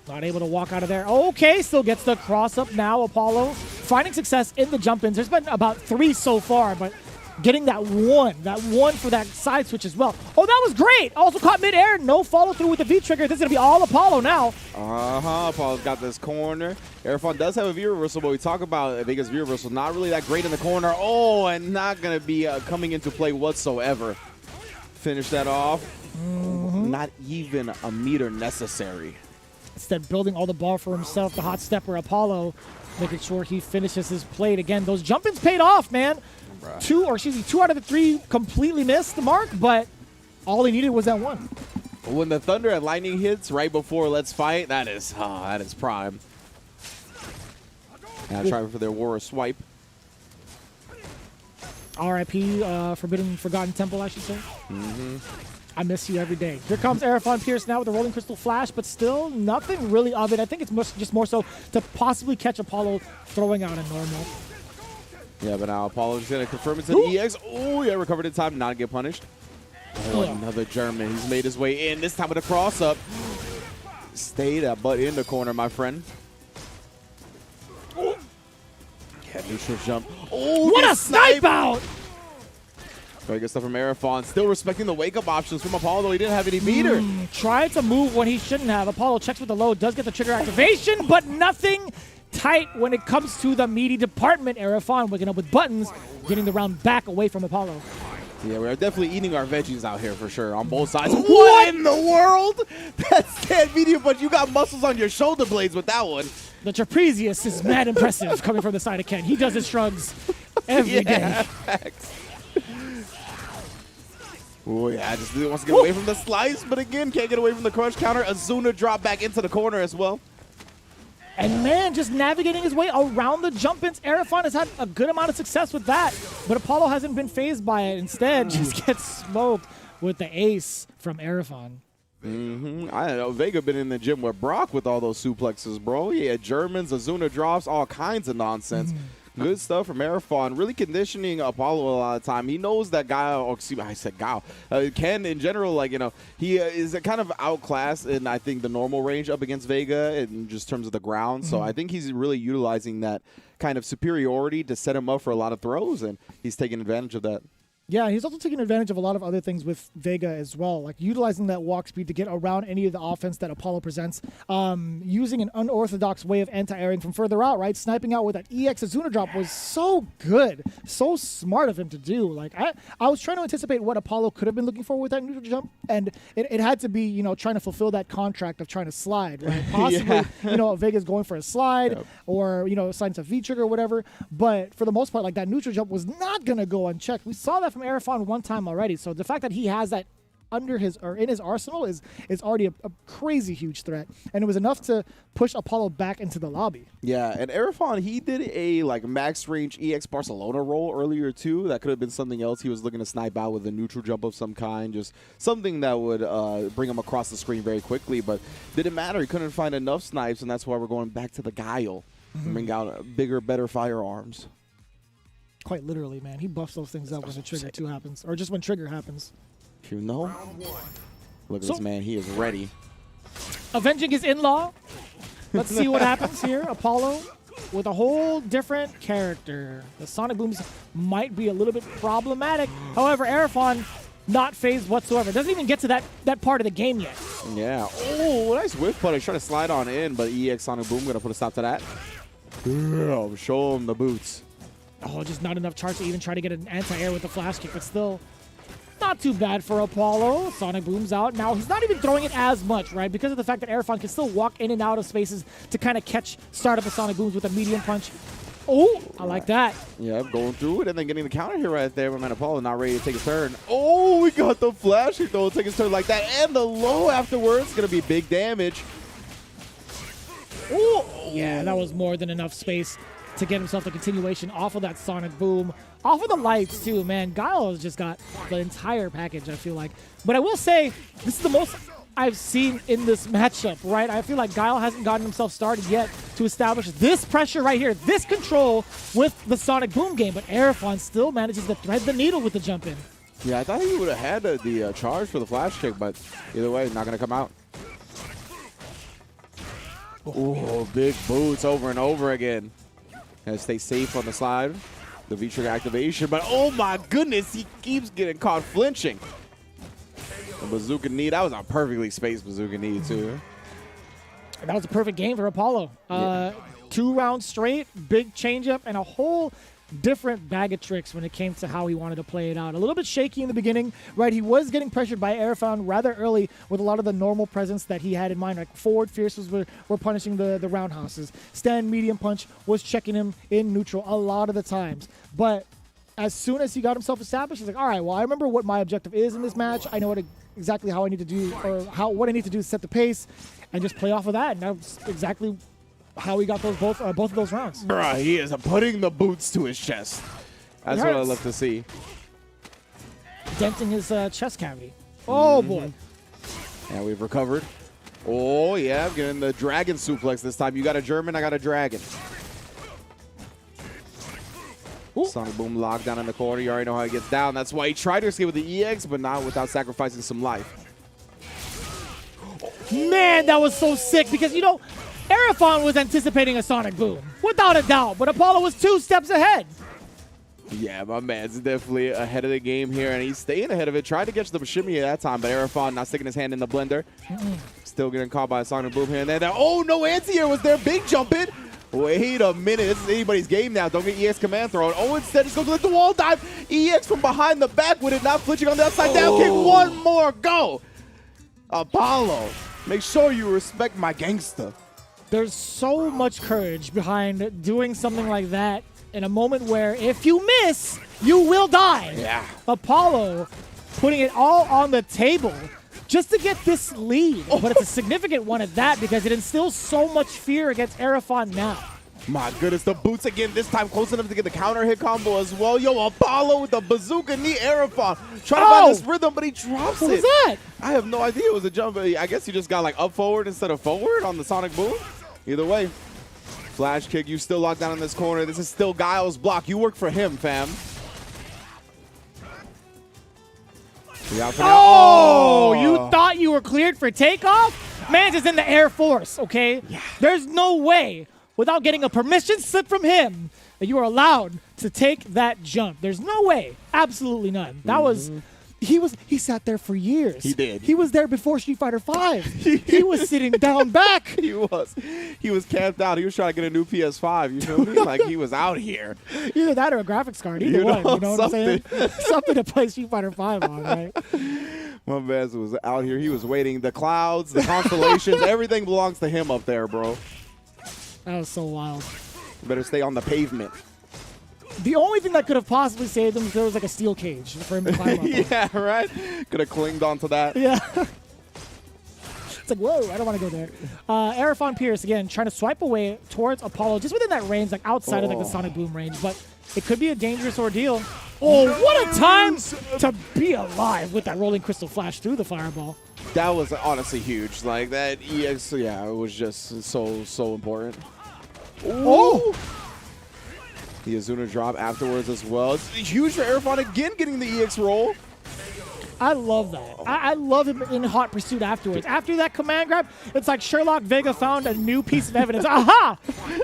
Not able to walk out of there. Okay, still gets the cross-up now. Apollo finding success in the jump-ins. There's been about 3 so far, but getting that one for that side switch as well. Oh, that was great. Also caught midair. No follow-through with the V-trigger. This is going to be all Apollo now. Apollo's got this corner. Arafon does have a V-reversal, but we talk about Vega's V-reversal. Not really that great in the corner. Oh, and not going to be coming into play whatsoever. Finish that off. Not even a meter necessary. Instead, building all the ball for himself, the hot stepper Apollo, making sure he finishes his plate. Again, those jump-ins paid off, man. 2 out of the 3 completely missed the mark, but all he needed was that one. When the thunder and lightning hits right before Let's Fight, that is prime. Now trying for their War of Swipe. R.I.P. Forgotten Temple, I should say. I miss you every day. Here comes Arafon Pierce now with the Rolling Crystal Flash, but still nothing really of it. I think it's just more so to possibly catch Apollo throwing out a normal. Yeah, but now Apollo's going to confirm it to the EX. Oh, yeah, recovered in time, not get punished. Oh, another German. He's made his way in, this time with a cross-up. Stay that butt in the corner, my friend. Yeah, neutral jump. Oh, what a snipe out! Very good stuff from Arafon. Still respecting the wake-up options from Apollo, though he didn't have any meter. Tried to move when he shouldn't have. Apollo checks with the low, does get the trigger activation, but nothing tight when it comes to the meaty department. Arafon waking up with buttons, getting the round back away from Apollo. Yeah, we're definitely eating our veggies out here for sure on both sides. What in the world? That's stand medium, but you got muscles on your shoulder blades with that one. The trapezius is mad impressive coming from the side of Ken. He does his shrugs every day. Oh, yeah, just wants to get away from the slice, but again, can't get away from the crush counter. Azuna drop back into the corner as well. And man, just navigating his way around the jump-ins. Arafon has had a good amount of success with that, but Apollo hasn't been phased by it. Instead, just gets smoked with the ace from Arafon. I don't know. Vega been in the gym with Brock with all those suplexes, bro. Yeah, Germans, Azuna drops, all kinds of nonsense. Good stuff from Arafon. Really conditioning Apollo a lot of time. He knows that Guile, or excuse me, I said Guile. Ken, in general, like, you know, he is kind of outclassed in, I think, the normal range up against Vega in just terms of the ground. So I think he's really utilizing that kind of superiority to set him up for a lot of throws, and he's taking advantage of that. Yeah, he's also taking advantage of a lot of other things with Vega as well, like utilizing that walk speed to get around any of the offense that Apollo presents, using an unorthodox way of anti-airing from further out, right? Sniping out with that EX Azuna drop was so good, so smart of him to do. Like, I was trying to anticipate what Apollo could have been looking for with that neutral jump, and it had to be, you know, trying to fulfill that contract of trying to slide, right? Possibly, you know, Vega's going for a slide or, you know, sliding to V-trigger or whatever, but for the most part, like, that neutral jump was not going to go unchecked. We saw that from Arafon one time already, so the fact that he has that under his or in his arsenal is already a crazy huge threat, and it was enough to push Apollo back into the lobby. Yeah, and Arafon, he did a like max range EX Barcelona roll earlier too. That could have been something else. He was looking to snipe out with a neutral jump of some kind, just something that would bring him across the screen very quickly, but didn't matter. He couldn't find enough snipes, and that's why we're going back to the Guile and bring out bigger, better firearms. Quite literally, man. He buffs those things up when the trigger 2 happens, or just when trigger happens. You know? Look at this man. He is ready. Avenging his in-law. Let's see what happens here. Apollo with a whole different character. The Sonic Booms might be a little bit problematic. However, Arafon not phased whatsoever. Doesn't even get to that part of the game yet. Yeah. Oh, nice whiff punish. Trying to slide on in, but EX Sonic Boom going to put a stop to that. Damn, show him the boots. Oh, just not enough charge to even try to get an anti-air with the flash kick, but still not too bad for Apollo. Sonic Boom's out. Now, he's not even throwing it as much, right? Because of the fact that Arafon can still walk in and out of spaces to kind of start up the Sonic Booms with a medium punch. Oh, I like that. Yeah, going through it and then getting the counter here right there. My man Apollo not ready to take his turn. Oh, we got the flash kick though. Take his turn like that. And the low afterwards. Going to be big damage. Oh, yeah, that was more than enough space to get himself the continuation off of that Sonic Boom. Off of the lights, too, man. Guile has just got the entire package, I feel like. But I will say, this is the most I've seen in this matchup, right? I feel like Guile hasn't gotten himself started yet to establish this pressure right here, this control with the Sonic Boom game. But Arafon still manages to thread the needle with the jump in. Yeah, I thought he would have had the charge for the flash kick, but either way, not going to come out. Oh, big boots over and over again. Gotta stay safe on the slide. The V-trigger activation, but oh my goodness, he keeps getting caught flinching. The bazooka knee, that was a perfectly spaced bazooka knee too. That was a perfect game for Apollo. 2 rounds straight, big changeup, and a whole different bag of tricks when it came to how he wanted to play it out. A little bit shaky in the beginning, right? He was getting pressured by Arafon rather early with a lot of the normal presence that he had in mind. Like forward fierces were punishing the roundhouses. Stand medium punch was checking him in neutral a lot of the times. But as soon as he got himself established, he's like, all right, well, I remember what my objective is in this match. I know exactly how I need to do, or what I need to do to set the pace and just play off of that. And that's exactly how he got those both of those rounds. Bruh, he is putting the boots to his chest. That's what I love to see. Denting his chest cavity. Oh, boy. And we've recovered. Oh, yeah, getting the dragon suplex this time. You got a German, I got a dragon. Ooh. Sonic Boom locked down in the corner. You already know how he gets down. That's why he tried to escape with the EX, but not without sacrificing some life. Man, that was so sick because, you know, Arafon was anticipating a Sonic Boom, without a doubt, but Apollo was 2 steps ahead. Yeah, my man's definitely ahead of the game here, and he's staying ahead of it. Tried to catch the shimmy at that time, but Arafon not sticking his hand in the blender. Still getting caught by a Sonic Boom here and there. Oh, no anti-air was there. Big jump in. Wait a minute. This is anybody's game now. Don't get EX command thrown. Oh, instead just goes with the wall dive. EX from behind the back with it, not flinching on the upside down kick. One more. Go. Apollo, make sure you respect my gangster. There's so much courage behind doing something like that in a moment where if you miss, you will die. Yeah. Apollo putting it all on the table just to get this lead. But it's a significant one at that because it instills so much fear against Arafon now. My goodness, the boots again, this time close enough to get the counter hit combo as well. Yo, Apollo with the bazooka knee Arafon. Trying to find this rhythm, but he drops it. What was that? I have no idea. It was a jump. I guess he just got like up forward instead of forward on the Sonic Boom. Either way, flash kick, you still locked down in this corner. This is still Guile's block. You work for him, fam. Oh, you thought you were cleared for takeoff? Man's is in the Air Force, okay? Yeah. There's no way, without getting a permission slip from him, that you are allowed to take that jump. There's no way. Absolutely none. That was... He sat there for years. He did. He was there before Street Fighter V. He was sitting down back. He was camped out. He was trying to get a new PS5. You feel me? Like he was out here. Either that or a graphics card. Either one. You know what I'm saying? Something to play Street Fighter V on, right? My man was out here. He was waiting. The clouds, the constellations, everything belongs to him up there, bro. That was so wild. You better stay on the pavement. The only thing that could have possibly saved him was there was like a steel cage for him to climb up. Yeah, right? Could have clinged onto that. Yeah. It's like, whoa, I don't want to go there. Arafon Pierce, again, trying to swipe away towards Apollo, just within that range, like outside of like the Sonic Boom range. But it could be a dangerous ordeal. Oh, what a time to be alive with that rolling crystal flash through the fireball. That was honestly huge. Like that EX, yeah, it was just so important. Oh! The Azuna drop afterwards as well. It's huge for Arafon again getting the EX roll. I love that. I love him in hot pursuit afterwards. After that command grab, it's like Sherlock Vega found a new piece of evidence. Aha!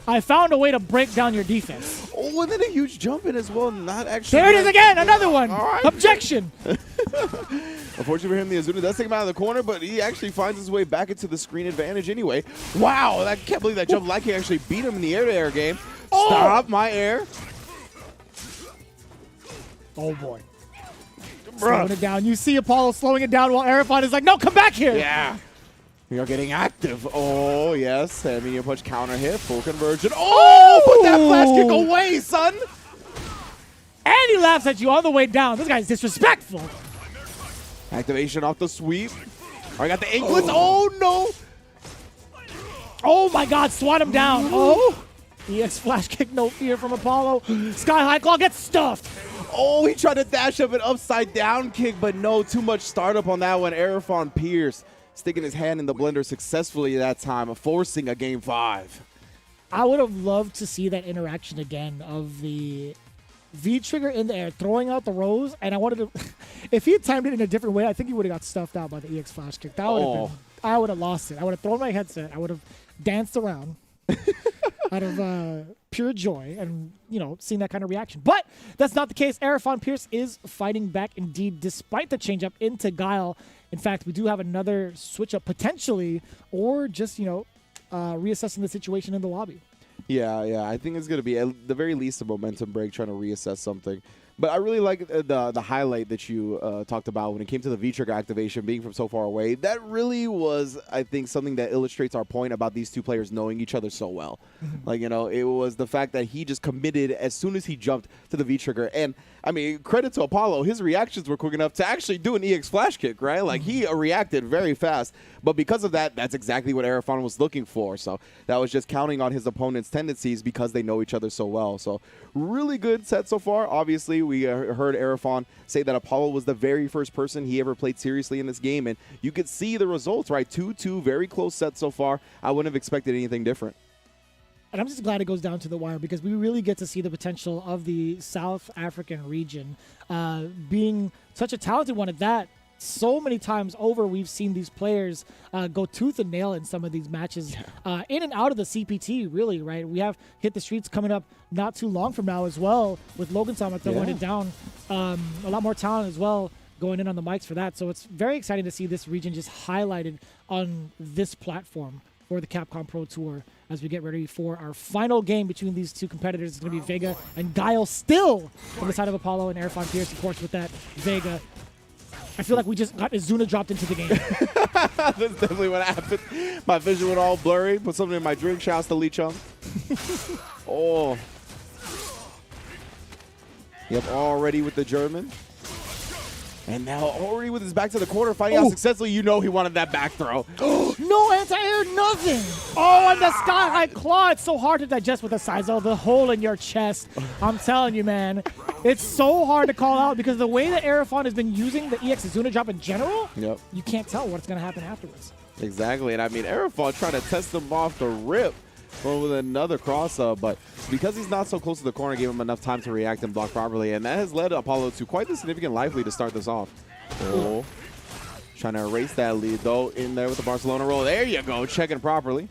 I found a way to break down your defense. Oh, and then a huge jump in as well. Not actually. There it is again. Another one. All right. Objection. Unfortunately for him, the Azuna does take him out of the corner, but he actually finds his way back into the screen advantage anyway. Wow, I can't believe that jump like he actually beat him in the air-to-air game. Stop my air. Oh, boy. Slowing it down. You see Apollo slowing it down while Arafon is like, no, come back here. Yeah. We are getting active. Oh, yes. Medium punch counter hit. Full conversion. Oh, put that flash kick away, son. And he laughs at you on the way down. This guy's disrespectful. Activation off the sweep. I got the anklets. Oh, no. Oh, my God. Swat him down. Oh. EX flash kick, no fear from Apollo. Sky High Claw gets stuffed. Oh, he tried to dash up an upside down kick, but no, too much startup on that one. Arafon Pierce sticking his hand in the blender successfully that time, forcing a game 5. I would have loved to see that interaction again of the V-trigger in the air, throwing out the rose, and I wanted to... If he had timed it in a different way, I think he would have got stuffed out by the EX flash kick. That would have been... I would have lost it. I would have thrown my headset. I would have danced around. Out of pure joy and, you know, seeing that kind of reaction. But that's not the case. Arafon Pierce is fighting back indeed, despite the change-up into Guile. In fact, we do have another switch-up potentially, or just, you know, reassessing the situation in the lobby. Yeah. I think it's going to be, at the very least, a momentum break, trying to reassess something. But I really like the highlight that you talked about when it came to the V-trigger activation being from so far away. That really was, I think, something that illustrates our point about these two players knowing each other so well. Like, you know, it was the fact that he just committed as soon as he jumped to the V-trigger. And, I mean, credit to Apollo. His reactions were quick enough to actually do an EX flash kick, right? Like, he reacted very fast. But because of that, that's exactly what Arafon was looking for. So that was just counting on his opponent's tendencies because they know each other so well. So really good set so far. Obviously, we heard Arafon say that Apollo was the very first person he ever played seriously in this game. And you could see the results, right? 2-2, very close sets so far. I wouldn't have expected anything different. And I'm just glad it goes down to the wire because we really get to see the potential of the South African region being such a talented one at that. so many times over, we've seen these players go tooth and nail in some of these matches, in and out of the CPT, really, right? We have Hit the Streets coming up not too long from now as well, with Logan Sama throwing it down. A lot more talent as well going in on the mics for that. So it's very exciting to see this region just highlighted on this platform for the Capcom Pro Tour as we get ready for our final game between these two competitors. It's going to be Vega and Guile, still on the side of Apollo, and Erfan Pierce, of course, with that Vega. I feel like we just got Izuna dropped into the game. That's definitely what happened. My vision went all blurry. Put something in my drink. Shouts to Lee Chung. Oh. Yep, already with the German. And now already with his back to the corner, fighting out successfully. You know he wanted that back throw. No anti-air, nothing. Oh, and the sky-high claw. It's so hard to digest with the size of the hole in your chest. I'm telling you, man. It's so hard to call out because the way that Erfan has been using the EX Izuna drop in general, you can't tell what's going to happen afterwards. Exactly. And I mean, Erfan trying to test him off the rip with another cross-up, but because he's not so close to the corner, gave him enough time to react and block properly, and that has led Apollo to quite the significant life lead to start this off. Oh, trying to erase that lead, though, in there with the Barcelona roll. There you go, checking properly.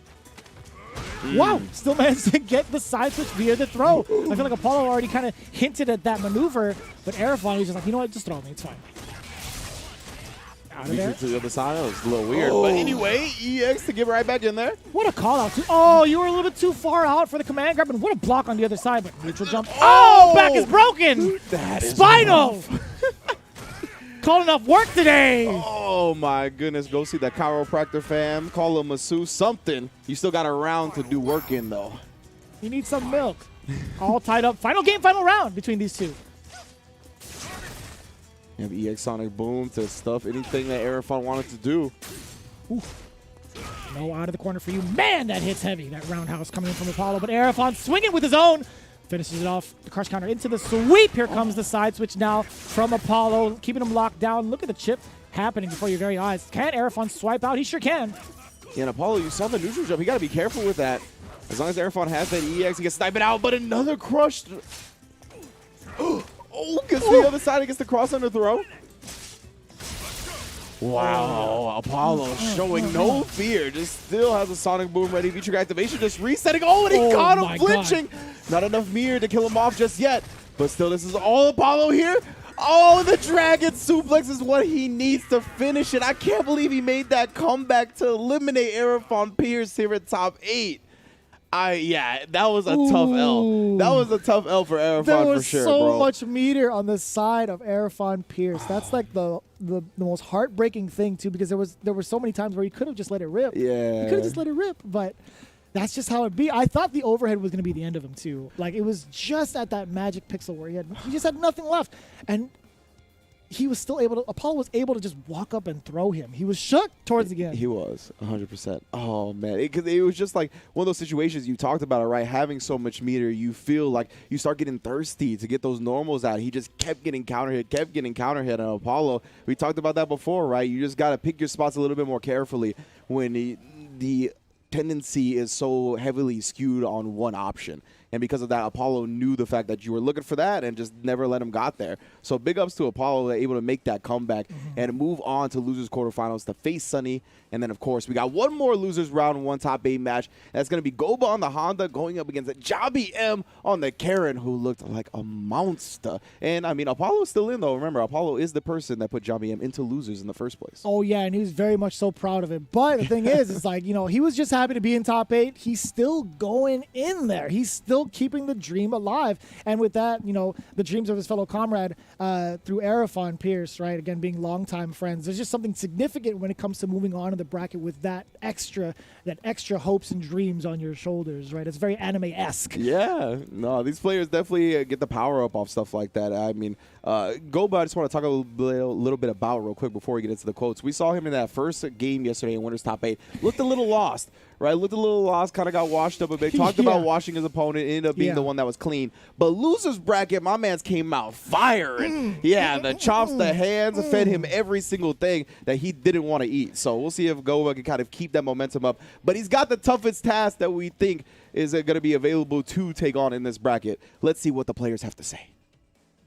Wow, still managed to get the side switch via the throw. I feel like Apollo already kind of hinted at that maneuver, but Erfan was just like, you know what, just throw me, it's fine. Out of there. To the other side, it was a little weird. But anyway, EX to get right back in there. What a call out. Oh, you were a little bit too far out for the command grab, and what a block on the other side, but neutral jump. Oh, back is broken. That is Spinal. Calling off work today. Oh, my goodness. Go see the chiropractor, fam. Call him masseuse, something. You still got a round to do work in, though. You need some milk. All tied up. Final game, final round between these two. You have EX Sonic Boom to stuff anything that Erfan wanted to do. Ooh. No, out of the corner for you. Man, that hits heavy. That roundhouse coming in from Apollo, but Erfan swinging with his own. Finishes it off. The crush counter into the sweep. Here comes the side switch now from Apollo, keeping him locked down. Look at the chip happening before your very eyes. Can Erfan swipe out? He sure can. Yeah, and Apollo, you saw the neutral jump. You got to be careful with that. As long as Erfan has that EX, he can snipe it out, but another crush. Oh, gets the other side, against the cross under throw. Wow, Apollo showing no fear. Just still has a Sonic Boom ready. V-Trigger activation just resetting. Oh, and he caught him flinching. Not enough mirror to kill him off just yet. But still, this is all Apollo here. Oh, the Dragon Suplex is what he needs to finish it. I can't believe he made that comeback to eliminate Erfan Pierce here at top 8. Yeah, that was a tough L. That was a tough L for Erfan for sure, There was so much meter on the side of Erfan Pierce. That's like the most heartbreaking thing too, because there were so many times where he could have just let it rip. Yeah, he could have just let it rip, but that's just how it be. I thought the overhead was going to be the end of him too. Like it was just at that magic pixel where he just had nothing left, and he was still able to. Apollo was able to just walk up and throw him. He was shook towards the end. He was 100%. Oh man, it was just like one of those situations you talked about it, right? Having so much meter, you feel like you start getting thirsty to get those normals out. He just kept getting counter hit, and Apollo, we talked about that before, right? You just got to pick your spots a little bit more carefully when the tendency is so heavily skewed on one option. And because of that, Apollo knew the fact that you were looking for that and just never let him got there. So big ups to Apollo, able to make that comeback and move on to losers quarterfinals to face Sunny. And then, of course, we got one more losers round 1 top 8 match. That's going to be Goba on the Honda going up against Jabi M on the Karen, who looked like a monster. And, I mean, Apollo's still in, though. Remember, Apollo is the person that put Jabi M into losers in the first place. Oh, yeah, and he was very much so proud of it. But the thing is, it's like, he was just happy to be in top 8. He's still going in there. He's still keeping the dream alive. And with that, the dreams of his fellow comrade through Erfan Pierce, right? Again, being longtime friends. There's just something significant when it comes to moving on in the bracket with that extra hopes and dreams on your shoulders, right? It's very anime-esque. Yeah. No, these players definitely get the power up off stuff like that. I mean, Goba, I just want to talk a little bit about real quick before we get into the quotes. We saw him in that first game yesterday in Winners Top 8. Looked a little lost, right? Looked a little lost, kind of got washed up a bit. Talked about washing his opponent, ended up being the one that was clean. But losers bracket, my man's came out firing. Yeah, the chops, the hands, fed him every single thing that he didn't want to eat. So we'll see if Goba can kind of keep that momentum up. But he's got the toughest task that we think is going to be available to take on in this bracket. Let's see what the players have to say.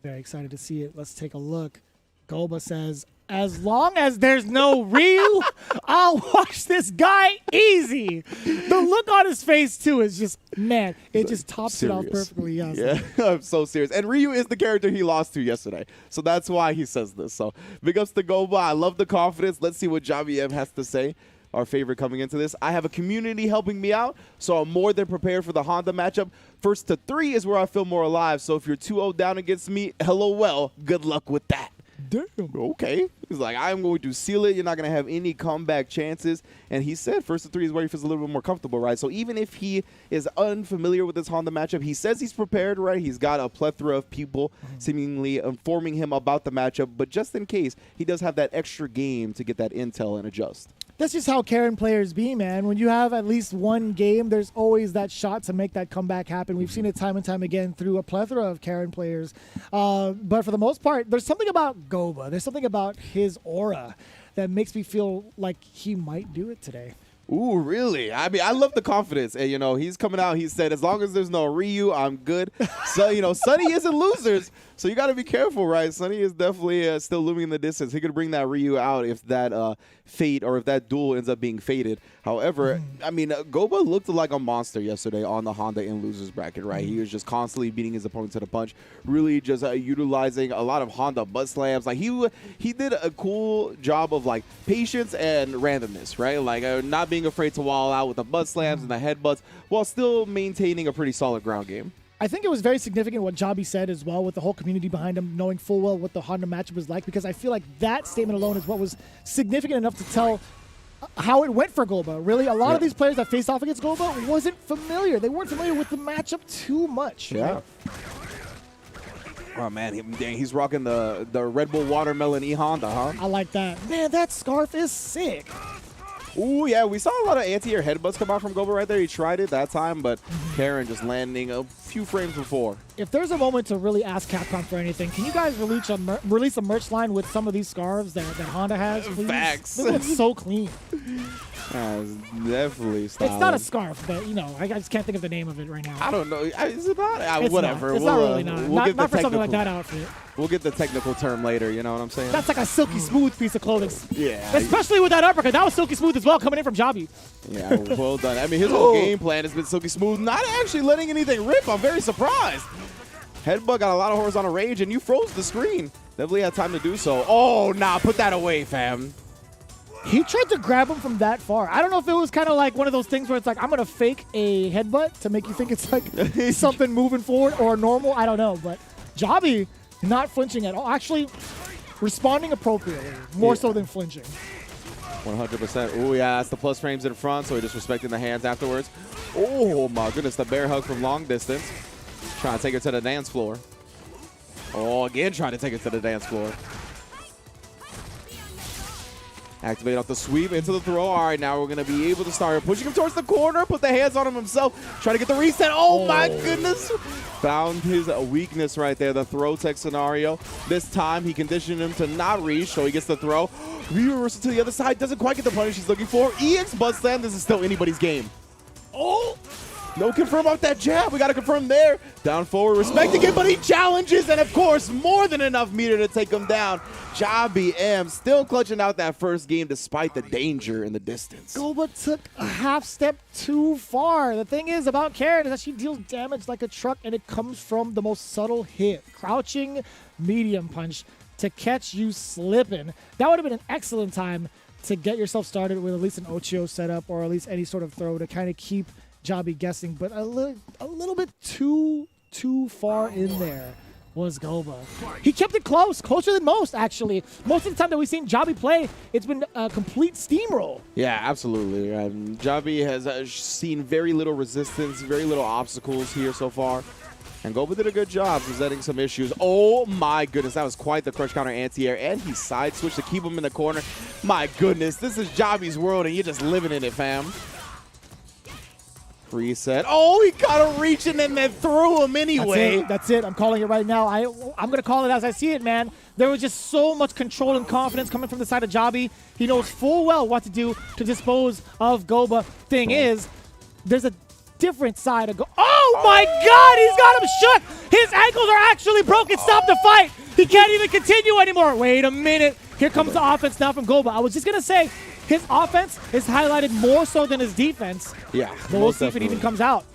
Very excited to see it. Let's take a look. Goba says, as long as there's no Ryu, I'll watch this guy easy. The look on his face, too, is just, man, it just tops it off perfectly. Yes. Yeah, I'm so serious. And Ryu is the character he lost to yesterday. So that's why he says this. So big ups to Goba. I love the confidence. Let's see what Javi M has to say. Our favorite coming into this. I have a community helping me out, so I'm more than prepared for the Honda matchup. First to 3 is where I feel more alive. So if you're 2-0 down against me, well, good luck with that. Damn. Okay. He's like, I'm going to seal it. You're not going to have any comeback chances. And he said first to 3 is where he feels a little bit more comfortable, right? So even if he is unfamiliar with this Honda matchup, he says he's prepared, right? He's got a plethora of people seemingly informing him about the matchup. But just in case, he does have that extra game to get that intel and adjust. That's just how Karen players be, man. When you have at least one game, there's always that shot to make that comeback happen. We've seen it time and time again through a plethora of Karen players. But for the most part, there's something about Goba. There's something about his aura that makes me feel like he might do it today. Ooh, really? I mean, I love the confidence. And, he's coming out. He said, as long as there's no Ryu, I'm good. So, Sunny isn't losers. So you got to be careful, right? Sunny is definitely still looming in the distance. He could bring that Ryu out if that fate or if that duel ends up being fated. However, I mean, Goba looked like a monster yesterday on the Honda in losers bracket, right? He was just constantly beating his opponent to the punch, really just utilizing a lot of Honda butt slams. Like he did a cool job of like patience and randomness, right? Like not being afraid to wall out with the butt slams and the headbutts while still maintaining a pretty solid ground game. I think it was very significant what Jabi said as well, with the whole community behind him, knowing full well what the Honda matchup was like, because I feel like that statement alone is what was significant enough to tell how it went for Goba. Really, a lot of these players that faced off against Goba wasn't familiar. They weren't familiar with the matchup too much. Yeah. Right? Oh, man, he's rocking the Red Bull Watermelon E-Honda, huh? I like that. Man, that scarf is sick. Ooh, yeah, we saw a lot of anti-air headbutts come out from Goba right there. He tried it that time, but Karen just landing a few frames before. If there's a moment to really ask Capcom for anything, can you guys release a merch line with some of these scarves that Honda has, please? Facts. This looks so clean. It's definitely stylish. It's not a scarf, but, I just can't think of the name of it right now. I don't know. Is it not? It's whatever. Not. It's not really not. We'll Not for something like that outfit. We'll get the technical term later, you know what I'm saying? That's like a silky smooth piece of clothing. Yeah. Especially with that uppercut. That was silky smooth as well, coming in from Jabi. Yeah, well done. I mean, his whole game plan has been silky smooth, not actually letting anything rip. I'm very surprised. Headbutt got a lot of horizontal range, and you froze the screen. Definitely had time to do so. Oh, nah, put that away, fam. He tried to grab him from that far. I don't know if it was kind of like one of those things where it's like, I'm going to fake a headbutt to make you think it's like something moving forward or normal. I don't know. But Jabi not flinching at all. Actually responding appropriately, more so than flinching. 100%. Oh, yeah, that's the plus frames in front, so he just respecting the hands afterwards. Oh, my goodness, the bear hug from long distance. Trying to take it to the dance floor. Oh, again, trying to take it to the dance floor. Activate off the sweep into the throw. All right, now we're going to be able to start pushing him towards the corner, put the hands on him himself, try to get the reset. Oh, my goodness. Found his weakness right there, the throw tech scenario. This time, he conditioned him to not reach, so he gets the throw. Reversal to the other side, doesn't quite get the punish he's looking for. EX butt slam, this is still anybody's game. Oh, no confirm off that jab. We got to confirm there. Down forward, respecting it, but he challenges, and of course, more than enough meter to take him down. Jabi M still clutching out that first game despite the danger in the distance. Goba took a half step too far. The thing is about Karen is that she deals damage like a truck, and it comes from the most subtle hit. Crouching medium punch to catch you slipping. That would have been an excellent time to get yourself started with at least an Ochio setup or at least any sort of throw to kind of keep Jabi guessing, but a little bit too far in there was Goba. He kept it closer than most, actually. Most of the time that we've seen Jabi play, it's been a complete steamroll. Yeah, absolutely. Jabi has seen very little resistance, very little obstacles here so far. And Goba did a good job presenting some issues. Oh, my goodness. That was quite the crush counter anti-air. And he side switched to keep him in the corner. My goodness. This is Jabi's world, and you're just living in it, fam. Reset. Oh, he got him reaching and then threw him anyway. That's it. I'm calling it right now. I'm going to call it as I see it, man. There was just so much control and confidence coming from the side of Jabi. He knows full well what to do to dispose of Goba. Thing is, there's a different side of Goba. Oh, my God. He's got him shook. His ankles are actually broken. Stop the fight. He can't even continue anymore. Wait a minute. Here comes the offense now from Goba. I was just going to say, his offense is highlighted more so than his defense. Yeah, but we'll see if it even comes out.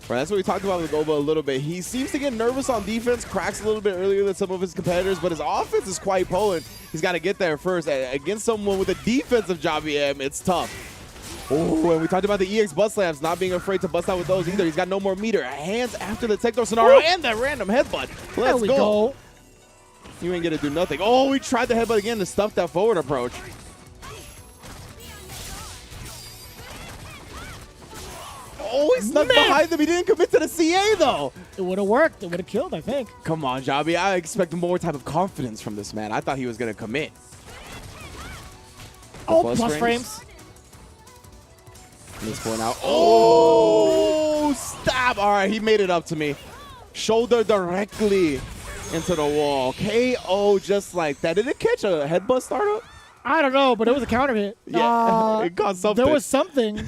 Right, that's what we talked about with Goba a little bit. He seems to get nervous on defense, cracks a little bit earlier than some of his competitors, but his offense is quite potent. He's got to get there first. Against someone with a defensive Javi M, it's tough. Oh, and we talked about the EX bust slams, not being afraid to bust out with those either. He's got no more meter. Hands after the tech throw scenario and that random headbutt. Let's go. You ain't going to do nothing. Oh, we tried the headbutt again to stuff that forward approach. Oh, he snuck behind him. He didn't commit to the CA, though. It would have worked. It would have killed, I think. Come on, Javi. I expect more type of confidence from this man. I thought he was going to commit. Oh, plus frames. He's pulling out. Oh, stop. All right, he made it up to me. Shoulder directly into the wall. KO just like that. Did it catch a headbutt startup? I don't know, but it was a counter hit. Yeah, it got something. There was something.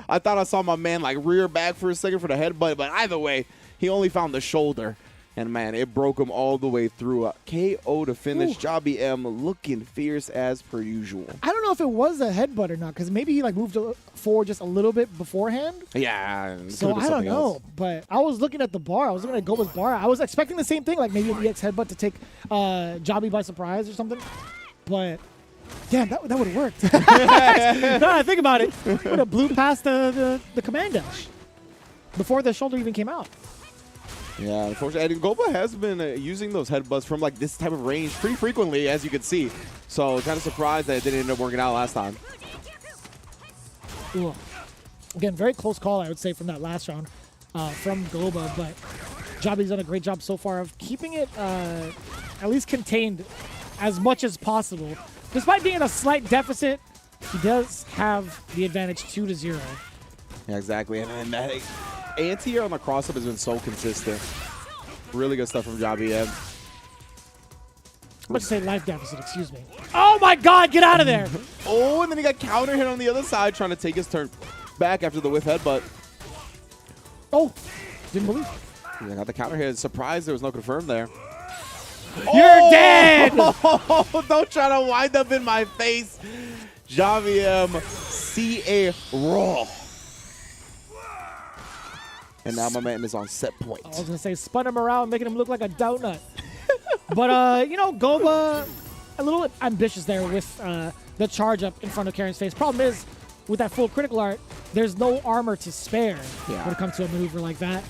I thought I saw my man like rear back for a second for the headbutt, but either way, he only found the shoulder. And man, it broke him all the way through. KO to finish. Javi M looking fierce as per usual. I don't know if it was a headbutt or not, because maybe he like moved forward just a little bit beforehand. Yeah. So I don't know, but I was looking at the bar. I was looking at Goba's bar. I was expecting the same thing, like maybe an EX headbutt to take Javi by surprise or something. But damn, that would have worked. Now I think about it, would have blew past the command dash before the shoulder even came out. Yeah, unfortunately, and Goba has been using those headbutts from like this type of range pretty frequently, as you can see. So kind of surprised that it didn't end up working out last time. Ooh. Again, very close call, I would say, from that last round from Goba, but Javi's done a great job so far of keeping it at least contained as much as possible. Despite being in a slight deficit, he does have the advantage 2-0. Yeah, exactly. And that anti-air on the cross-up has been so consistent. Really good stuff from Javi M. Let's say life deficit, excuse me. Oh my god, get out of there! Oh, and then he got counter hit on the other side, trying to take his turn back after the whiff headbutt. Oh, didn't believe. Yeah, got the counter hit. Surprised there was no confirm there. You're dead! Oh, don't try to wind up in my face. Javi M, CA Raw. And now my man is on set point. I was going to say, spun him around, making him look like a donut. But, you know, Goba, a little ambitious there with the charge up in front of Karen's face. Problem is, with that full critical art, there's no armor to spare when it comes to a maneuver like that.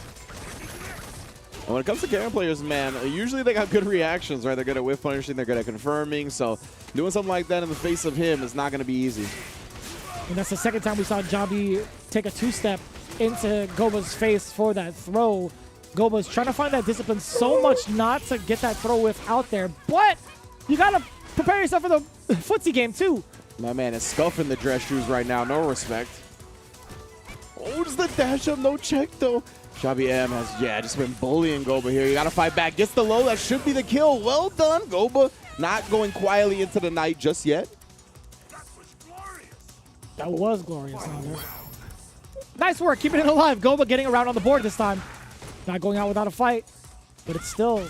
And when it comes to Karen players, man, usually they got good reactions, right? They're good at whiff punishing, they're good at confirming. So doing something like that in the face of him is not going to be easy. And that's the second time we saw Javi take a two-step into Goba's face for that throw. Goba's trying to find that discipline so much not to get that throw whiff out there. But you got to prepare yourself for the footsie game, too. My man is scuffing the dress shoes right now. No respect. Oh, just the dash up. No check, though. Javi M has, just been bullying Goba here. You got to fight back. Gets the low. That should be the kill. Well done, Goba. Not going quietly into the night just yet. That was glorious. Nice work, keeping it alive. Goba getting around on the board this time. Not going out without a fight, but it's still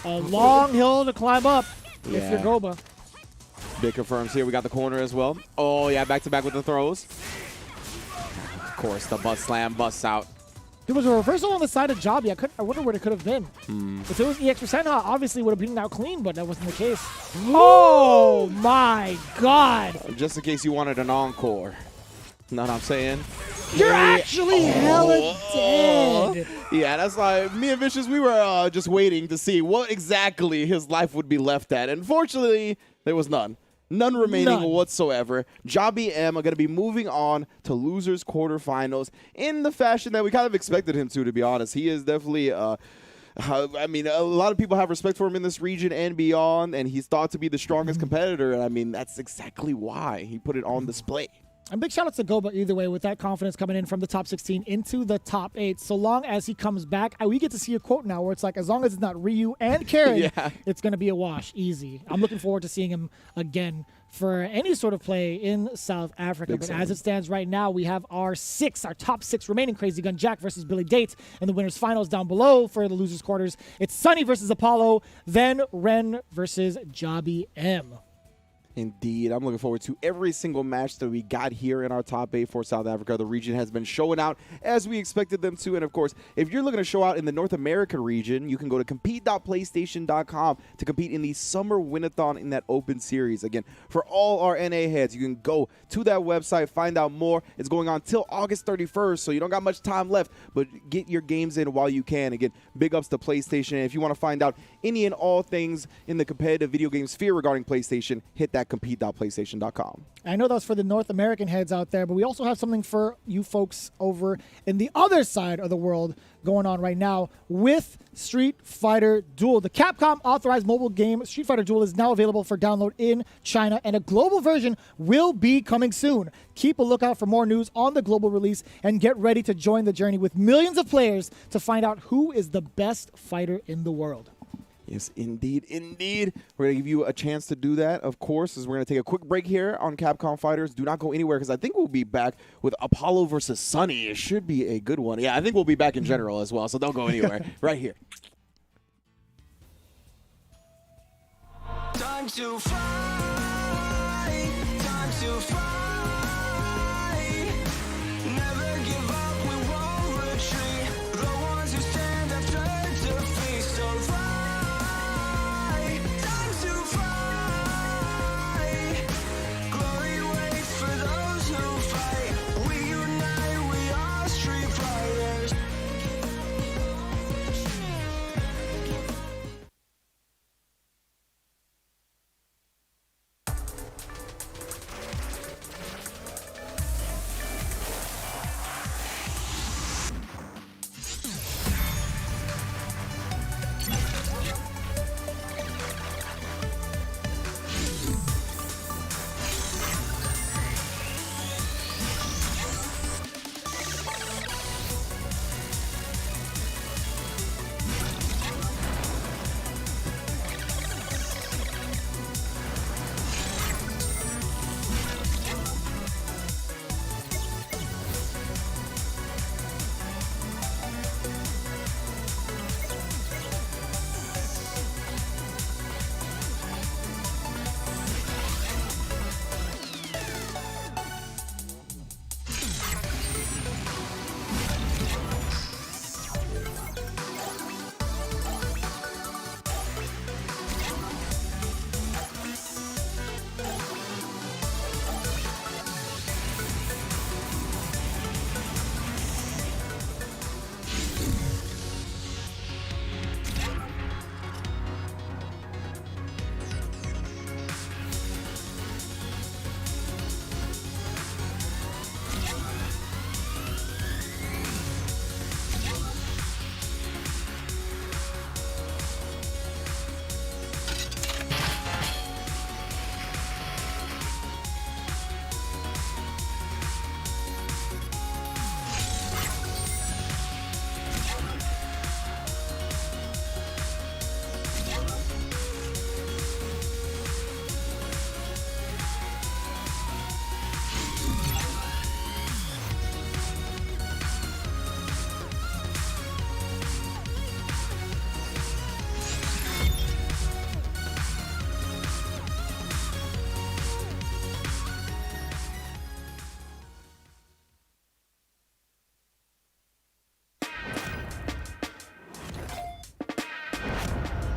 a long hill to climb up if you're Goba. Big confirms here. We got the corner as well. Oh, yeah, back-to-back with the throws. Of course, the butt slam busts out. There was a reversal on the side of Javi. I wonder what it could have been. If it was EX Senha, obviously would have been out clean, but that wasn't the case. Oh, my God. Just in case you wanted an encore. Know what I'm saying? You're actually hella dead. Yeah, that's like me and Vicious, we were just waiting to see what exactly his life would be left at. Unfortunately, there was none. None remaining whatsoever. Javi M are going to be moving on to losers quarterfinals in the fashion that we kind of expected him to be honest. He is definitely, I mean, a lot of people have respect for him in this region and beyond, and he's thought to be the strongest competitor. And I mean, that's exactly why he put it on display. And big shout out to Goba either way with that confidence coming in from the top 16 into the top 8. So long as he comes back, we get to see a quote now where it's like, as long as it's not Ryu and Karen, it's going to be a wash. Easy. I'm looking forward to seeing him again for any sort of play in South Africa. But as it stands right now, we have our top six remaining. Crazy Gun Jack versus Billy Date in the winners finals down below for the losers quarters. It's Sunny versus Apollo, then Ren versus Jobby M. Indeed. I'm looking forward to every single match that we got here in our top 8 for South Africa. The region has been showing out as we expected them to. And, of course, if you're looking to show out in the North America region, you can go to compete.playstation.com to compete in the Summer Winathon in that open series. Again, for all our NA heads, you can go to that website, find out more. It's going on till August 31st, so you don't got much time left, but get your games in while you can. Again, big ups to PlayStation. And if you want to find out any and all things in the competitive video game sphere regarding PlayStation, hit that compete.playstation.com. I know that's for the North American heads out there, but we also have something for you folks over in the other side of the world going on right now with Street Fighter Duel. The Capcom authorized mobile game Street Fighter Duel is now available for download in China, and a global version will be coming soon. Keep a lookout for more news on the global release and get ready to join the journey with millions of players to find out who is the best fighter in the world. Yes, indeed, indeed. We're going to give you a chance to do that, of course, as we're going to take a quick break here on Capcom Fighters. Do not go anywhere, because I think we'll be back with Apollo versus Sunny. It should be a good one. Yeah, I think we'll be back in general as well, so don't go anywhere. Right here. Time to fight, time to fight. Never give up, we won't retreat. The ones who stand after defeat. So fight, time to fight. Glory waits for those who fight. We unite, we are Street Fighters.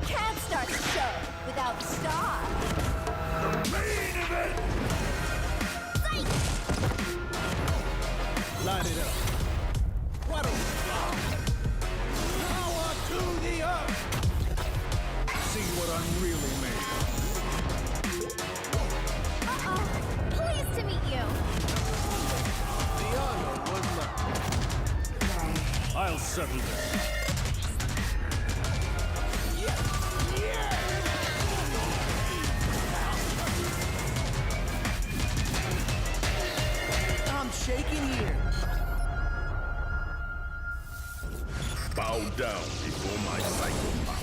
Can't start the show without stars. Light it up. What a power to the earth. See what I'm really made of. Pleased to meet you. The honor was mine. I'll settle this. shaking here. Bow down before my psycho power.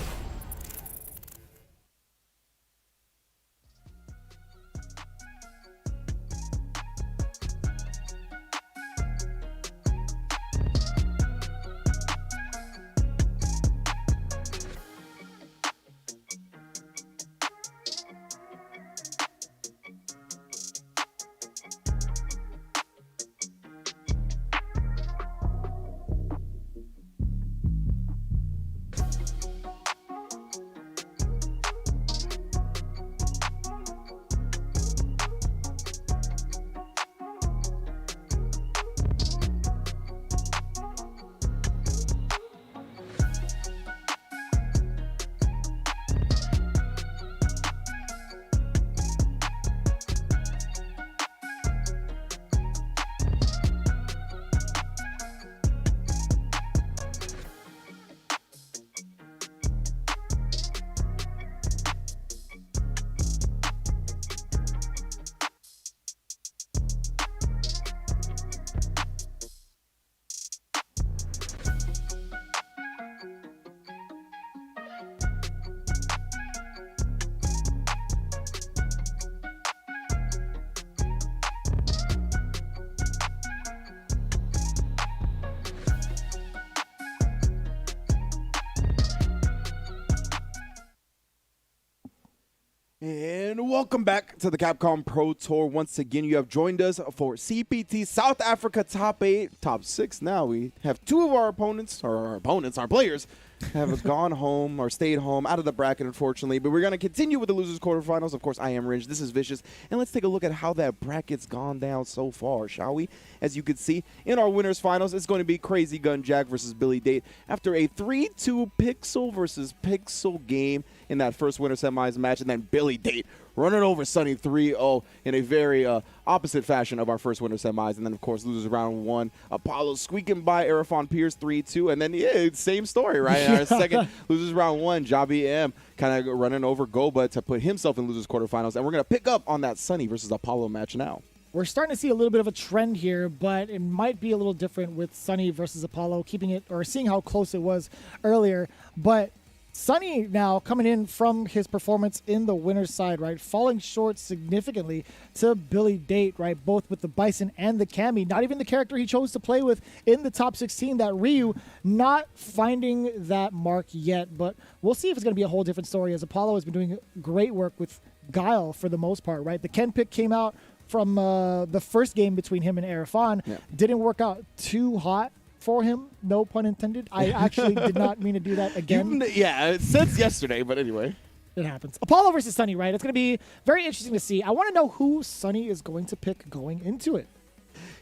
And welcome back to the Capcom Pro Tour. Once again, you have joined us for CPT South Africa Top 8, Top 6. Now we have two of our opponents, or our players, have gone home or stayed home out of the bracket, unfortunately. But we're going to continue with the losers quarterfinals. Of course, I am Ridge. This is Vicious. And let's take a look at how that bracket's gone down so far, shall we? As you can see, in our winners finals, it's going to be Crazy Gun Jack versus Billy Date after a 3-2 Pixel versus Pixel game in that first winner semis match. And then Billy Date running over Sunny 3-0 in a very opposite fashion of our first winner semis. And then, of course, losers round 1. Apollo squeaking by Arafon Pierce 3-2. And then, yeah, same story, right? In our second losers round 1, Javi M kind of running over Goba to put himself in losers quarterfinals. And we're going to pick up on that Sunny versus Apollo match now. We're starting to see a little bit of a trend here, but it might be a little different with Sunny versus Apollo, keeping it or seeing how close it was earlier. But Sunny now coming in from his performance in the winner's side, right, falling short significantly to Billy Date, right, both with the Bison and the Cammy. Not even the character he chose to play with in the top 16, that Ryu, not finding that mark yet. But we'll see if it's going to be a whole different story, as Apollo has been doing great work with Guile for the most part, right? The Ken pick came out from the first game between him and Arafon. Yeah. Didn't work out too hot for him, no pun intended. I actually did not mean to do that again. Yeah, since yesterday, but anyway. It happens. Apollo versus Sunny, right? It's going to be very interesting to see. I want to know who Sunny is going to pick going into it.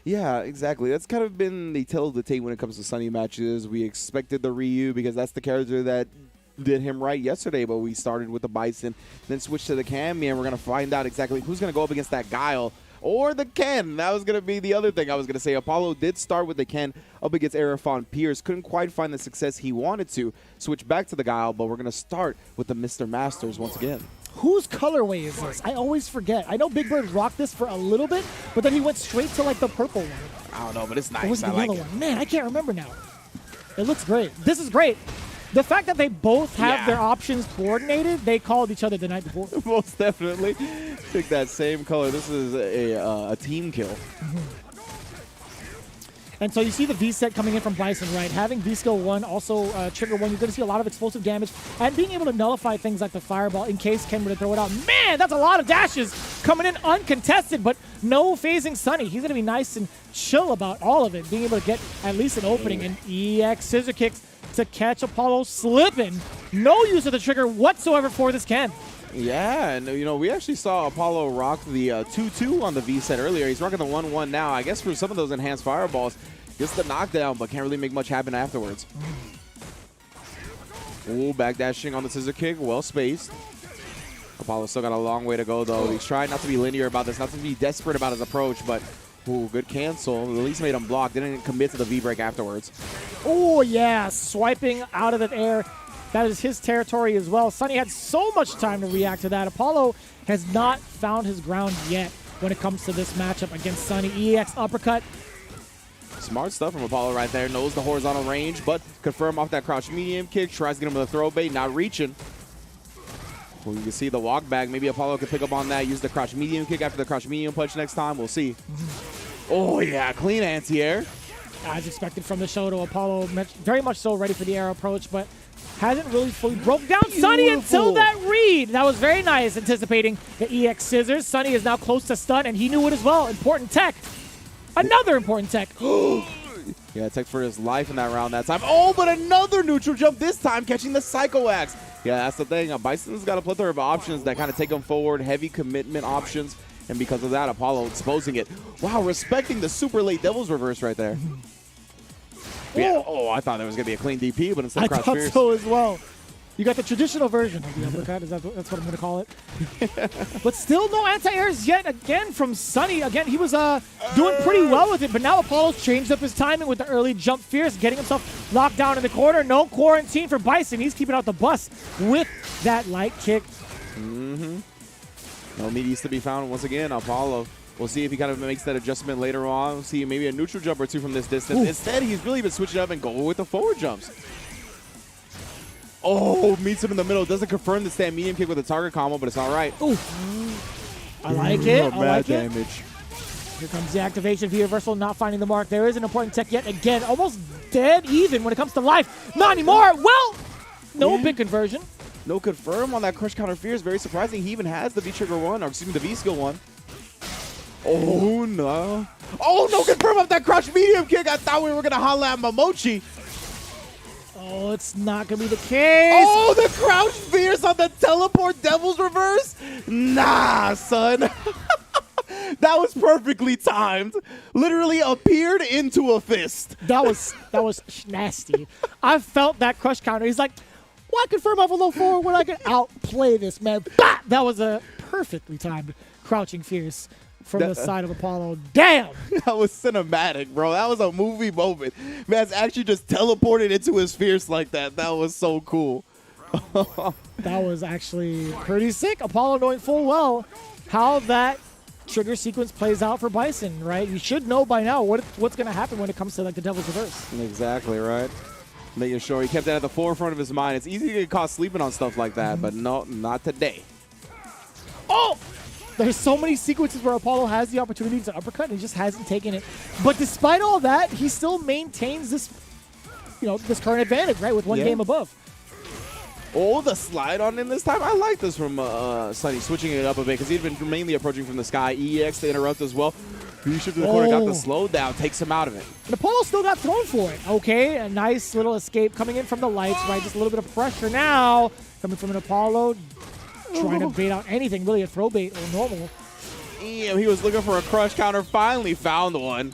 Yeah, exactly. That's kind of been the tale of the tape when it comes to Sunny matches. We expected the Ryu because that's the character that did him right yesterday, but we started with the Bison, then switched to the Cammy, and we're going to find out exactly who's going to go up against that Guile or the Ken. That was going to be the other thing I was going to say. Apollo did start with the Ken up against Arafon Pierce. Couldn't quite find the success he wanted to. Switch back to the Guile, but we're going to start with the Mr. Masters once again. Whose colorway is this? I always forget. I know Big Bird rocked this for a little bit, but then he went straight to like the purple one. I don't know, but it's nice. Or was it the I like yellow it. one? Man, I can't remember now. It looks great. This is great. The fact that they both have their options coordinated, they called each other the night before. Most definitely. Pick that same color. This is a team kill. And so you see the V set coming in from Bison, right? Having V skill 1, also trigger 1, you're going to see a lot of explosive damage and being able to nullify things like the fireball in case Ken were to throw it out. Man, that's a lot of dashes coming in uncontested, but no phasing Sunny. He's going to be nice and chill about all of it, being able to get at least an opening. And EX scissor kicks to catch Apollo slipping. No use of the trigger whatsoever for this Ken. Yeah, and you know, we actually saw Apollo rock the 2-2 on the V set earlier. He's rocking the 1-1 now. I guess for some of those enhanced fireballs, gets the knockdown, but can't really make much happen afterwards. Ooh, backdashing on the scissor kick, well spaced. Apollo still got a long way to go though. He's trying not to be linear about this, not to be desperate about his approach, but ooh, good cancel. At least made him block. Didn't commit to the V-break afterwards. Oh yeah, swiping out of the air. That is his territory as well. Sunny had so much time to react to that. Apollo has not found his ground yet when it comes to this matchup against Sunny. EX uppercut Smart stuff from Apollo right there. Knows the horizontal range, but confirm off that crouch medium kick. Tries to get him with a throw bait, not reaching. Well, you can see the walk back. Maybe Apollo could pick up on that. Use the crouch medium kick after the crouch medium punch next time. We'll see. Oh, yeah. Clean anti-air. As expected from the Shoto, Apollo very much so ready for the air approach, but hasn't really fully broke down Sunny until that read. That was very nice, anticipating the EX scissors. Sunny is now close to stun, and he knew it as well. Important tech. Another important tech. Yeah, tech for his life in that round that time. Oh, but another neutral jump this time, catching the Psycho Axe. Yeah, that's the thing. Bison's got a plethora of options that kind of take him forward, heavy commitment options, and because of that, Apollo exposing it. Wow, respecting the super late Devil's Reverse right there. Yeah. Oh, I thought there was going to be a clean DP, but instead I Crouch thought Fierce. so as well. You got the traditional version of the uppercut. That's what I'm going to call it. But still no anti-airs yet again from Sunny. Again, he was doing pretty well with it, but now Apollo's changed up his timing with the early jump Fierce, getting himself locked down in the corner. No quarantine for Bison. He's keeping out the bus with that light kick. No meat is to be found once again. Apollo. We'll see if he kind of makes that adjustment later on. We'll see maybe a neutral jump or two from this distance. Ooh. Instead, he's really been switching up and going with the forward jumps. Oh, meets him in the middle. Doesn't confirm the stand medium kick with a target combo, but it's all right. Ooh. I like it. I like damage. it. Here comes the activation. V-reversal not finding the mark. There is an important tech yet again. Almost dead even when it comes to life. Not anymore. Well, no big conversion. No confirm on that crush counter Fierce. Very surprising. He even has the V-trigger one, or excuse me, the V-skill one. Oh, no. Oh, no confirm off that crouch medium kick. I thought we were going to holla at Momochi. Oh, it's not going to be the case. Oh, the crouch Fierce on the teleport Devil's Reverse? Nah, son. That was perfectly timed. Literally appeared into a fist. That was nasty. I felt that crush counter. He's like, why confirm off a low forward when I can outplay this, man? Bah! That was a perfectly timed crouching Fierce from the side of Apollo. Damn! That was cinematic, bro. That was a movie moment. Man's actually just teleported into his Fierce like that. That was so cool. That was actually pretty sick. Apollo knowing full well how that trigger sequence plays out for Bison, right? You should know by now what's going to happen when it comes to like the Devil's Reverse. Exactly, right? Making sure he kept that at the forefront of his mind. It's easy to get caught sleeping on stuff like that, but no, not today. Oh! There's so many sequences where Apollo has the opportunity to uppercut and he just hasn't taken it. But despite all that, he still maintains this, this current advantage, right? With one game above. Oh, the slide on in this time. I like this from Sunny, switching it up a bit because he'd been mainly approaching from the sky. EX to interrupt as well. He shifted to the corner, got the slowdown, takes him out of it. And Apollo still got thrown for it. Okay, a nice little escape coming in from the lights, right? Just a little bit of pressure now coming from an Apollo. Trying to bait out anything, really a throw bait or normal. Damn, he was looking for a crush counter, finally found one.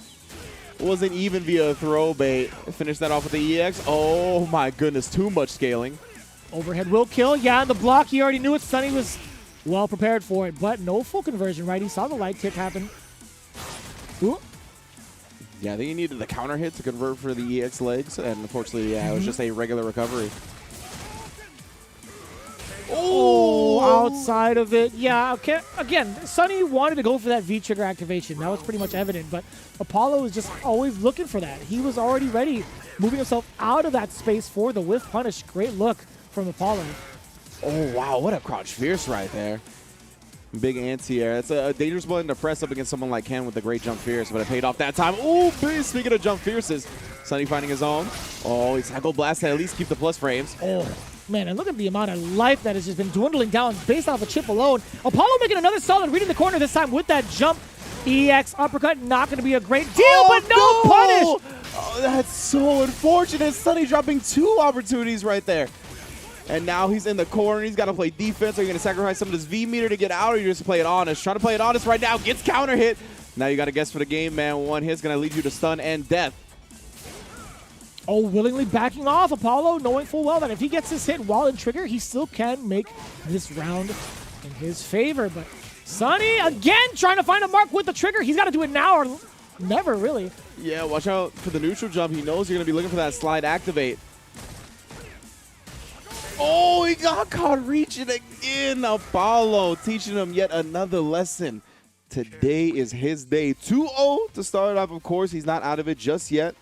Wasn't even via a throw bait. Finished that off with the EX. Oh my goodness, too much scaling. Overhead will kill. Yeah, and the block, he already knew it. Sunny was well prepared for it, but no full conversion, right? He saw the light kick happen. Ooh. Yeah, I think he needed the counter hit to convert for the EX legs, and unfortunately, yeah, it was just a regular recovery. Oh, outside of it. Yeah, okay. Again, Sunny wanted to go for that V-trigger activation. That was pretty much evident, but Apollo was just always looking for that. He was already ready, moving himself out of that space for the whiff punish. Great look from Apollo. Oh, wow, what a crouch Fierce right there. Big anti-air. It's a dangerous button to press up against someone like Ken with the great jump Fierce, but it paid off that time. Oh, speaking of jump Fierces, Sunny finding his own. Oh, he's Cycle Blast to at least keep the plus frames. Oh. Man, and look at the amount of life that has just been dwindling down based off a chip alone. Apollo making another solid read in the corner this time with that jump. EX uppercut, not going to be a great deal, but no punish! Oh, that's so unfortunate. Sunny dropping two opportunities right there. And now he's in the corner. He's got to play defense. Are you going to sacrifice some of his V meter to get out, or you just play it honest? Trying to play it honest right now. Gets counter hit. Now you got to guess for the game, man. One hit's going to lead you to stun and death. Oh, willingly backing off. Apollo knowing full well that if he gets this hit while in trigger, he still can make this round in his favor. But Sunny, again, trying to find a mark with the trigger. He's got to do it now or never, really. Yeah, watch out for the neutral jump. He knows you're going to be looking for that slide activate. Oh, he got caught reaching again. Apollo teaching him yet another lesson. Today is his day. 2-0 to start off, of course. He's not out of it just yet.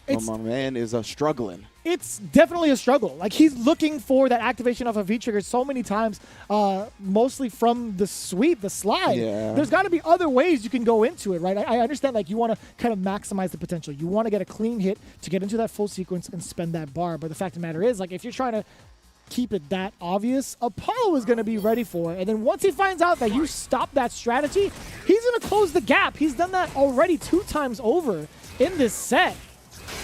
But my man is struggling. It's definitely a struggle. Like, he's looking for that activation of a V-trigger so many times, mostly from the sweep, the slide. Yeah. There's got to be other ways you can go into it, right? I understand, like, you want to kind of maximize the potential. You want to get a clean hit to get into that full sequence and spend that bar. But the fact of the matter is, like, if you're trying to keep it that obvious, Apollo is going to be ready for it. And then once he finds out that you stop that strategy, he's going to close the gap. He's done that already 2 times over in this set.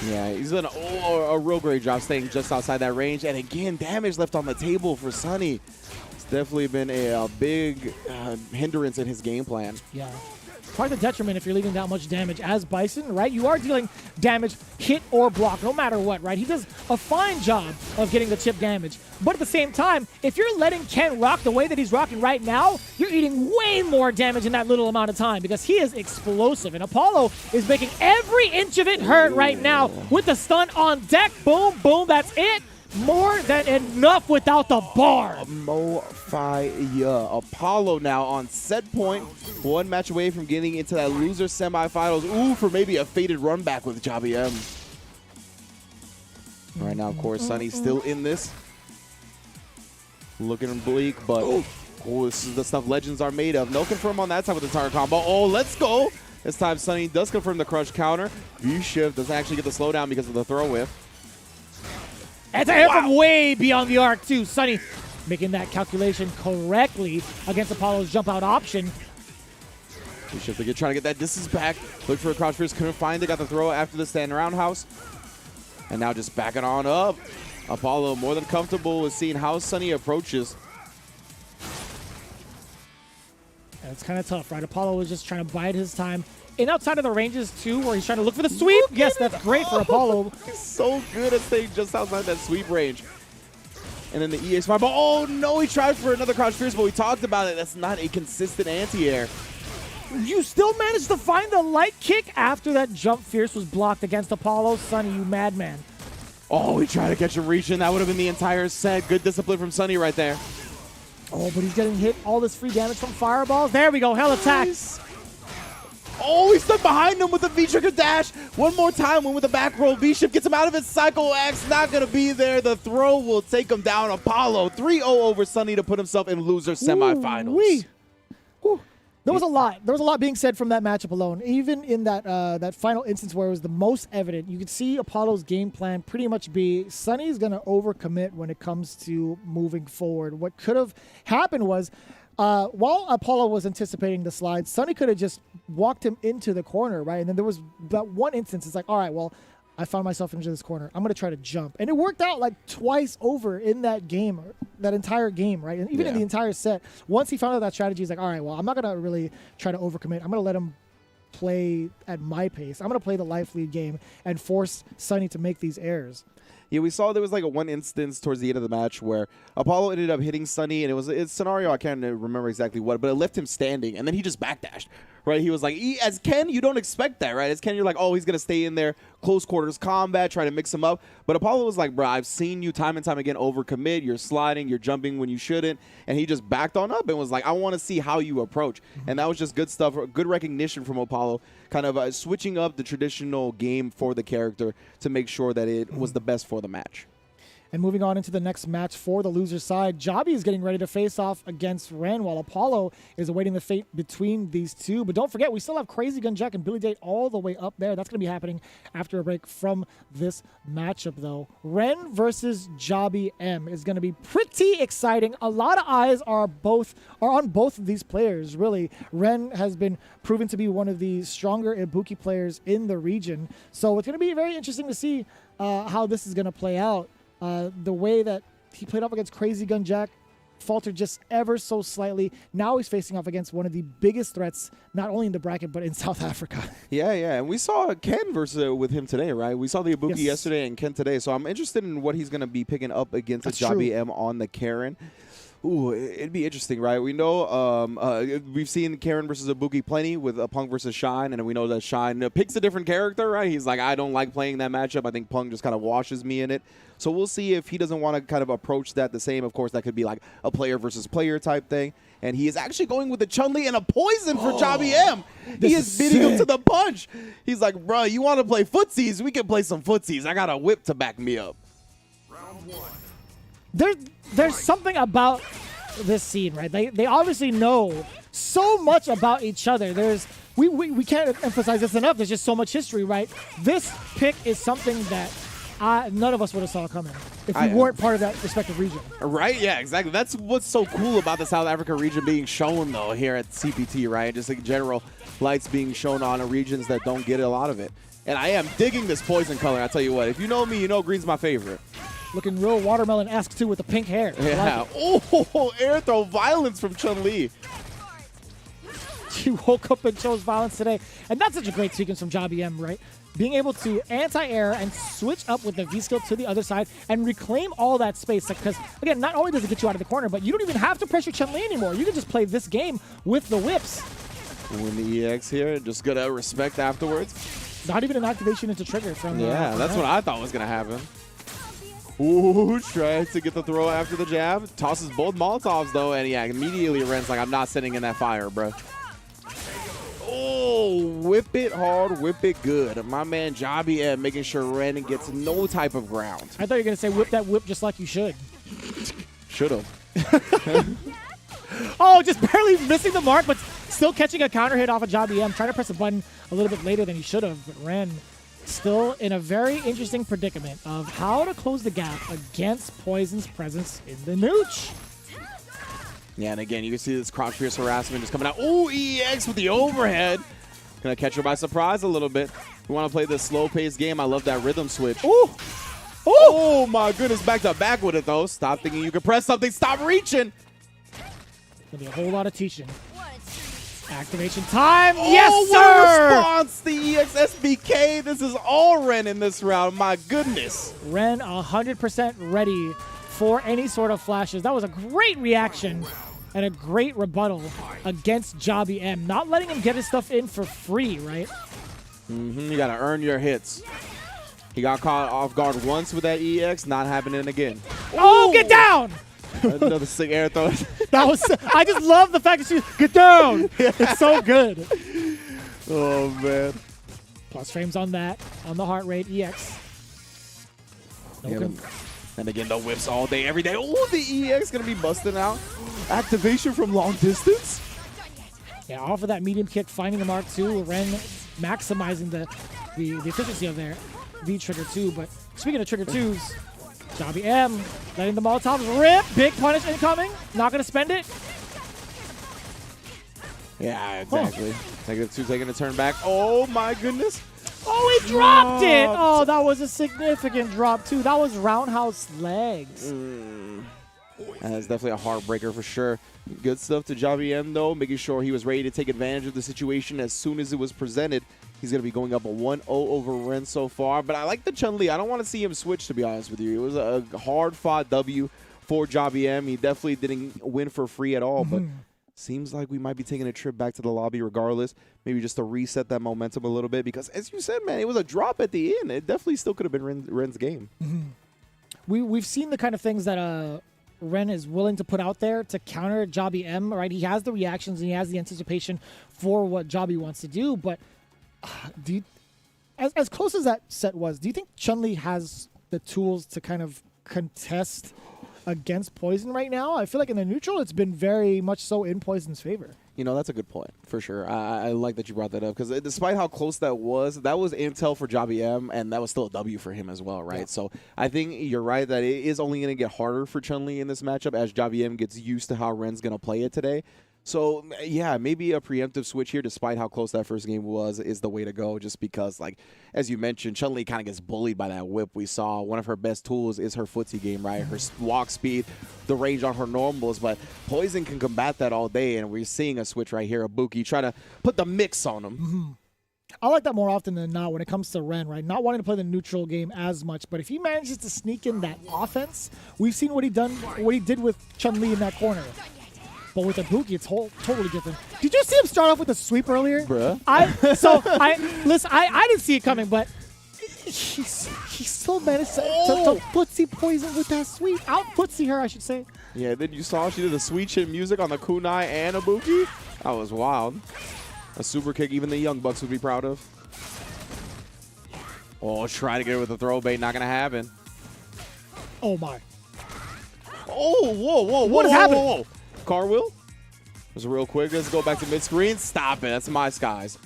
Yeah, he's done a real great job staying just outside that range. And again, damage left on the table for Sunny. It's definitely been a big hindrance in his game plan. Yeah. Quite a detriment if you're leaving that much damage as Bison, right? You are dealing damage, hit or block, no matter what, right? He does a fine job of getting the chip damage. But at the same time, if you're letting Ken rock the way that he's rocking right now, you're eating way more damage in that little amount of time because he is explosive. And Apollo is making every inch of it hurt right now with the stun on deck. Boom, boom, that's it. More than enough without the bar. Fire. Apollo now on set point. 1 match away from getting into that loser semifinals. Ooh, for maybe a faded run back with Javi M. Right now, of course, Sunny's still in this. Looking bleak, but this is the stuff legends are made of. No confirm on that time with the entire combo. Oh, let's go. This time, Sunny does confirm the crush counter. V-shift doesn't actually get the slowdown because of the throw whiff. It's a hit from way beyond the arc, too. Sunny making that calculation correctly against Apollo's jump out option. V-shift again, trying to get that distance back. Look for a crouch fierce, couldn't find it. Got the throw after the stand roundhouse. And now just backing on up. Apollo more than comfortable with seeing how Sunny approaches. And it's kind of tough, right? Apollo was just trying to bide his time. And outside of the ranges, too, where he's trying to look for the sweep. Yes, that's great for Apollo. He's so good at staying just outside that sweep range. And then the EA spot. But oh, no, he tried for another crouch fierce, but we talked about it. That's not a consistent anti-air. You still managed to find the light kick after that jump fierce was blocked against Apollo. Sunny, you madman. Oh, he tried to catch him reaching. That would have been the entire set. Good discipline from Sunny right there. Oh, but he's getting hit. All this free damage from fireballs. There we go. Hell attack. Nice. Oh, he's stuck behind him with the V-trigger dash. One more time, one with the back roll. V-shift gets him out of his cycle. X not going to be there. The throw will take him down. Apollo 3-0 over Sunny to put himself in loser semifinals. There was a lot. There was a lot being said from that matchup alone. Even in that that final instance where it was the most evident, you could see Apollo's game plan pretty much be Sunny's going to overcommit when it comes to moving forward. What could have happened was while Apollo was anticipating the slide, Sunny could have just walked him into the corner, right? And then there was that one instance. It's like, all right, well, I found myself into this corner. I'm going to try to jump. And it worked out like twice over in that game, that entire game, right? And even in the entire set, once he found out that strategy, he's like, all right, well, I'm not going to really try to overcommit. I'm going to let him play at my pace. I'm going to play the life lead game and force Sunny to make these errors. Yeah, we saw there was like a one instance towards the end of the match where Apollo ended up hitting Sunny, and it's a scenario I can't remember exactly what, but it left him standing, and then he just backdashed, right? He was like, as Ken, you don't expect that, right? As Ken, you're like, oh, he's going to stay in there, close quarters combat, try to mix him up. But Apollo was like, bro, I've seen you time and time again overcommit. You're sliding, you're jumping when you shouldn't. And he just backed on up and was like, I want to see how you approach. And that was just good stuff, good recognition from Apollo, kind of switching up the traditional game for the character to make sure that it was the best for the match. And moving on into the next match for the loser side, Javi is getting ready to face off against Ren, while Apollo is awaiting the fate between these two. But don't forget, we still have Crazy Gun Jack and Billy Date all the way up there. That's going to be happening after a break from this matchup, though. Ren versus Javi M is going to be pretty exciting. A lot of eyes are on both of these players, really. Ren has been proven to be one of the stronger Ibuki players in the region. So it's going to be very interesting to see how this is going to play out. The way that he played up against Crazy Gun Jack faltered just ever so slightly. Now he's facing off against one of the biggest threats, not only in the bracket, but in South Africa. Yeah. And we saw Ken versus with him today, right? We saw the Ibuki yesterday and Ken today. So I'm interested in what he's going to be picking up against Javi M on the Karen. Ooh, it'd be interesting, right? We know we've seen Karen versus Ibuki plenty with Punk versus Shine, and we know that Shine picks a different character, right? He's like, I don't like playing that matchup. I think Punk just kind of washes me in it. So we'll see if he doesn't want to kind of approach that the same. Of course, that could be like a player versus player type thing. And he is actually going with the Chun-Li and a poison for Jobby M. He is beating him to the punch. He's like, bro, you want to play footsies? We can play some footsies. I got a whip to back me up. There's something about this scene, right? They obviously know so much about each other. We can't emphasize this enough. There's just so much history, right? This pick is something that none of us would have saw coming if we weren't part of that respective region. Right? Yeah, exactly. That's what's so cool about the South Africa region being shown, though, here at CPT, right? Just in general, lights being shown on regions that don't get a lot of it. And I am digging this poison color. I tell you what, if you know me, you know green's my favorite. Looking real watermelon-esque, too, with the pink hair. Yeah. Like oh, air throw violence from Chun-Li. She woke up and chose violence today. And that's such a great sequence from Jobby M, right? Being able to anti-air and switch up with the V-skill to the other side and reclaim all that space. Because, again, not only does it get you out of the corner, but you don't even have to pressure Chun-Li anymore. You can just play this game with the whips. Win the EX here. Just going to respect afterwards. Not even an activation into trigger from that's what I thought was going to happen. Ooh, tries to get the throw after the jab. Tosses both Molotovs, though, and yeah, immediately Ren's like, I'm not sitting in that fire, bro. Oh, whip it hard, whip it good. My man Jobby M making sure Ren gets no type of ground. I thought you were going to say whip that whip just like you should. Should have. Oh, just barely missing the mark, but still catching a counter hit off of Jobby M. Trying to press a button a little bit later than he should have, but Ren still in a very interesting predicament of how to close the gap against Poison's presence in the nooch. Yeah, and again, you can see this crouch fierce harassment just coming out. Ooh, EX with the overhead. Gonna catch her by surprise a little bit. We want to play this slow-paced game. I love that rhythm switch. Ooh! Ooh! Oh, my goodness. Back to back with it, though. Stop thinking you can press something. Stop reaching. Gonna be a whole lot of teaching. Activation time. Oh, Yes, what sir! a response. The EX SBK. This is all Ren in this round. My goodness. Ren 100% ready for any sort of flashes. That was a great reaction and a great rebuttal against Jobby M. Not letting him get his stuff in for free, right? You got to earn your hits. He got caught off guard once with that EX. Not happening again. Oh, get down! Another sick air throw. That was. I just love the fact that she get down. It's so good. Oh, man. Plus frames on that, on the heart rate, EX. And again, the whips all day, every day. Oh, the EX going to be busting out. Activation from long distance. Yeah, off of that medium kick, finding the mark too. Ren maximizing the efficiency of their V trigger two. But speaking of trigger twos, Jobby M letting the Molotovs rip. Big punish incoming. Not going to spend it. Yeah, exactly. -2 taking a turn back. Oh, my goodness. Oh, he dropped it. Oh, that was a significant drop, too. That was roundhouse legs. That's definitely a heartbreaker for sure. Good stuff to Jobby M, though, making sure he was ready to take advantage of the situation as soon as it was presented. He's going to be going up a 1-0 over Ren so far. But I like the Chun-Li. I don't want to see him switch, to be honest with you. It was a hard-fought W for Jobby M. He definitely didn't win for free at all, but seems like we might be taking a trip back to the lobby regardless, maybe just to reset that momentum a little bit because, as you said, man, it was a drop at the end. It definitely still could have been Ren's game. We've seen the kind of things that Ren is willing to put out there to counter Jobby M, right? He has the reactions and he has the anticipation for what Jobby wants to do, but as close as that set was, do you think Chun-Li has the tools to kind of contest against Poison right now? I feel like in the neutral, it's been very much so in Poison's favor. You know, that's a good point, for sure. I like that you brought that up, because despite how close that was intel for Jobby M, and that was still a W for him as well, right? Yeah. So I think you're right that it is only going to get harder for Chun-Li in this matchup as Jobby M gets used to how Ren's going to play it today. So, yeah, maybe a preemptive switch here, despite how close that first game was, is the way to go, just because, like, as you mentioned, Chun-Li kind of gets bullied by that whip. We saw one of her best tools is her footsie game, right? Her walk speed, the range on her normals, but Poison can combat that all day, and we're seeing a switch right here. Ibuki try to put the mix on him. I like that more often than not when it comes to Ren, right? Not wanting to play the neutral game as much, but if he manages to sneak in that offense, we've seen what he did with Chun-Li in that corner. But with Ibuki, it's totally different. Did you see him start off with a sweep earlier? Bruh. I didn't see it coming, but he still managed to footsie poison with that sweep. Out footsie her, I should say. Yeah, then you saw she did the sweet chin music on the kunai and Ibuki. That was wild. A super kick even the Young Bucks would be proud of. Oh, try to get her with a throw bait. Not going to happen. Oh, my. Oh, whoa. What is happening? Whoa. Car wheel. Just real quick. Let's go back to mid-screen. Stop it. That's my skies.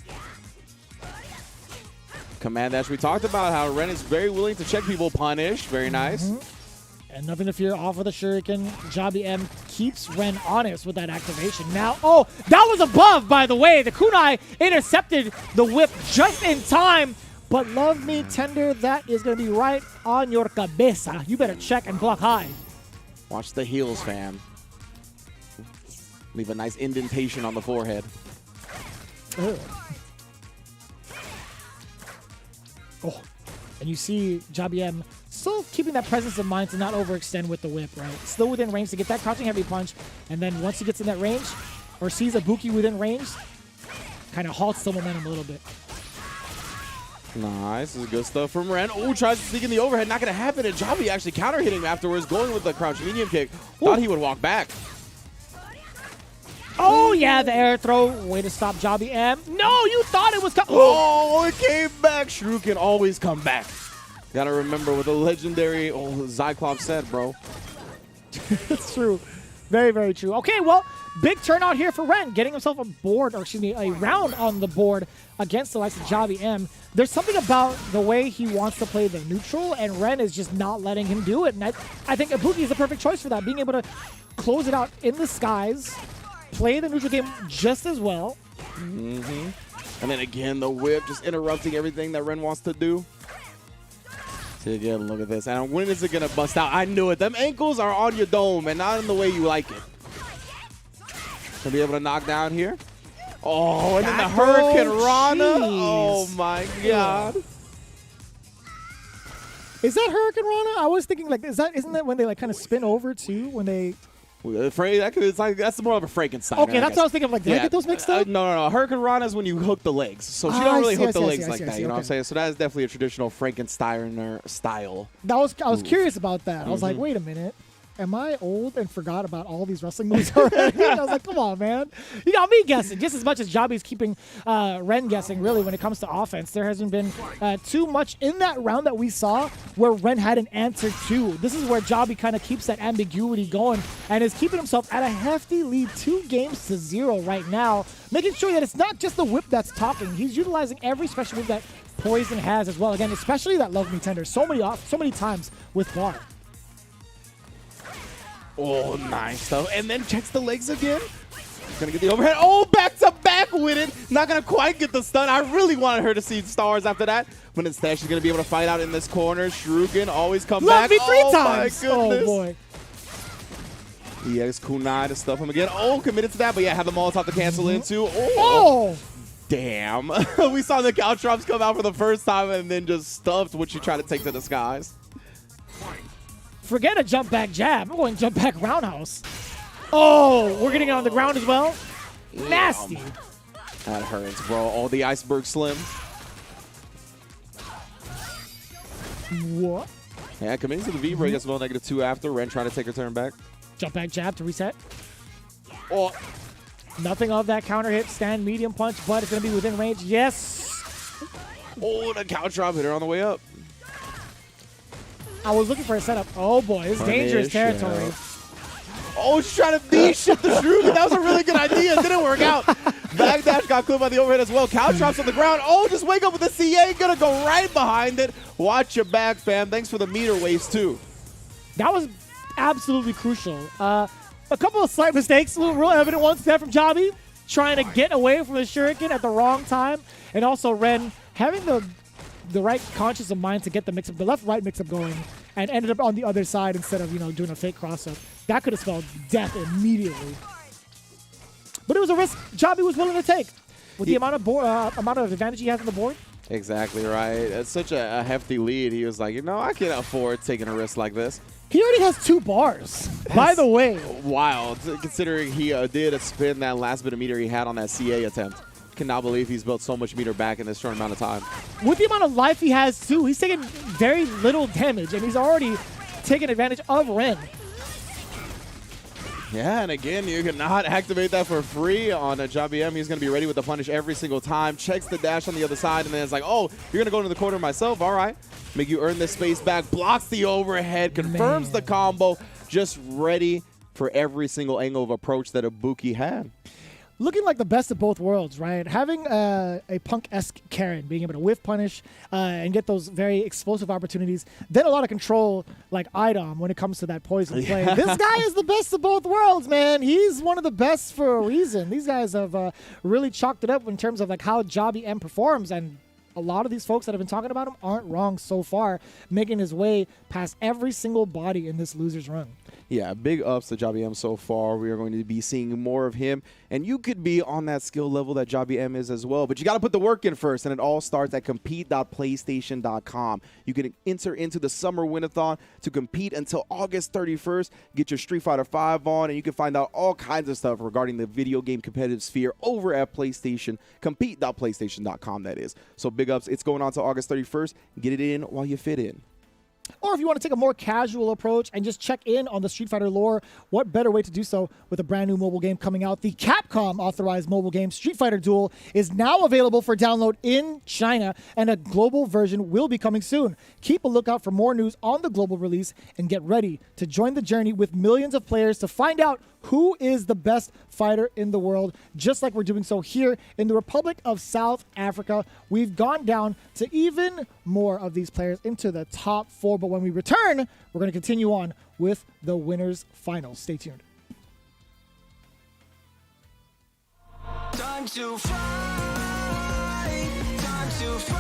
Command dash. We talked about how Ren is very willing to check people punish. Very nice. And nothing to fear off of the Shuriken. Jabi M keeps Ren honest with that activation. Now, oh, that was above, by the way. The kunai intercepted the whip just in time. But love me tender, that is going to be right on your cabeza. You better check and block high. Watch the heels, fam. Leave a nice indentation on the forehead. Ugh. Oh, and you see Jabi M still keeping that presence of mind to not overextend with the whip, right? Still within range to get that crouching heavy punch, and then once he gets in that range, or sees Ibuki within range, kind of halts the momentum a little bit. Nice. This is good stuff from Ren. Oh, tries to sneak in the overhead. Not going to happen. And Jabi actually counter-hitting him afterwards, going with the crouch medium kick. Thought he would walk back. Oh, yeah, the air throw. Way to stop Jabi M. No, you thought it was coming. Oh, it came back. Shrew can always come back. Got to remember what the legendary Zyclops said, bro. That's true. Very, very true. Okay, well, big turnout here for Ren, getting himself a round on the board against the likes of Jabi M. There's something about the way he wants to play the neutral, and Ren is just not letting him do it. And I think Ibuki is the perfect choice for that, being able to close it out in the skies, play the neutral game just as well. And then again, the whip just interrupting everything that Ren wants to do. So again, look at this. And when is it going to bust out? I knew it. Them ankles are on your dome and not in the way you like it. Gonna be able to knock down here. Oh, and then the Hurricane Rana. Oh, my God. Is that Hurricane Rana? I was thinking, like, isn't that when they, like, kind of spin over, too? When they... That's more of a Frankenstein. Okay, that's what I was thinking of. Like, did I get those mixed up? No. Hurricane Rana is when you hook the legs. So she don't really hook the legs like that. You know what I'm saying? So that is definitely a traditional Frankensteiner style. I was curious about that. I was like, wait a minute. Am I old and forgot about all these wrestling moves already? I was like, come on, man. You got me guessing. Just as much as Jabi's keeping Ren guessing, really, when it comes to offense. There hasn't been too much in that round that we saw where Ren had an answer to. This is where Jabi kind of keeps that ambiguity going and is keeping himself at a hefty lead, 2-0 right now, making sure that it's not just the whip that's talking. He's utilizing every special move that Poison has as well. Again, especially that Love Me Tender so many times with Bar. Oh, nice stuff. And then checks the legs again. Gonna get the overhead. Oh, back to back with it. Not gonna quite get the stun. I really wanted her to see stars after that. But instead, she's gonna be able to fight out in this corner. Shuriken always come back. Love me 3 times. My goodness. Oh, boy. EX kunai to stuff him again. Oh, committed to that. But yeah, have the Molotov to cancel into. Oh. Damn. We saw the couch drops come out for the first time and then just stuffed what you try to take to the skies. Forget a jump back jab. I'm going jump back roundhouse. Oh, we're getting it on the ground as well. Nasty. That hurts, bro. Oh, the iceberg slim. What? Yeah, committing to the V-break as well. -2 after. Ren trying to take her turn back. Jump back jab to reset. Oh. Nothing of that counter hit. Stand medium punch, but it's going to be within range. Yes. Oh, the couch drop hit her on the way up. I was looking for a setup. Oh, boy. This is dangerous territory. Yeah. Oh, she's trying to V-shift the Shuriken. That was a really good idea. It didn't work out. Backdash got clipped by the overhead as well. Couch drops on the ground. Oh, just wake up with the CA. Gonna go right behind it. Watch your back, fam. Thanks for the meter waste, too. That was absolutely crucial. A couple of slight mistakes. Real evident ones there from Jabi. Trying to get away from the Shuriken at the wrong time. And also Ren having the right conscious of mind to get the mix-up, the left-right mix-up going, and ended up on the other side instead of, doing a fake cross-up. That could have spelled death immediately. But it was a risk Jabi was willing to take. With the amount of advantage he has on the board. Exactly right. It's such a hefty lead. He was like, you know, I can afford taking a risk like this. He already has 2 bars, by the way. Wild, considering he did spin that last bit of meter he had on that CA attempt. Cannot believe he's built so much meter back in this short amount of time. With the amount of life he has, too, he's taking very little damage, and he's already taken advantage of Ren. Yeah, and again, you cannot activate that for free on a JBM. He's going to be ready with the punish every single time. Checks the dash on the other side, and then it's like, oh, you're going to go into the corner myself? All right. Make you earn this space back. Blocks the overhead. Confirms the combo. Just ready for every single angle of approach that Ibuki had. Looking like the best of both worlds, right? Having a Punk-esque Karen, being able to whiff punish and get those very explosive opportunities. Then a lot of control like Idom when it comes to that poison play. This guy is the best of both worlds, man. He's one of the best for a reason. These guys have really chalked it up in terms of like how Jabi M performs, and a lot of these folks that have been talking about him aren't wrong so far, making his way past every single body in this loser's run. Yeah, big ups to Jabi M so far. We are going to be seeing more of him, and you could be on that skill level that Jabi M is as well, but you got to put the work in first, and it all starts at compete.playstation.com. You can enter into the Summer Win-a-thon to compete until August 31st. Get your Street Fighter V on, and you can find out all kinds of stuff regarding the video game competitive sphere over at PlayStation, compete.playstation.com, that is. So big ups. It's going on to August 31st. Get it in while you fit in. Or if you want to take a more casual approach and just check in on the Street Fighter lore, what better way to do so with a brand new mobile game coming out? The Capcom authorized mobile game Street Fighter Duel is now available for download in China, and a global version will be coming soon. Keep a lookout for more news on the global release and get ready to join the journey with millions of players to find out who is the best fighter in the world, just like we're doing so here in the Republic of South Africa. We've gone down to even more of these players into the top 4, but when we return, we're going to continue on with the winners finals. Stay tuned. Time to fly, time to fly.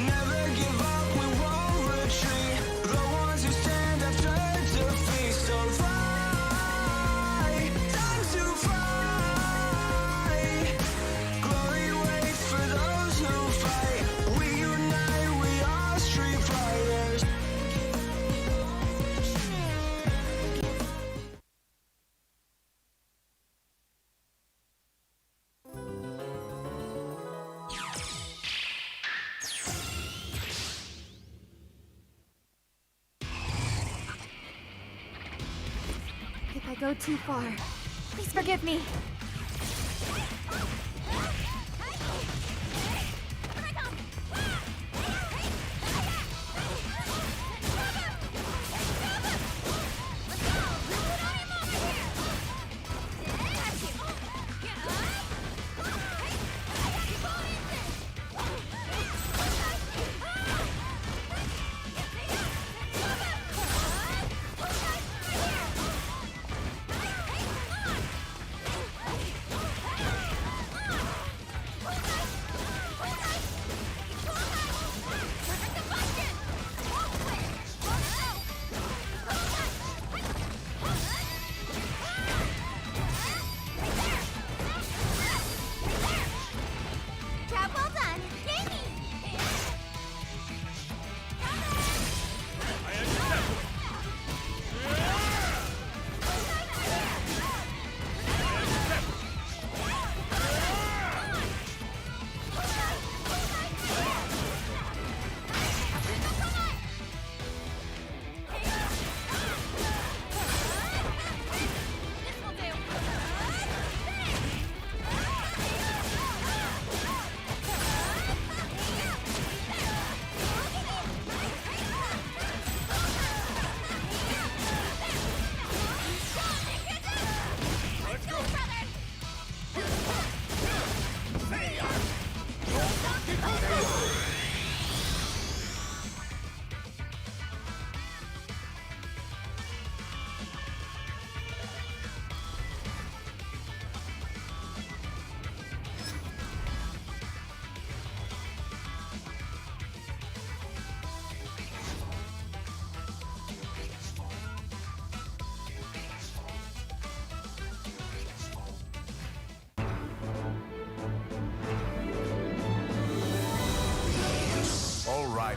Never give up, we won't retreat. The ones who stand after defeat. So fly, time to fly. Glory waits for those who fight. We unite, we are Street Fighters. If I go too far, please forgive me.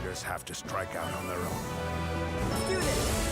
fighters have to strike out on their own. Let's do this.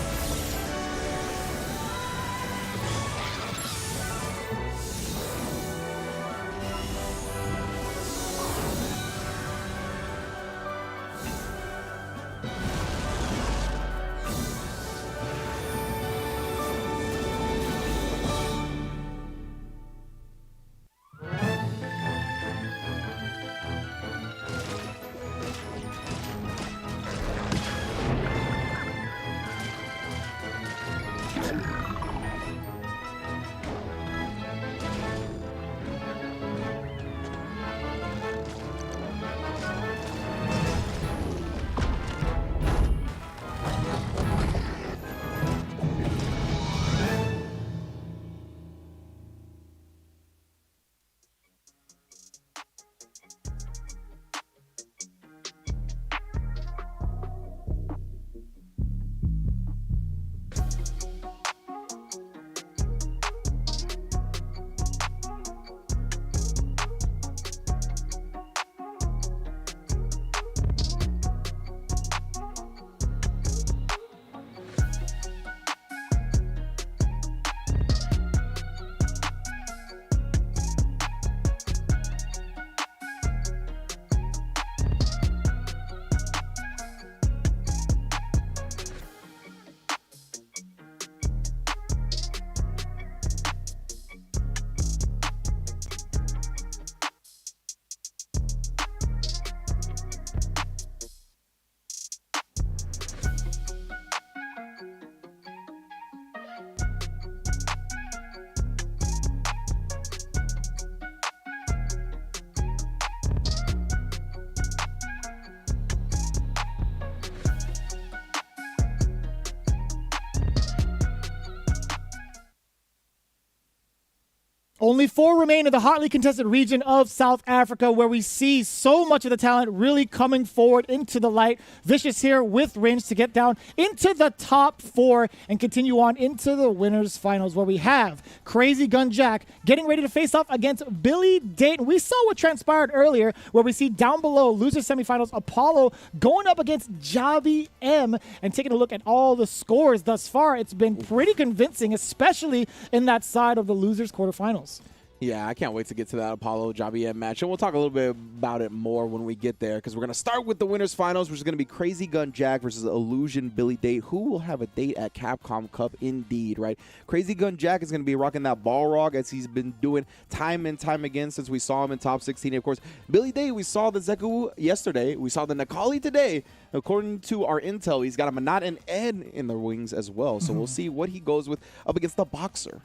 Only 4 remain in the hotly contested region of South Africa, where we see so much of the talent really coming forward into the light. Vicious here with Range to get down into the top 4 and continue on into the winners finals, where we have Crazy Gun Jack getting ready to face off against Billy Dayton. We saw what transpired earlier, where we see down below loser semifinals Apollo going up against Javi M, and taking a look at all the scores thus far. It's been pretty convincing, especially in that side of the losers quarterfinals. Yeah, I can't wait to get to that Apollo Javi M match, and we'll talk a little bit about it more when we get there, because we're going to start with the winners finals, which is going to be Crazy Gun Jack versus Illusion Billy Date, who will have a date at Capcom Cup indeed, right? Crazy Gun Jack is going to be rocking that Balrog, as he's been doing time and time again since we saw him in top 16. Of course, Billy Date, we saw the Zeku yesterday, we saw the Nakali today. According to our intel, he's got a Manat and Ed in the wings as well, so we'll see what he goes with up against the Boxer.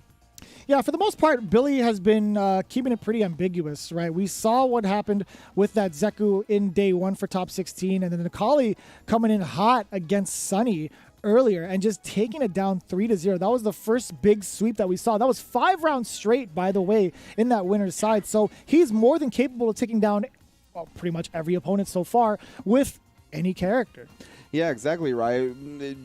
Yeah, for the most part, Billy has been keeping it pretty ambiguous, right? We saw what happened with that Zeku in day 1 for top 16, and then Nakali coming in hot against Sunny earlier and just taking it down 3-0. That was the first big sweep that we saw. That was 5 rounds straight, by the way, in that winner's side. So he's more than capable of taking down pretty much every opponent so far with any character. Yeah, exactly right.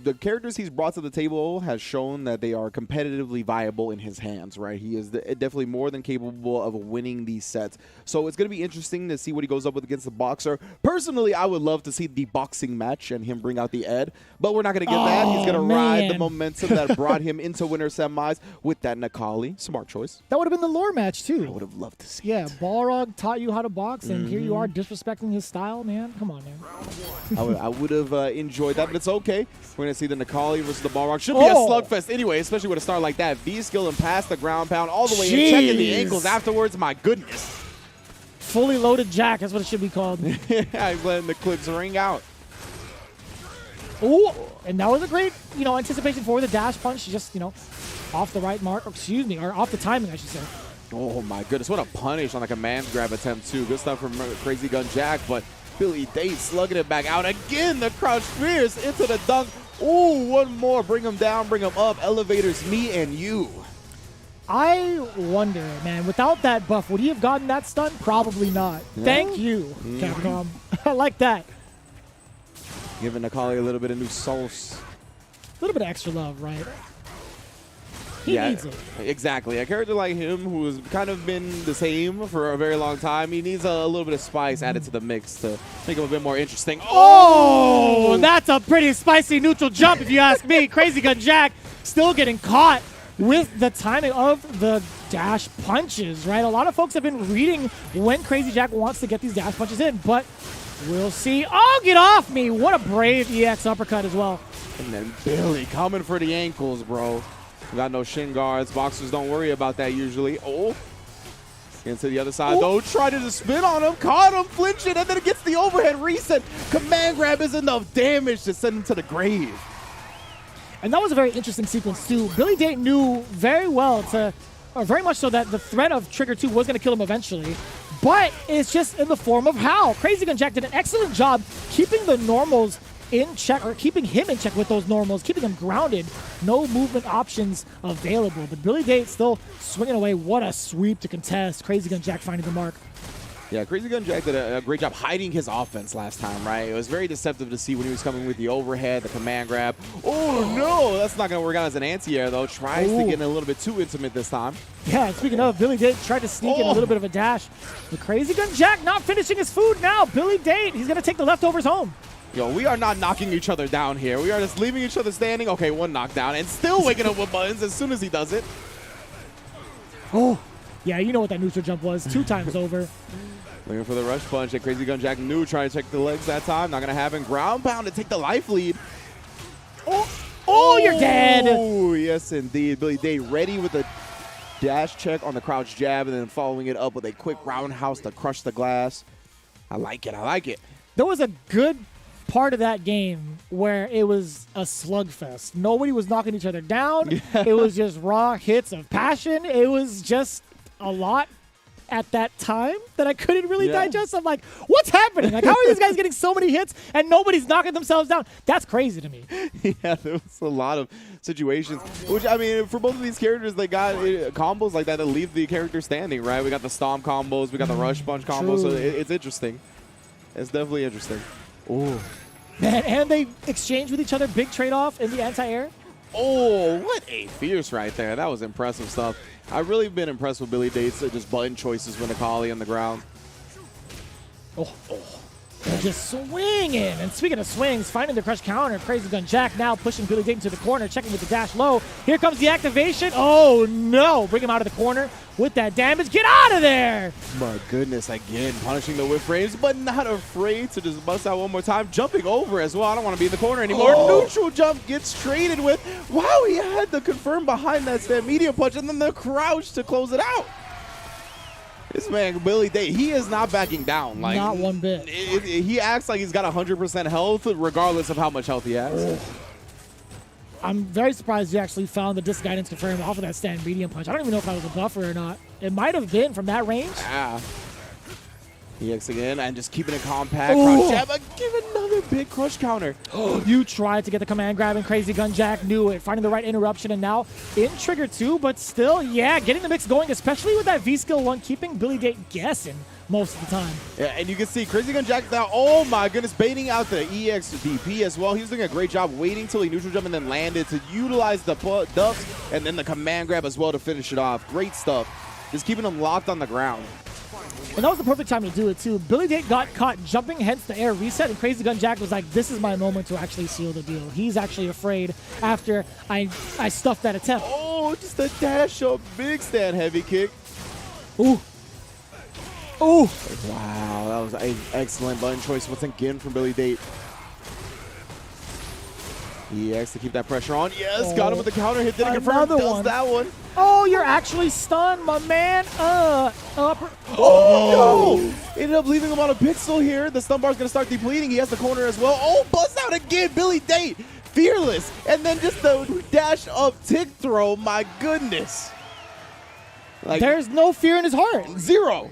The characters he's brought to the table has shown that they are competitively viable in his hands, right? He is definitely more than capable of winning these sets. So it's going to be interesting to see what he goes up with against the Boxer. Personally, I would love to see the boxing match and him bring out the Ed, but we're not going to get that. He's going to ride the momentum that brought him into winner semis with that Nakali. Smart choice. That would have been the lore match, too. I would have loved to see it. Balrog taught you how to box, and here you are Mm-hmm. disrespecting his style, man. Come on, man. I would have enjoyed that, but it's okay. We're going to see the Nakali versus the Balrog. Should be a slugfest anyway, especially with a start like that. V-skill and pass the ground pound all the way in, checking the ankles afterwards. My goodness. Fully loaded Jack, that's what it should be called. Yeah, he's letting the clips ring out. Ooh, and that was a great, anticipation for the dash punch. Just, off the right mark, or off the timing, I should say. Oh my goodness, what a punish on a command grab attempt too. Good stuff from Crazy Gun Jack, but Billy Date slugging it back out again. The crouch spears into the dunk. Ooh, one more. Bring him down, bring him up. Elevators, me and you. I wonder, man, without that buff, would he have gotten that stun? Probably not. Yeah. Thank you, Capcom. I like that. Giving Nakali a little bit of new sauce. A little bit of extra love, right? He needs it. Exactly. A character like him who has kind of been the same for a very long time, he needs a little bit of spice added to the mix to make him a bit more interesting. Oh, that's a pretty spicy neutral jump if you ask me. Crazy Gun Jack still getting caught with the timing of the dash punches, right? A lot of folks have been reading when Crazy Jack wants to get these dash punches in, but we'll see. Oh, get off me. What a brave EX uppercut as well. And then Billy coming for the ankles, bro. We got no shin guards. Boxers don't worry about that usually. Oh. Into the other side, though. Tried to just spin on him. Caught him flinching, and then it gets the overhead reset. Command grab is enough damage to send him to the grave. And that was a very interesting sequence, too. Billy Date knew very well or very much so that the threat of Trigger 2 was going to kill him eventually. But it's just in the form of how. Crazy Gun Jack did an excellent job keeping the normals in check, or keeping him in check with those normals, keeping him grounded. No movement options available. But Billy Date still swinging away. What a sweep to contest. Crazy Gun Jack finding the mark. Yeah, Crazy Gun Jack did a great job hiding his offense last time, right? It was very deceptive to see when he was coming with the overhead, the command grab. Oh, no! That's not going to work out as an anti-air, though. Tries to get a little bit too intimate this time. Yeah, speaking of, Billy Date tried to sneak in a little bit of a dash. The Crazy Gun Jack not finishing his food now. Billy Date, he's going to take the leftovers home. Yo, we are not knocking each other down here. We are just leaving each other standing. Okay, one knockdown, and still waking up with buttons as soon as he does it. Oh, yeah, you know what that neutral jump was. 2 times over. Looking for the rush punch that Crazy Gun Jack knew. Trying to check the legs that time. Not going to happen. Ground pound to take the life lead. Oh, you're dead. Oh, yes, indeed. Billy Date ready with a dash check on the crouch jab and then following it up with a quick roundhouse to crush the glass. I like it. I like it. There was a good part of that game where it was a slugfest. Nobody was knocking each other down. It was just raw hits of passion. It was just a lot at that time that I couldn't really digest. I'm like, what's happening? Like, how are these guys getting so many hits and nobody's knocking themselves down? That's crazy to me. Yeah, there was a lot of situations, which, I mean, for both of these characters, they got combos like that leave the character standing, right? We got the stomp combos, we got the rush punch combos, so it's interesting. It's definitely interesting. Ooh. Man, and they exchange with each other. Big trade-off in the anti-air. Oh, what a fierce right there. That was impressive stuff. I've really been impressed with Billy Date's just button choices when Akali on the ground. They're just swinging. And speaking of swings, finding the crush counter. Crazy Gun Jack now pushing Billy Date into the corner, checking with the dash low. Here comes the activation. Oh, no. Bring him out of the corner with that damage. Get out of there. My goodness, again, punishing the whip frames, but not afraid to just bust out one more time. Jumping over as well. I don't want to be in the corner anymore. Neutral jump gets traded with. Wow, he had the confirm behind that stand medium punch and then the crouch to close it out. This man, Billy Date, he is not backing down. Like, not one bit. He acts like he's got 100% health, regardless of how much health he has. I'm very surprised you actually found the disc guidance confirm off of that stand medium punch. I don't even know if that was a buffer or not. It might have been from that range. Yeah. EX again and just keeping it compact. Crouch jab, give another big crush counter. You tried to get the command grab and Crazy Gun Jack knew it. Finding the right interruption and now in Trigger 2, but still, yeah, getting the mix going, especially with that V-Skill 1, keeping Billy Date guessing most of the time. Yeah, and you can see Crazy Gun Jack now, oh my goodness, baiting out the EX DP as well. He was doing a great job waiting till he neutral jump and then landed to utilize the ducks and then the command grab as well to finish it off. Great stuff. Just keeping him locked on the ground. And that was the perfect time to do it, too. Billy Date got caught jumping, hence the air reset, and Crazy Gun Jack was like, this is my moment to actually seal the deal. He's actually afraid after I stuffed that attempt. Oh, just a dash up, big stand heavy kick. Ooh. Ooh. Wow, that was an excellent button choice once again from Billy Date. EX to keep that pressure on. Yes, got him with the counter hit. Didn't confirm. Does that one. Oh, you're actually stunned, my man. Oh, no! Ended up leaving him on a pixel here. The stun bar's going to start depleting. He has the corner as well. Oh, bust out again. Billy Date, fearless. And then just the dash up tick throw. My goodness. Like, there's no fear in his heart. Zero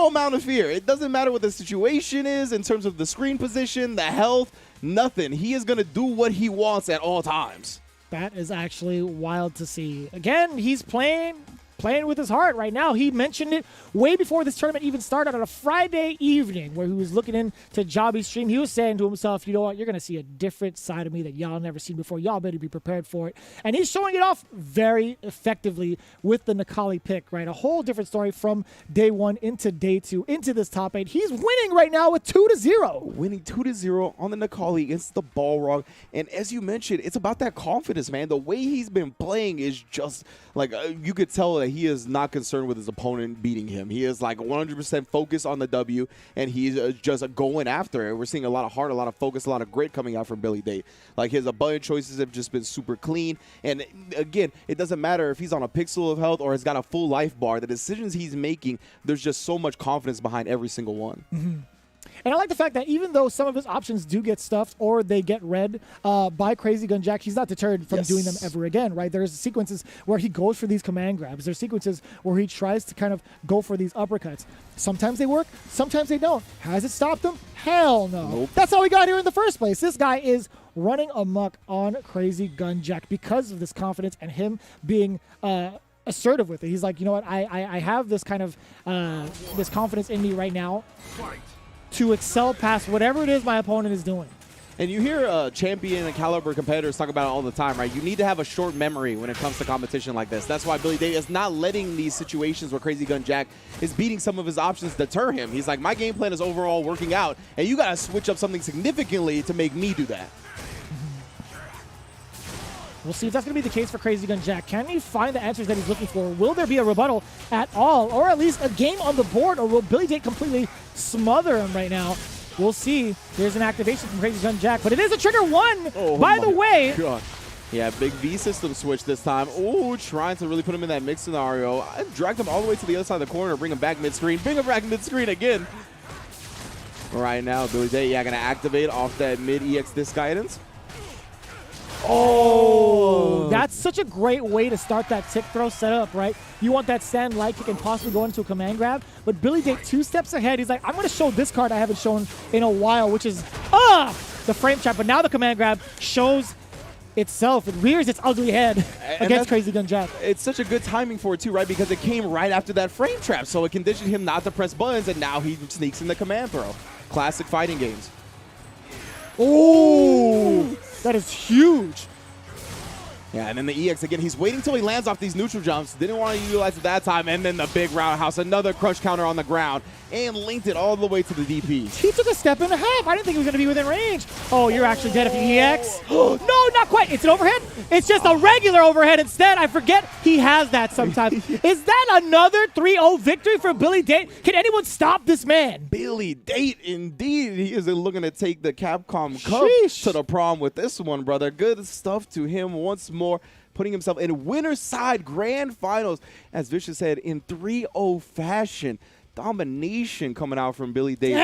amount of fear. It doesn't matter what the situation is in terms of the screen position, the health, nothing. He is going to do what he wants at all times. That is actually wild to see. Again, he's playing playing with his heart right now. He mentioned it way before this tournament even started on a Friday evening where he was looking into Jobby's stream. He was saying to himself, you know what, you're going to see a different side of me that y'all never seen before. Y'all better be prepared for it. And he's showing it off very effectively with the Necalli pick, right? A whole different story from day one into day two, into this top 8. He's winning right now with 2-0. Winning 2-0 on the Necalli against the Balrog. And as you mentioned, it's about that confidence, man. The way he's been playing is just like you could tell that he is not concerned with his opponent beating him. He is like 100% focused on the W, and he's just going after it. We're seeing a lot of heart, a lot of focus, a lot of grit coming out from Billy Date. Like his button choices have just been super clean. And again, it doesn't matter if he's on a pixel of health or has got a full life bar. The decisions he's making, there's just so much confidence behind every single one. Mm-hmm. And I like the fact that even though some of his options do get stuffed or they get read by Crazy Gun Jack, he's not deterred from doing them ever again, right? There's sequences where he goes for these command grabs. There's sequences where he tries to kind of go for these uppercuts. Sometimes they work, sometimes they don't. Has it stopped him? Hell no. Nope. That's how he got here in the first place. This guy is running amok on Crazy Gun Jack because of this confidence and him being assertive with it. He's like, you know what, I have this kind of this confidence in me right now to excel past whatever it is my opponent is doing. And you hear champion and caliber competitors talk about it all the time, right? You need to have a short memory when it comes to competition like this. That's why Billy Date is not letting these situations where Crazy Gun Jack is beating some of his options deter him. He's like, my game plan is overall working out, and you got to switch up something significantly to make me do that. We'll see if that's going to be the case for Crazy Gun Jack. Can he find the answers that he's looking for? Will there be a rebuttal at all, or at least a game on the board, or will Billy Date completely smother him right now? We'll see. There's an activation from Crazy Gun Jack, but it is a trigger 1, by the way. God. Yeah, big V system switch this time. Ooh, trying to really put him in that mix scenario. I dragged him all the way to the other side of the corner, bring him back mid-screen, bring him back mid-screen again. Right now, Billy Date, going to activate off that mid-EX disc guidance. Oh, that's such a great way to start that tick throw setup, right? You want that stand light kick and possibly go into a command grab, but Billy Date 2 steps ahead. He's like, I'm going to show this card I haven't shown in a while, which is the frame trap. But now the command grab shows itself. It rears its ugly head against Crazy Gun Jack. It's such a good timing for it too, right? Because it came right after that frame trap, so it conditioned him not to press buttons, and now he sneaks in the command throw. Classic fighting games. Oh, that is huge. Yeah, and then the EX again. He's waiting till he lands off these neutral jumps. Didn't want to utilize it that time. And then the big roundhouse. Another crush counter on the ground. And linked it all the way to the DP. He took a step and a half. I didn't think he was going to be within range. Oh, you're actually dead if you EX. No, not quite. It's an overhead. It's just a regular overhead instead. I forget he has that sometimes. Is that another 3-0 victory for Billy Date? Can anyone stop this man? Billy Date, indeed. He is looking to take the Capcom Cup to the prom with this one, brother. Good stuff to him once more. Putting himself in winner's side grand finals, as Vicious said, in 3-0 fashion. Domination coming out from Billy Date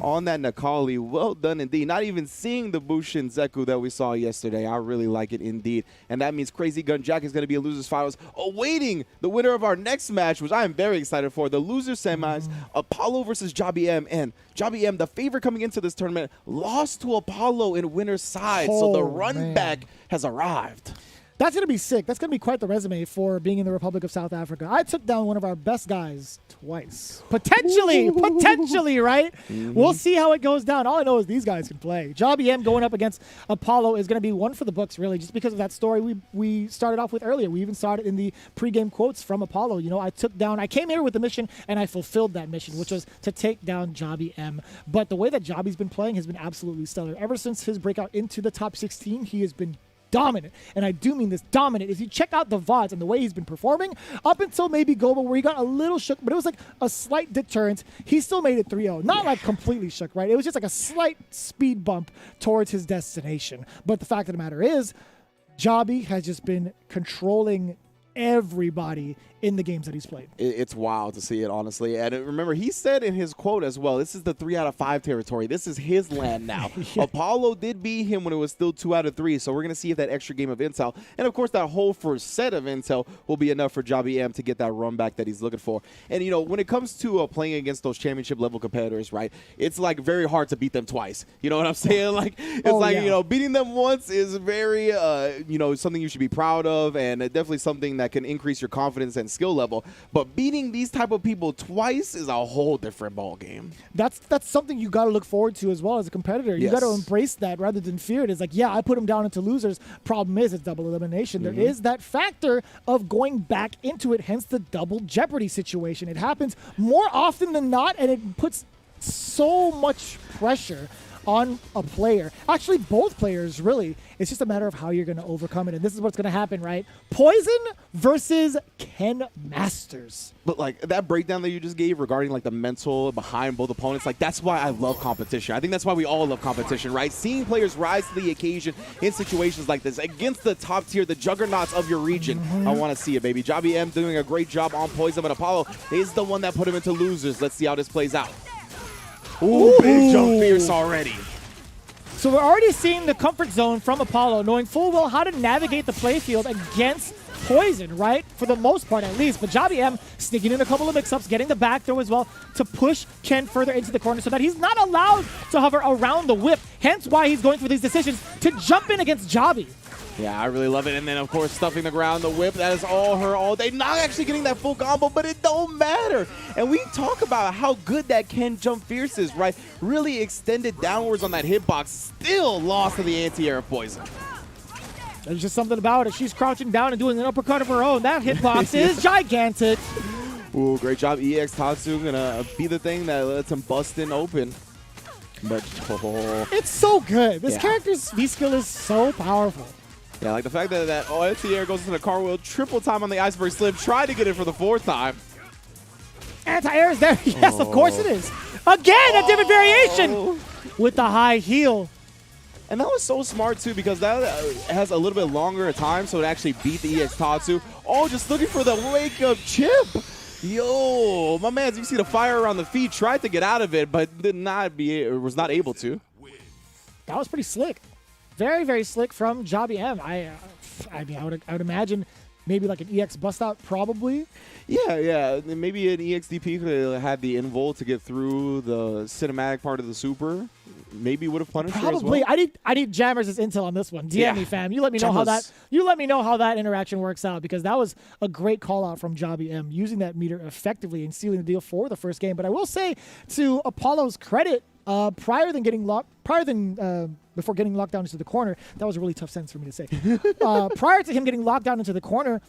on that Necalli. Well done indeed. Not even seeing the Bushin Zeku that we saw yesterday. I really like it indeed. And that means Crazy Gun Jack is going to be a losers finals, awaiting the winner of our next match, which I am very excited for. The loser semis, Apollo versus Jobby M. And Jobby M, the favorite coming into this tournament, lost to Apollo in winner's side. So the run back has arrived. That's going to be sick. That's going to be quite the resume for being in the Republic of South Africa. I took down one of our best guys twice. Potentially, right? We'll see how it goes down. All I know is these guys can play. Jobby M going up against Apollo is going to be one for the books, really, just because of that story we started off with earlier. We even started in the pregame quotes from Apollo. You know, I came here with the mission, and I fulfilled that mission, which was to take down Jobby M. But the way that Jobby's been playing has been absolutely stellar. Ever since his breakout into the top 16, he has been dominant, and I do mean this dominant. If you check out the VODs and the way he's been performing, up until maybe Global, where he got a little shook, but it was like a slight deterrent, he still made it 3-0. Not like completely shook, right? It was just like a slight speed bump towards his destination. But the fact of the matter is, Jobby has just been controlling everybody in the games that he's played. It's wild to see it, honestly. And remember, he said in his quote as well, this is the 3 out of 5 territory. This is his land now. Apollo did beat him when it was still 2 out of 3, so we're going to see if that extra game of intel, and of course that whole first set of intel, will be enough for Jobby M to get that run back that he's looking for. And, you know, when it comes to playing against those championship level competitors, right, it's like very hard to beat them twice. You know what I'm saying? Like, it's you know, beating them once is very, you know, something you should be proud of, and definitely something that that can increase your confidence and skill level. But beating these type of people twice is a whole different ball game. That's something you got to look forward to as well as a competitor. You got to embrace that rather than fear it. It's like, yeah, I put him down into losers. Problem is, it's double elimination. There is that factor of going back into it, hence the double jeopardy situation. It happens more often than not, and it puts so much pressure on a player. Actually, both players, really. It's just a matter of how you're going to overcome it. And this is what's going to happen, right? Poison versus Ken Masters. But like that breakdown that you just gave regarding like the mental behind both opponents, like that's why I love competition. I think that's why we all love competition, right? Seeing players rise to the occasion in situations like this against the top tier, the juggernauts of your region. I want to see it, baby. Jobby M doing a great job on Poison, but Apollo is the one that put him into losers. Let's see how this plays out. Ooh, big jump fierce already. So we're already seeing the comfort zone from Apollo, knowing full well how to navigate the playfield against Poison, right? For the most part, at least. But Jobby M sneaking in a couple of mix-ups, getting the back throw as well to push Ken further into the corner so that he's not allowed to hover around the whip. Hence why he's going for these decisions to jump in against Jobby. Yeah, I really love it. And then, of course, stuffing the ground, the whip, that is all her all day. Not actually getting that full combo, but it don't matter. And we talk about how good that Ken jump fierce is, right? Really extended downwards on that hitbox. Still lost to the anti-air of Poison. There's just something about it. She's crouching down and doing an uppercut of her own. That hitbox is gigantic. Ooh, great job. EX Tatsu gonna be the thing that lets him bust in open. But It's so good. This character's V-skill is so powerful. Yeah, like the fact that anti-air goes into the cartwheel, triple time on the iceberg slip, tried to get it for the 4th time. Anti-air is there. Yes, of course it is. Again, a different variation with the high heel. And that was so smart, too, because that has a little bit longer time, so it actually beat the EX Tatsu. Oh, just looking for the wake-up chip. Yo, my man, you see the fire around the feet, tried to get out of it, but was not able to. That was pretty slick. Very, very slick from Jobby M. I mean, I would imagine maybe like an EX bust out, probably. Yeah. Maybe an EXDP could have had the invul to get through the cinematic part of the super. Maybe would have punished her as well. I need Jammers' intel on this one. DM me, fam. You let me know how that interaction works out, because that was a great call out from Jobby M, using that meter effectively and sealing the deal for the first game. But I will say, to Apollo's credit, before getting locked down into the corner, that was a really tough sentence for me to say. Prior to him getting locked down into the corner,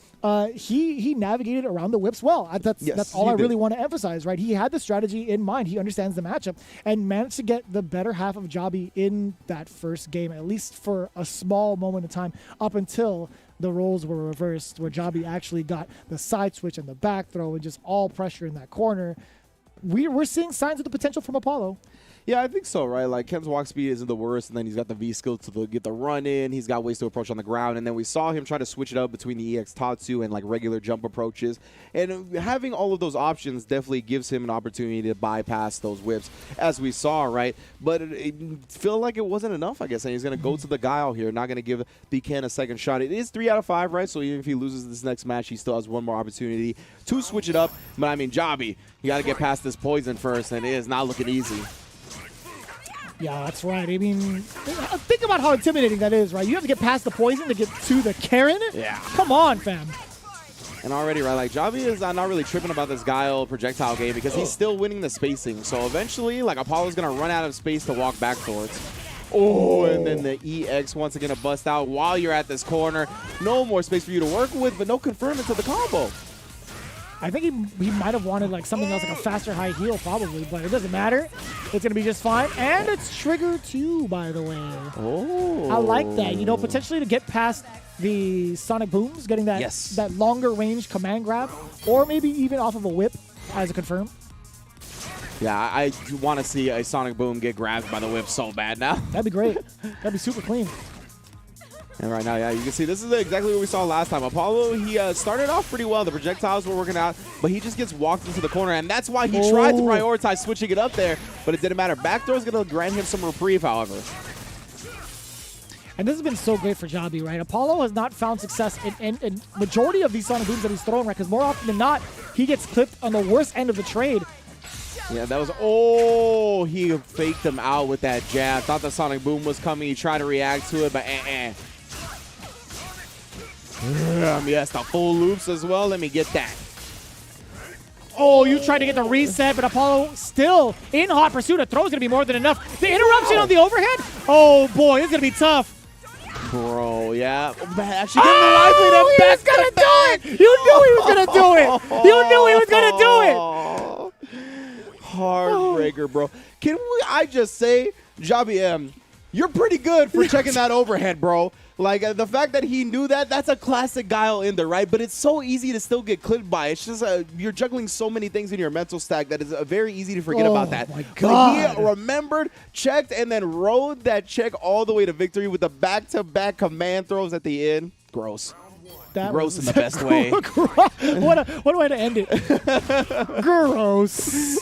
he navigated around the whips well. That's all I really want to emphasize, right? He had the strategy in mind. He understands the matchup and managed to get the better half of Jobby in that first game, at least for a small moment of time, up until the roles were reversed, where Jobby actually got the side switch and the back throw and just all pressure in that corner. We're seeing signs of the potential from Apollo. Yeah, I think so, right? Like, Ken's walk speed isn't the worst, and then he's got the V-skill to get the run in. He's got ways to approach on the ground, and then we saw him try to switch it up between the EX Tatsu and, like, regular jump approaches. And having all of those options definitely gives him an opportunity to bypass those whips, as we saw, right? But it felt like it wasn't enough, I guess, and he's going to go to the guile here, not going to give the Ken a second shot. It is 3 out of 5, right? So even if he loses this next match, he still has one more opportunity to switch it up. But, I mean, Jobby, you got to get past this Poison first, and it is not looking easy. Yeah, that's right. I mean, think about how intimidating that is, right? You have to get past the Poison to get to the Karen? Yeah. Come on, fam. And already, right, like, Jobby is not really tripping about this guile projectile game because he's still winning the spacing. So eventually, like, Apollo's going to run out of space to walk back towards. Oh, and then the EX once again to bust out while you're at this corner. No more space for you to work with, but no confirmation to the combo. I think he might have wanted like something else, like a faster high heel probably, but it doesn't matter. It's going to be just fine. And it's trigger 2, by the way. Oh. I like that. You know, potentially to get past the sonic booms, getting that, that longer range command grab, or maybe even off of a whip as a confirm. Yeah, I want to see a sonic boom get grabbed by the whip so bad now. That'd be great. That'd be super clean. And right now, yeah, you can see this is exactly what we saw last time. Apollo, he started off pretty well. The projectiles were working out, but he just gets walked into the corner, and that's why he tried to prioritize switching it up there, but it didn't matter. Back throw is going to grant him some reprieve, however. And this has been so great for Jobby, right? Apollo has not found success in majority of these sonic booms that he's throwing, right? Because more often than not, he gets clipped on the worst end of the trade. Yeah, that was, he faked him out with that jab. Thought the sonic boom was coming. He tried to react to it, but Yes, the full loops as well. Let me get that. Oh, you tried to get the reset, but Apollo still in hot pursuit. A throw is going to be more than enough. The interruption on the overhead? Oh, boy, it's going to be tough. Bro, yeah. Actually getting the lively to He was going to do it. You knew he was going to do it. You knew he was going to do it. Heartbreaker, bro. I just say, Javi M, you're pretty good for checking that overhead, bro. Like, the fact that he knew that, that's a classic guile in there, right? But it's so easy to still get clipped by. It's just you're juggling so many things in your mental stack that it's very easy to forget about that. My God. But he remembered, checked, and then rode that check all the way to victory with the back-to-back command throws at the end. Gross. That Gross was in the best way. What a way to end it. Gross.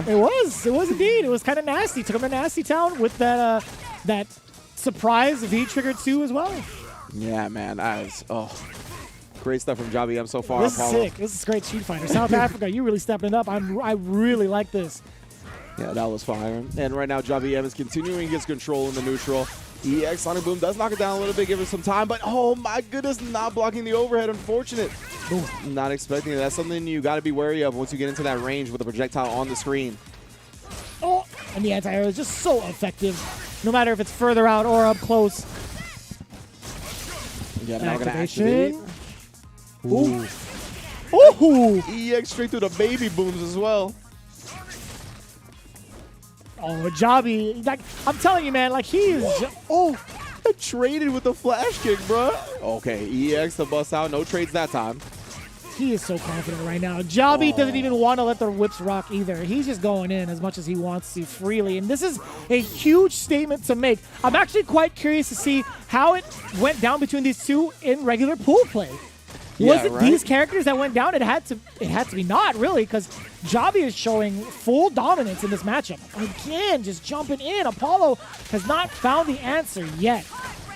It was indeed. It was kind of nasty. Took him to Nasty Town with that surprise V-Trigger 2 as well. Yeah, man. Great stuff from Javi M so far. This is sick. This is great Street Fighter. South Africa, you really stepping it up. I really like this. Yeah, that was fire. And right now, Javi M is continuing his control in the neutral. EX Sonic Boom does knock it down a little bit, give it some time, but oh my goodness, not blocking the overhead. Unfortunate. Not expecting it. That's something you got to be wary of once you get into that range with the projectile on the screen. Oh, and the anti-air is just so effective, no matter if it's further out or up close. Yeah, now gonna Activation. activate. Ooh. Ooh. EX straight through the baby booms as well. Oh, Javi, like I'm telling you, man, like he is. Traded with the flash kick, bro. Okay, EX to bust out. No trades that time. He is so confident right now. Javi doesn't even want to let the whips rock either. He's just going in as much as he wants to freely. And this is a huge statement to make. I'm actually quite curious to see how it went down between these two in regular pool play. Was it these characters that went down? It had to be not, really, because Javi is showing full dominance in this matchup. Again, just jumping in. Apollo has not found the answer yet.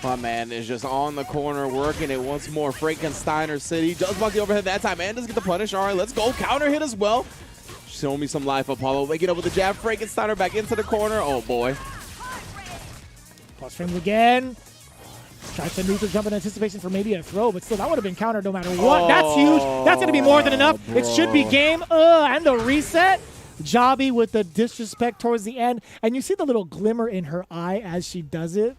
My man is just on the corner working it once more. Frankensteiner City does block the overhead that time and does get the punish. All right, let's go. Counter hit as well. Show me some life, Apollo. Waking up with the jab. Frankensteiner back into the corner. Oh, boy. Plus frames again. Tries to neutral jump in anticipation for maybe a throw, but still, that would have been countered no matter what. That's huge. That's going to be more than enough. Bro. It should be game. And the reset. Javi with the disrespect towards the end. And you see the little glimmer in her eye as she does it.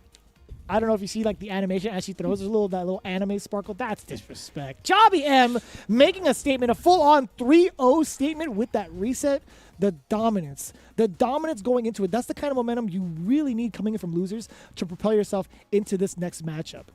I don't know if you see like the animation as she throws that little anime sparkle. That's disrespect. Javi M making a statement, a full-on 3-0 statement with that reset. The dominance going into it. That's the kind of momentum you really need coming in from losers to propel yourself into this next matchup.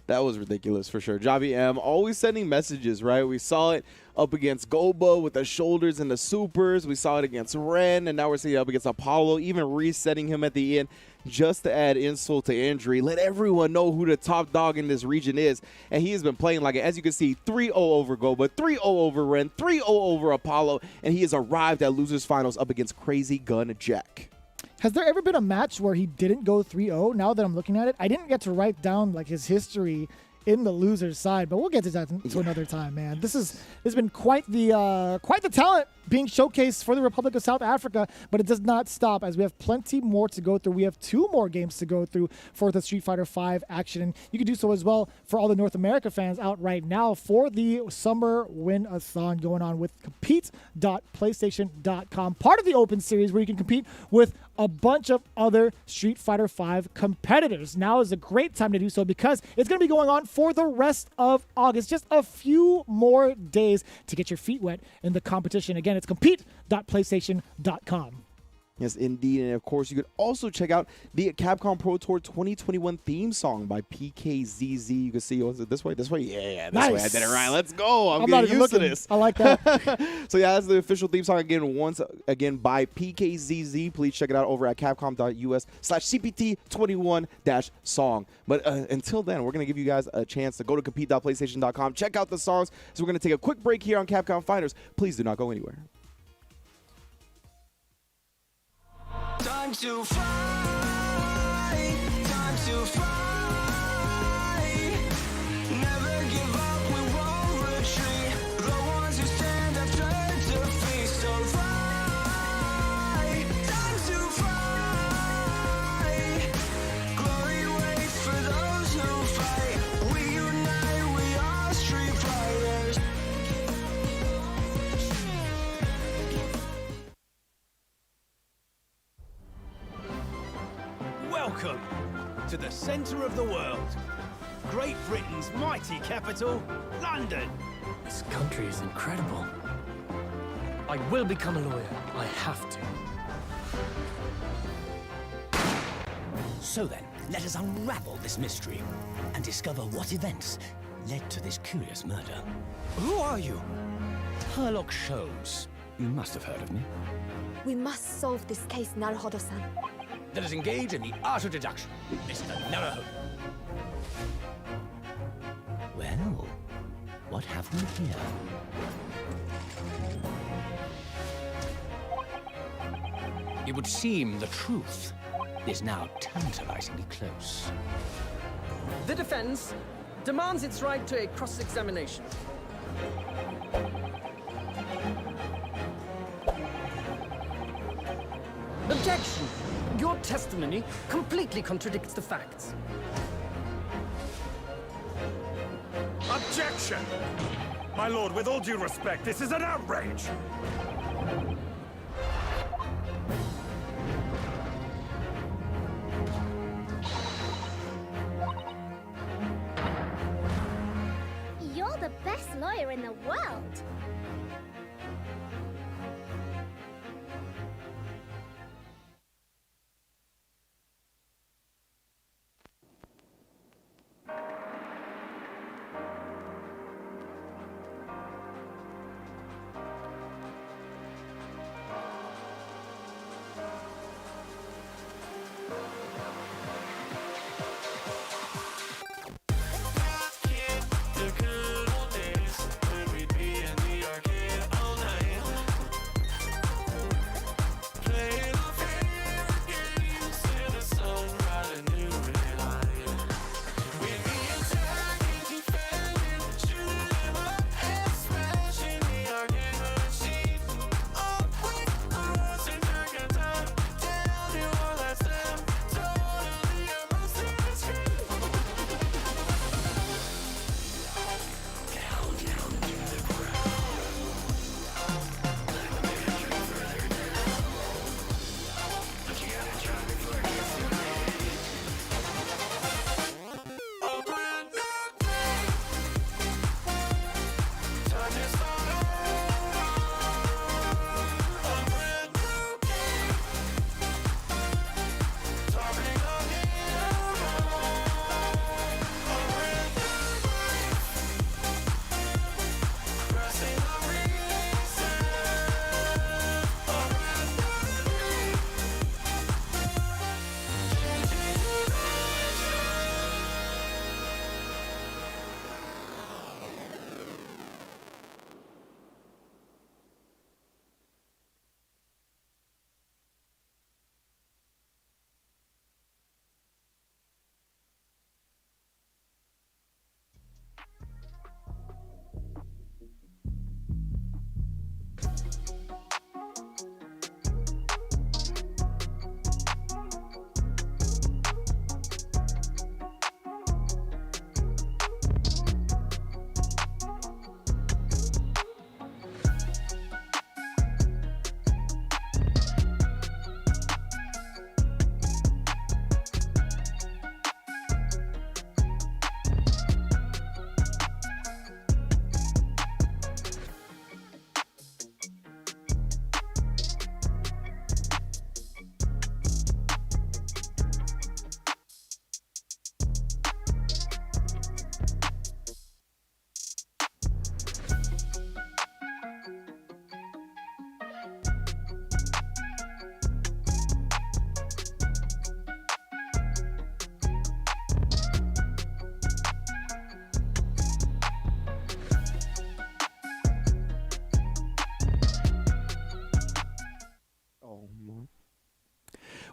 That was ridiculous for sure. Javi M always sending messages, right? We saw it up against Goba with the shoulders and the supers. We saw it against Ren, and now we're seeing it up against Apollo, even resetting him at the end just to add insult to injury. Let everyone know who the top dog in this region is. And he has been playing like it. As you can see, 3-0 over Goba, 3-0 over Ren, 3-0 over Apollo, and he has arrived at Losers Finals up against Crazy Gun Jack. Has there ever been a match where he didn't go 3-0? Now that I'm looking at it, I didn't get to write down like his history in the loser's side, but we'll get to that to another time, man. This has been quite the talent being showcased for the Republic of South Africa, but it does not stop as we have plenty more to go through. We have 2 more games to go through for the Street Fighter V action, and you can do so as well for all the North America fans out right now for the Summer Win-a-thon going on with compete.playstation.com, part of the Open Series where you can compete with a bunch of other Street Fighter V competitors. Now is a great time to do so because it's going to be going on for the rest of August. Just a few more days to get your feet wet in the competition. Again, it's compete.playstation.com. Yes, indeed. And, of course, you could also check out the Capcom Pro Tour 2021 theme song by PKZZ. You can see, was it this way? This way? Yeah, this way. I did it right. Let's go. I'm getting used to this. I like that. So, yeah, that's the official theme song once again by PKZZ. Please check it out over at capcom.us/CPT21-song. But until then, we're going to give you guys a chance to go to compete.playstation.com, check out the songs. So we're going to take a quick break here on Capcom Fighters. Please do not go anywhere. Time to fight, time to fight. Never give up, we won't retreat. The ones who stand have turned to feast. So fight, time to fight. Glory waits for those who fight. We unite, we are Welcome to the centre of the world. Great Britain's mighty capital, London. This country is incredible. I will become a lawyer. I have to. So then, let us unravel this mystery and discover what events led to this curious murder. Who are you? Herlock Sholmes. You must have heard of me. We must solve this case, Naruhodo-san. Let us engage in the art of deduction, Mr. Naruhodo. Well, what have we here? It would seem the truth is now tantalizingly close. The defense demands its right to a cross-examination. Objection! Your testimony completely contradicts the facts. Objection! My lord, with all due respect, this is an outrage! You're the best lawyer in the world.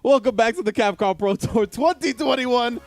Welcome back to the Capcom Pro Tour 2021.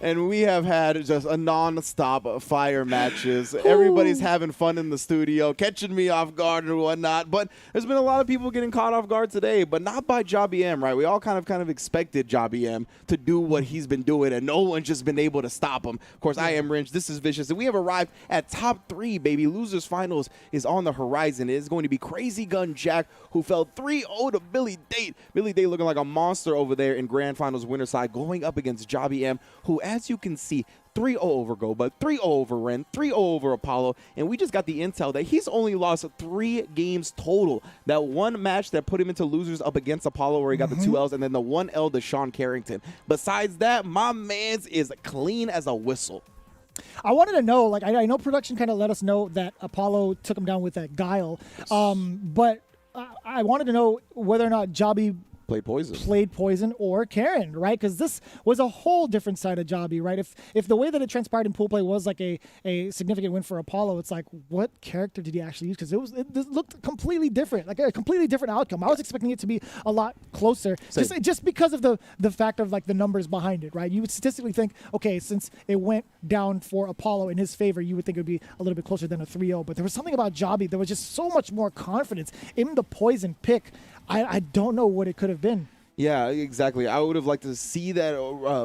And we have had just a non-stop fire matches. Everybody's having fun in the studio, catching me off guard and whatnot. But there's been a lot of people getting caught off guard today, but not by Jobby M, right? We all kind of expected Jobby M to do what he's been doing, and no one's just been able to stop him. Of course, I am Wrench. This is Vicious, and we have arrived at top 3, baby. Losers Finals is on the horizon. It is going to be Crazy Gun Jack, who fell 3-0 to Billy Date. Billy Date looking like a monster over there in Grand Finals winner side, going up against Jobby M, who, as you can see, 3-0 over Goba, 3-0 over Ren, 3-0 over Apollo, and we just got the intel that he's only lost 3 games total. That one match that put him into losers up against Apollo where he got the 2 L's, and then the 1 L to Sean Carrington. Besides that, my man's is clean as a whistle. I wanted to know, like, I know production kind of let us know that Apollo took him down with that guile, but I wanted to know whether or not Jobby played poison or Karen, right? Because this was a whole different side of Jobby, right? If the way that it transpired in pool play was like a significant win for Apollo, it's like, what character did he actually use? Because it looked completely different, like a completely different outcome. I was expecting it to be a lot closer, just because of the fact of like the numbers behind it, right? You would statistically think, okay, since it went down for Apollo in his favor, you would think it would be a little bit closer than a 3-0. But there was something about Jobby. There was just so much more confidence in the poison pick. I don't know what it could have been. Yeah, exactly. I would have liked to see that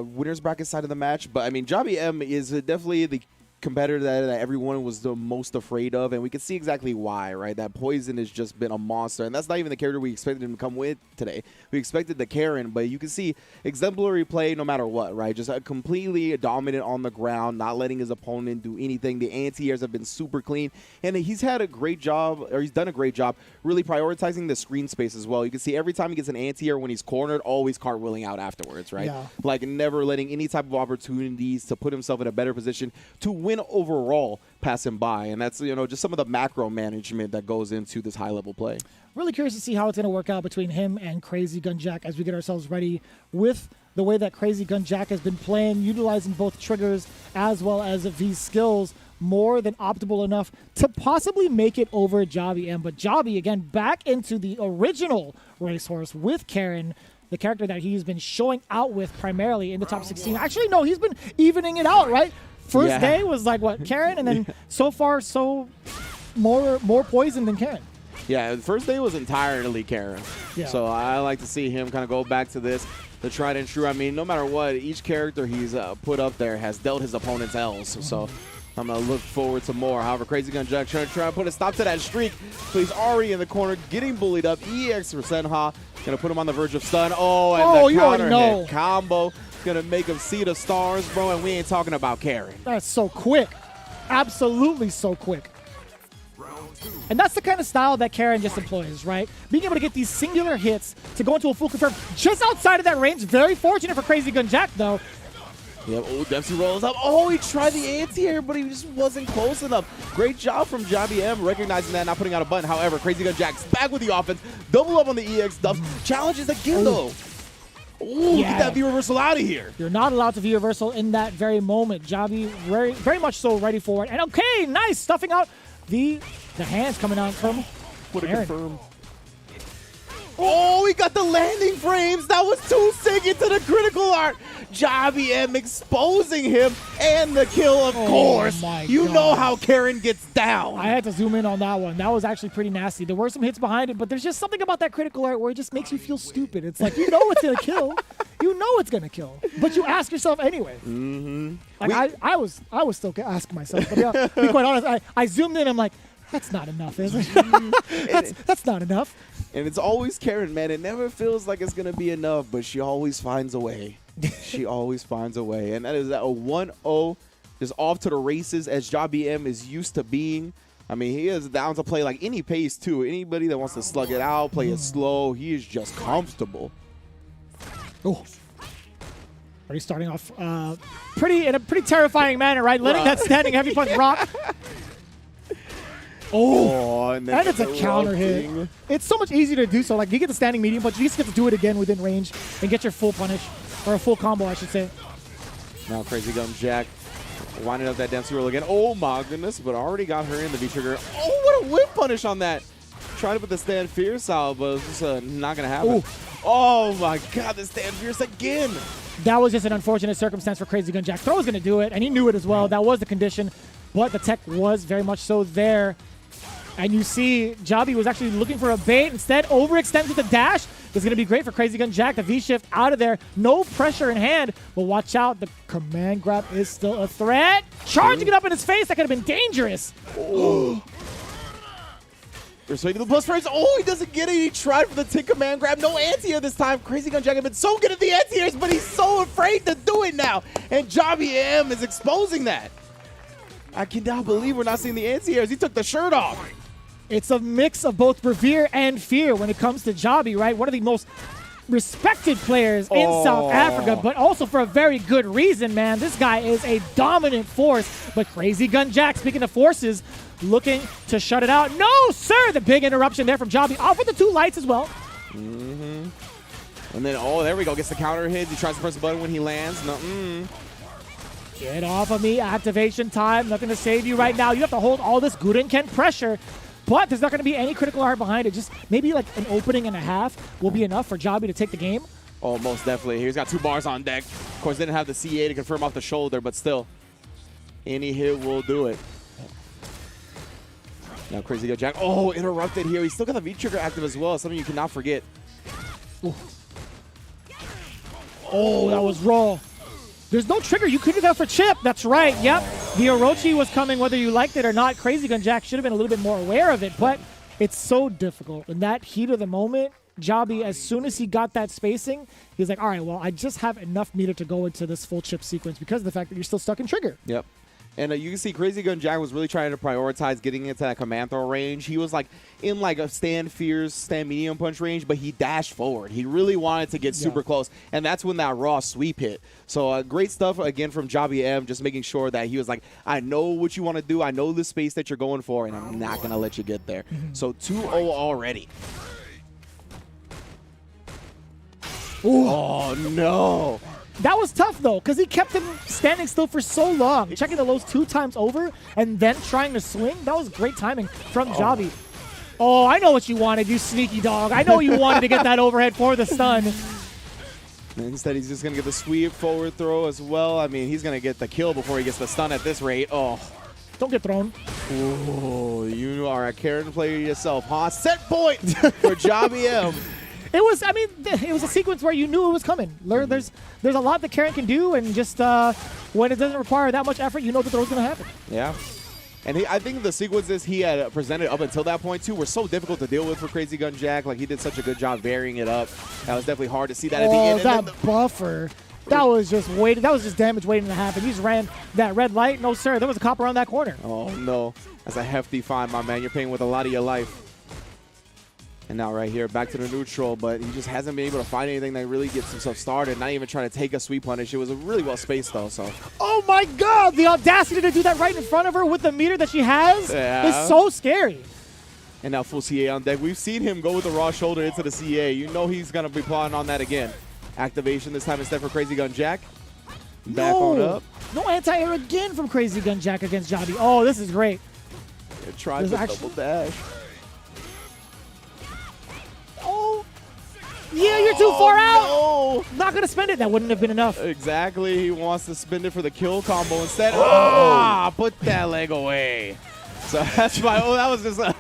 winner's bracket side of the match, but I mean, Jobby M is definitely the competitor that everyone was the most afraid of, and we can see exactly why, right? That Poison has just been a monster, and that's not even the character we expected him to come with today. We expected the Karen, but you can see exemplary play no matter what, right? Just completely dominant on the ground, not letting his opponent do anything. The anti-airs have been super clean, and he's had a great job, or he's done a great job really prioritizing the screen space as well. You can see every time he gets an anti-air when he's cornered, always cartwheeling out afterwards, right? Yeah. Like never letting any type of opportunities to put himself in a better position to win overall pass him by. And that's, just some of the macro management that goes into this high-level play. Really curious to see how it's going to work out between him and Crazy Gun Jack as we get ourselves ready with the way that Crazy Gun Jack has been playing, utilizing both triggers as well as V's skills more than optimal enough to possibly make it over Jobby M. But Jobby, again, back into the original racehorse with Karen, the character that he's been showing out with primarily in the top 16. Actually, no, he's been evening it out, right? First day was like, what, Karen? And then so far, more poison than Karen. Yeah, the first day was entirely Karen. Yeah. So I like to see him kind of go back to this, the tried and true. I mean, no matter what, each character he's put up there has dealt his opponent's L's. So I'm going to look forward to more. However, Crazy Gun Jack trying to put a stop to that streak. So he's already in the corner, getting bullied up. EX for Senha. Going to put him on the verge of stun. Oh, and the counter hit combo. Going to make him see the stars, bro, and we ain't talking about Karen. That's so quick. Absolutely so quick. And that's the kind of style that Karen just employs, right? Being able to get these singular hits to go into a full confirm just outside of that range. Very fortunate for Crazy Gun Jack, though. Yep. Oh, Dempsey rolls up. Oh, he tried the anti-air, but he just wasn't close enough. Great job from Jobby M recognizing that, not putting out a button. However, Crazy Gun Jack's back with the offense. Double up on the EX stuff. Challenges again, though. Ooh, get that V-reversal out of here. You're not allowed to V-reversal in that very moment. Jobby very, very much so ready for it. And okay, nice. Stuffing out the hands coming out from Would have confirmed. Oh, we got the landing frames. That was too sick into the critical art. Jobby M exposing him and the kill, of course. You know how Karen gets down. I had to zoom in on that one. That was actually pretty nasty. There were some hits behind it, but there's just something about that critical art where it just makes you feel stupid. It's like, you know it's going to kill. You know it's going to kill. But you ask yourself anyway. Mm-hmm. Like I was still asking myself. But yeah, to be quite honest, I zoomed in. I'm like, that's not enough, is it? that's not enough. And it's always Karen, man. It never feels like it's going to be enough, but she always finds a way. She always finds a way. And that is a 1-0, just off to the races as Jobby M is used to being. I mean, he is down to play like any pace, too. Anybody that wants to slug it out, play it slow, he is just comfortable. Oh. Already starting off in a pretty terrifying manner, right? Letting that standing heavy punch rock. Oh, and it's a counter hit. It's so much easier to do so. Like, you get the standing medium punch, you just get to do it again within range and get your full punish, or a full combo, I should say. Now Crazy Gun Jack winding up that Dempsey roll again. Oh, my goodness, but already got her in the V-trigger. Oh, what a whip punish on that. Trying to put the stand fierce out, but it's just not going to happen. Ooh. Oh, my God, the stand fierce again. That was just an unfortunate circumstance for Crazy Gun Jack. Throw was going to do it, and he knew it as well. That was the condition, but the tech was very much so there. And you see Jabi was actually looking for a bait. Instead, overextends with the dash. This is going to be great for Crazy Gun Jack. The V-shift out of there. No pressure in hand. But watch out. The command grab is still a threat. Charging it up in his face. That could have been dangerous. Oh. They're swinging the plus frames. Oh, he doesn't get it. He tried for the tick command grab. No anti-air this time. Crazy Gun Jack has been so good at the anti-airs, but he's so afraid to do it now. And Jabi M is exposing that. I cannot believe we're not seeing the anti-airs. He took the shirt off. It's a mix of both revere and fear when it comes to Jabi, right? One of the most respected players in South Africa, but also for a very good reason, man. This guy is a dominant force. But Crazy Gun Jack, speaking of forces, looking to shut it out. No, sir! The big interruption there from Jabi. Off with the 2 lights as well. And then, oh, there we go. Gets the counter hit. He tries to press the button when he lands. No, Get off of me. Activation time. Nothing to save you right now. You have to hold all this Gudenken pressure. But there's not going to be any critical art behind it. Just maybe like an opening and a half will be enough for Jabi to take the game. Oh, most definitely. He's got 2 bars on deck. Of course, didn't have the CA to confirm off the shoulder, but still, any hit will do it. Now Crazy Gun Jack. Oh, interrupted here. He's still got the V-trigger active as well. Something you cannot forget. Ooh. Oh, that was raw. There's no trigger. You couldn't have for chip. That's right. Yep. The Orochi was coming whether you liked it or not. Crazy Gun Jack should have been a little bit more aware of it, but it's so difficult. In that heat of the moment, Jabi, as soon as he got that spacing, he's like, all right, well, I just have enough meter to go into this full chip sequence because of the fact that you're still stuck in trigger. Yep. And you can see Crazy Gun Jack was really trying to prioritize getting into that command throw range. He was like in like a stand fierce, stand medium punch range, but he dashed forward. He really wanted to get super close, and that's when that raw sweep hit. So great stuff again from Jabi M, just making sure that he was like, I know what you want to do. I know the space that you're going for, and I'm not going to let you get there. So 2-0 already. Ooh. Oh, no. That was tough, though, because he kept him standing still for so long, checking the lows 2 times over and then trying to swing. That was great timing from Jabi. Oh, I know what you wanted, you sneaky dog. I know you wanted to get that overhead for the stun. And instead, he's just going to get the sweep forward throw as well. I mean, he's going to get the kill before he gets the stun at this rate. Oh. Don't get thrown. Oh, you are a Karen player yourself, huh? Set point for Jabi M. It was, I mean, it was a sequence where you knew it was coming. There's a lot that Karen can do, and just when it doesn't require that much effort, you know the throw's going to happen. Yeah. And I think the sequences he had presented up until that point, too, were so difficult to deal with for Crazy Gun Jack. Like, he did such a good job varying it up. That was definitely hard to see that at the end. Oh, that buffer. That was just waiting. That was just damage waiting to happen. He just ran that red light. No, sir. There was a cop around that corner. Oh, no. That's a hefty fine, my man. You're paying with a lot of your life. And now right here, back to the neutral, but he just hasn't been able to find anything that really gets himself started. Not even trying to take a sweep punish. It was a really well spaced, though. So. Oh, my God. The audacity to do that right in front of her with the meter that she has is so scary. And now full CA on deck. We've seen him go with the raw shoulder into the CA. You know he's going to be plotting on that again. Activation this time instead for Crazy Gun Jack. Back on up. No anti-air again from Crazy Gun Jack against Jabi. Oh, this is great. Try the double dash. Oh. Yeah, you're too far out. No. Not going to spend it. That wouldn't have been enough. Exactly. He wants to spend it for the kill combo instead. Ah, put that leg away. So that's why, that was just a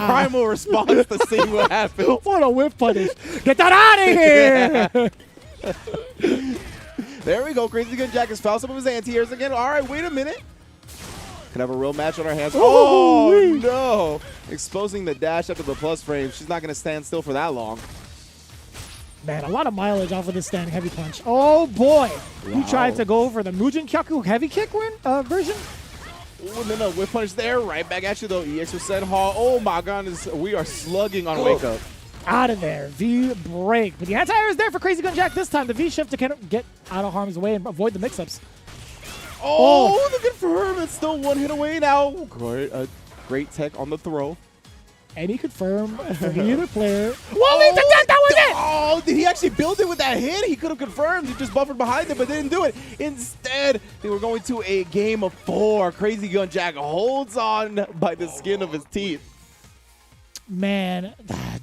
primal response to see what happened. What a whip punish. Get that out of here. There we go. Crazy Gun Jack has found some of his anti-airs again. All right, wait a minute. Could have a real match on our hands. Oh, no. Exposing the dash up to the plus frame. She's not going to stand still for that long. Man, a lot of mileage off of this standing heavy punch. Oh, boy. Wow. He tried to go for the Mujin Kyaku heavy kick version. Ooh, no, whip punch there. Right back at you, though. EX% Hall. Oh, my goodness. We are slugging on Wake Up. Out of there. V break. But the anti-air is there for Crazy Gun Jack this time. The V shift to kind of get out of harm's way and avoid the mix-ups. Oh, the confirm. It's still one hit away now. Great tech on the throw. Any confirm for either player. Whoa, that was it! Oh, did he actually build it with that hit? He could have confirmed. He just buffered behind it, but didn't do it. Instead, they were going to a game of 4. Crazy Gun Jack holds on by the skin of his teeth. Man,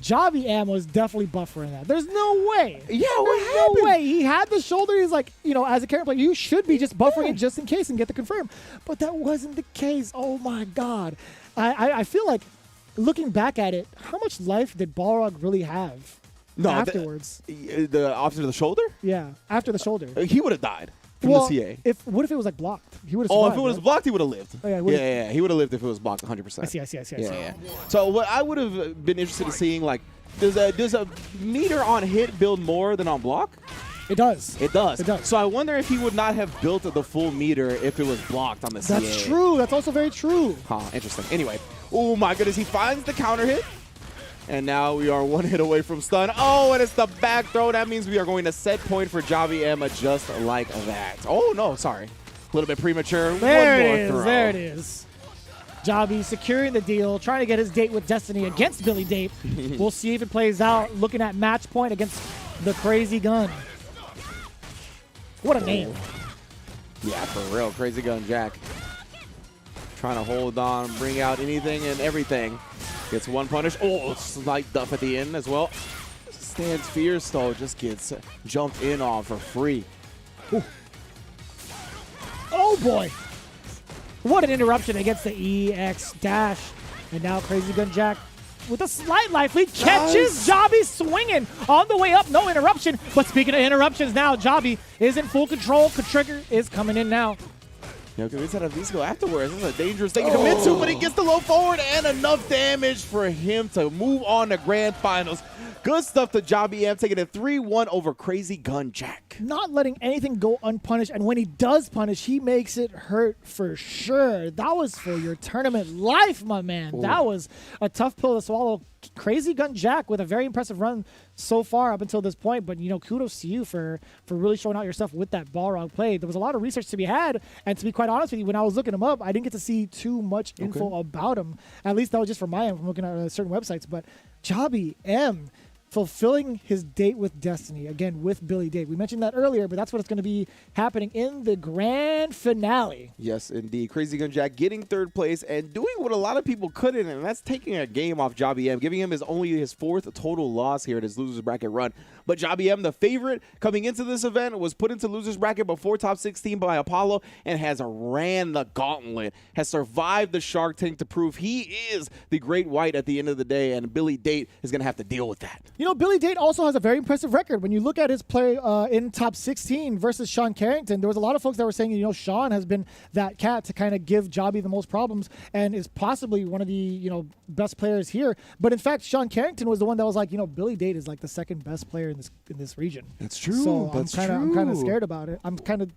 Javi M was definitely buffering that. There's no way. Yeah, There's no way. He had the shoulder. He's like, as a character player, you should be just buffering it just in case and get the confirm. But that wasn't the case. Oh, my God. I feel like, looking back at it, how much life did Balrog really have afterwards? After the shoulder? Yeah, after the shoulder. He would have died. From the CA. What if it was like blocked? He would have. Oh, if it was blocked, he would have lived. Oh, yeah, he would have lived if it was blocked 100%. I see. Yeah. So what I would have been interested in seeing, like, does a meter on hit build more than on block? It does. It does. So I wonder if he would not have built the full meter if it was blocked on the CA. That's true. That's also very true. Interesting. Anyway, oh my goodness, he finds the counter hit. And now we are one hit away from stun. Oh, and it's the back throw. That means we are going to set point for Javi Emma just like that. Oh, no, sorry. A little bit premature. There it is. Javi securing the deal, trying to get his date with Destiny against Billy Date. We'll see if it plays out. Looking at match point against the Crazy Gun. What a name. Yeah, for real. Crazy Gun Jack. Trying to hold on, bring out anything and everything. Gets one punish. Oh, slight duff at the end as well. Stands fierce, though. Just gets jumped in on for free. Ooh. Oh, boy. What an interruption against the EX dash. And now Crazy Gun Jack with a slight life lead catches Javi swinging on the way up. No interruption. But speaking of interruptions now, Javi is in full control. Trigger is coming in now. Because he's at least go afterwards. This is a dangerous thing to commit to, but he gets the low forward and enough damage for him to move on to grand finals. Good stuff to Javi M, taking it 3-1 over Crazy Gun Jack. Not letting anything go unpunished, and when he does punish, he makes it hurt for sure. That was for your tournament life, my man. Ooh. That was a tough pill to swallow. Crazy Gun Jack with a very impressive run so far up until this point, but kudos to you for really showing out your stuff with that Balrog play. There was a lot of research to be had, and to be quite honest with you, when I was looking him up, I didn't get to see too much info about him. At least that was just from my end from looking at certain websites. But Javi M fulfilling his date with Destiny, again, with Billy Date. We mentioned that earlier, but that's what's going to be happening in the grand finale. Yes, indeed. Crazy Gun Jack getting third place and doing what a lot of people couldn't, and that's taking a game off Javi M, giving him only his fourth total loss here in his loser's bracket run. But Javi M, the favorite coming into this event, was put into loser's bracket before top 16 by Apollo and has ran the gauntlet, has survived the Shark Tank to prove he is the great white at the end of the day, and Billy Date is going to have to deal with that. Billy Date also has a very impressive record. When you look at his play in top 16 versus Sean Carrington, there was a lot of folks that were saying, Sean has been that cat to kind of give Javi the most problems and is possibly one of the, best players here. But in fact, Sean Carrington was the one that was like, Billy Date is like the second best player in this region. That's true. So That's I'm kind of scared about it. I'm kind of,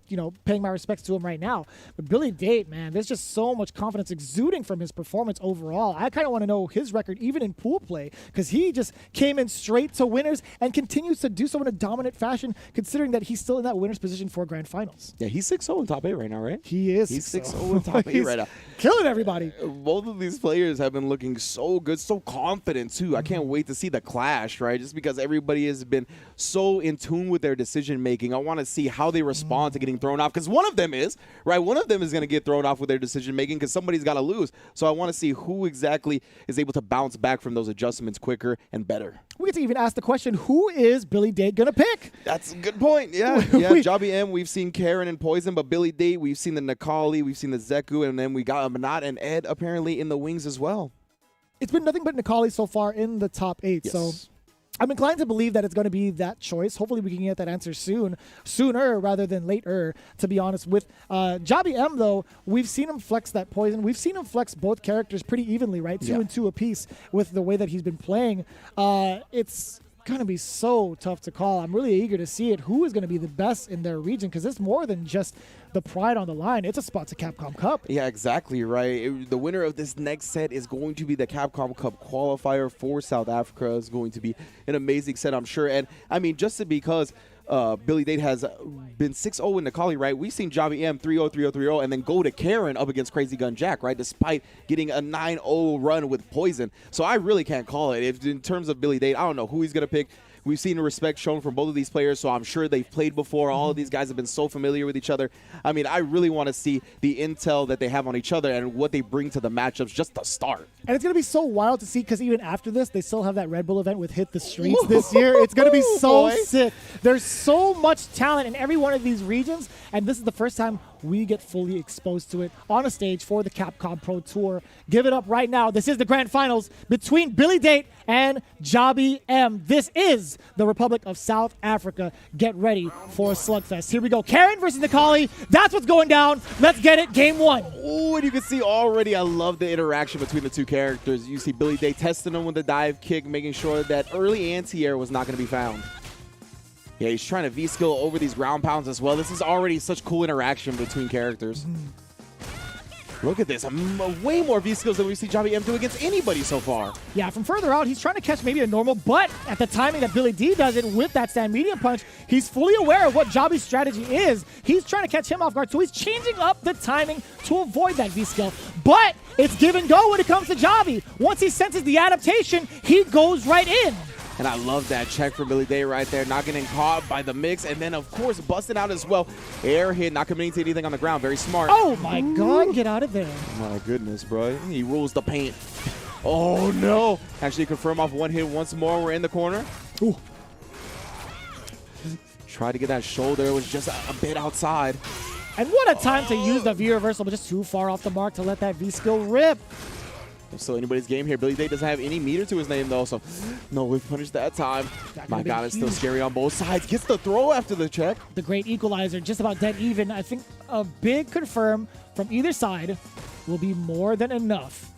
paying my respects to him right now. But Billy Date, man, there's just so much confidence exuding from his performance overall. I kind of want to know his record, even in pool play, because he just came in straight to winners and continues to do so in a dominant fashion, considering that he's still in that winner's position for grand finals. Yeah, he's 6-0 in top 8 right now, right? He is. He's 6-0 in top 8 right now. Killing everybody. Both of these players have been looking so good, so confident, too. I can't wait to see the clash, right? Just because everybody has been so in tune with their decision-making. I want to see how they respond to getting thrown off, because one of them is, right? One of them is going to get thrown off with their decision-making because somebody's got to lose. So I want to see who exactly is able to bounce back from those adjustments quicker and better. We get to even ask the question, who is Billy Date going to pick? That's a good point. Yeah, Javi M, we've seen Karen and Poison, but Billy Date, we've seen the Nikali, we've seen the Zeku, and then we got Manat and Ed apparently in the wings as well. It's been nothing but Nikali so far in the top 8, yes. So I'm inclined to believe that it's going to be that choice. Hopefully we can get that answer sooner rather than later, to be honest. With Javi M, though, we've seen him flex that Poison. We've seen him flex both characters pretty evenly, right? 2 and 2 apiece with the way that he's been playing. It's going to be so tough to call. I'm really eager to see it. Who is going to be the best in their region? Because it's more than just the pride on the line. It's a spot to Capcom Cup. Yeah, exactly right. The winner of this next set is going to be the Capcom Cup qualifier for South Africa. It's going to be an amazing set, I'm sure. And I mean, just because Billy Date has been 6-0 in the Nikali, right? We've seen Javi M 3-0, 3-0, 3-0, and then go to Karen up against Crazy Gun Jack, right? Despite getting a 9-0 run with Poison. So I really can't call it. If in terms of Billy Date, I don't know who he's going to pick. We've seen respect shown from both of these players, so I'm sure they've played before. All of these guys have been so familiar with each other. I mean, I really want to see the intel that they have on each other and what they bring to the matchups just to start. And it's going to be so wild to see because even after this, they still have that Red Bull event with Hit the Streets this year. It's going to be so sick. There's so much talent in every one of these regions, and this is the first time we get fully exposed to it on a stage for the Capcom Pro Tour. Give it up right now. This is the grand finals between Billy Date and Jobby M. This is the Republic of South Africa. Get ready for a slugfest. Here we go. Karen versus Nikali. That's what's going down. Let's get it. Game 1. Oh, and you can see already, I love the interaction between the two characters. You see Billy Day testing him with the dive kick, making sure that early anti-air was not going to be found. Yeah, he's trying to V-skill over these ground pounds as well. This is already such cool interaction between characters. Look at this. Way more V-skills than we see Jobby M do against anybody so far. Yeah, from further out, he's trying to catch maybe a normal, but at the timing that Billy D does it with that stand medium punch, he's fully aware of what Jobby's strategy is. He's trying to catch him off guard, so he's changing up the timing to avoid that V-skill. But it's give and go when it comes to Jobby. Once he senses the adaptation, he goes right in. And I love that check for Billy Day right there, not getting caught by the mix, and then, of course, busting out as well. Air hit, not committing to anything on the ground. Very smart. Oh, my God. Get out of there. My goodness, bro. He rules the paint. Oh, no. Actually, confirm off one hit once more. We're in the corner. Ooh. Tried to get that shoulder. It was just a bit outside. And what a time to use the V-reversal, but just too far off the mark to let that V-skill rip. So anybody's game here. Billy Day doesn't have any meter to his name, though, so no whiff punish that time. My God, it's still scary on both sides. Gets the throw after the check. The great equalizer, just about dead even. I think a big confirm from either side will be more than enough.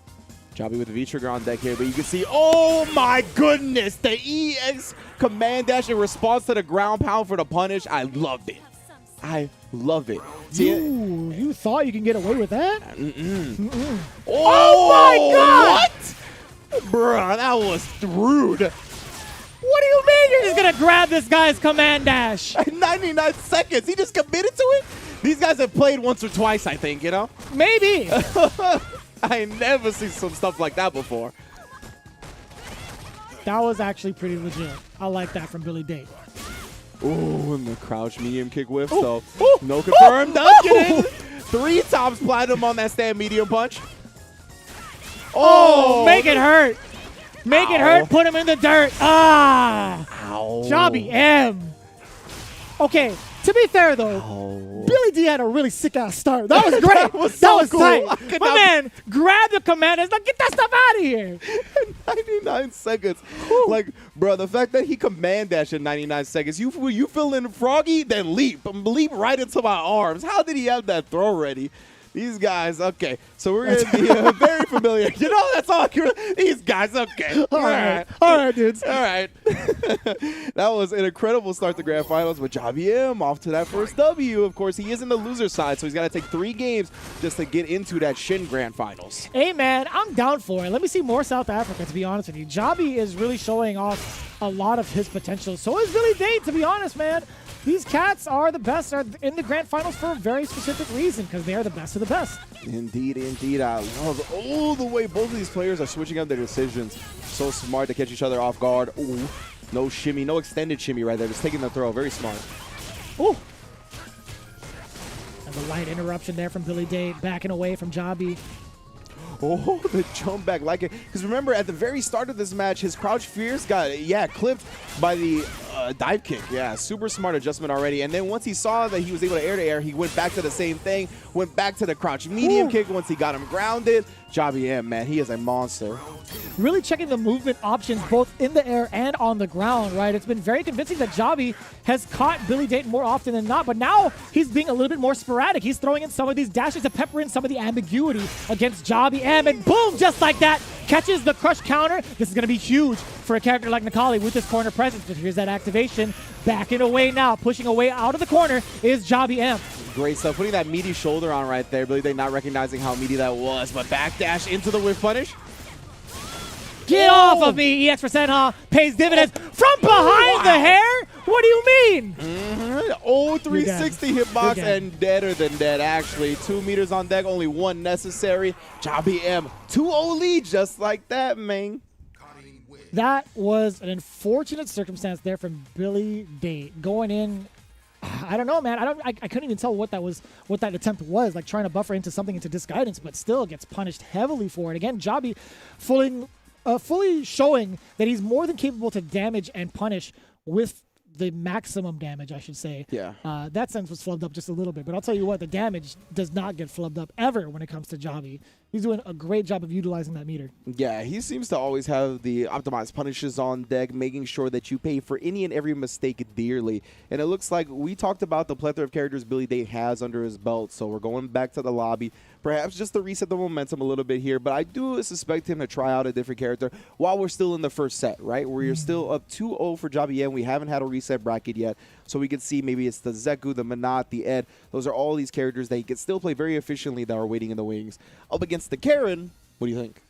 Jobby with the V-trigger on deck here, but you can see, oh my goodness, the EX command dash in response to the ground pound for the punish. I loved it. I love it. Ooh, you thought you can get away with that? Oh my God! What? Bruh, that was rude. What do you mean you're just going to grab this guy's command dash? 99 seconds. He just committed to it? These guys have played once or twice, I think, you know? Maybe. I never seen some stuff like that before. That was actually pretty legit. I like that from Billy Date. Ooh, and the crouch medium kick whiff, so no confirm. Does get in. 3 times platinum on that stand medium punch. Oh, make it hurt. Make it hurt. Put him in the dirt. Ah. Ow. Jobby M. Okay, to be fair, though, Billy D had a really sick-ass start. That was great. that was cool. tight. My man, grab the commanders. Now get that stuff out of here. 99 seconds. Like, bro, the fact that he command dashed in 99 seconds, you feeling froggy, then leap. Leap right into my arms. How did he have that throw ready? These guys, okay. So we're going to be very familiar. You know, that's all. These guys, okay. All right, dudes. All right. That was an incredible start to Grand Finals, but Jobby M off to that first W. Of course, he is in the loser side, so he's got to take 3 games just to get into that Shin Grand Finals. Hey, man, I'm down for it. Let me see more South Africa, to be honest with you. Jobby is really showing off a lot of his potential. So is Billy Date, to be honest, man. These cats are the best, are in the Grand Finals for a very specific reason, because they are the best of the best. Indeed, indeed. I love all the way both of these players are switching up their decisions. So smart to catch each other off guard. Ooh, no shimmy, no extended shimmy right there. Just taking the throw. Very smart. Ooh. And the light interruption there from Billy Date, backing away from Jobby. Oh, the jump back like it. Because remember, at the very start of this match, his crouch fierce got, clipped by the dive kick. Yeah, super smart adjustment already. And then once he saw that he was able to air-to-air, he went back to the same thing, went back to the crouch medium kick once he got him grounded. Jobby M, man, he is a monster. Really checking the movement options both in the air and on the ground, right? It's been very convincing that Jobby has caught Billy Date more often than not, but now he's being a little bit more sporadic. He's throwing in some of these dashes to pepper in some of the ambiguity against Jobby M, and boom, just like that, catches the crush counter. This is going to be huge for a character like Nikali with his corner presence, but here's that activation. Backing away now, pushing away out of the corner is Jobby M. Great stuff. Putting that meaty shoulder on right there. Billy Day not recognizing how meaty that was, but backdash into the whiff punish. Get off of me, EX for Senha pays dividends from behind the hair? What do you mean? 360 hitbox and deader than dead, actually. 2 meters on deck, only 1 necessary. Jobby M, 2-0 lead just like that, man. That was an unfortunate circumstance there from Billy Date going in. I don't know, man. I couldn't even tell what that attempt was, like trying to buffer into something into disguidance, but still gets punished heavily for it. Again, Javi fully showing that he's more than capable to damage and punish with the maximum damage, I should say. Yeah. That sense was flubbed up just a little bit, but I'll tell you what, the damage does not get flubbed up ever when it comes to Javi. He's doing a great job of utilizing that meter. Yeah, he seems to always have the optimized punishes on deck, making sure that you pay for any and every mistake dearly. And it looks like we talked about the plethora of characters Billy Date has under his belt, so we're going back to the lobby. Perhaps just to reset the momentum a little bit here, but I do suspect him to try out a different character while we're still in the first set, right? Where you're still up 2-0 for Javi and we haven't had a reset bracket yet. So we can see maybe it's the Zeku, the Manat, the Ed. Those are all these characters that he can still play very efficiently that are waiting in the wings. Up against the Karen, what do you think?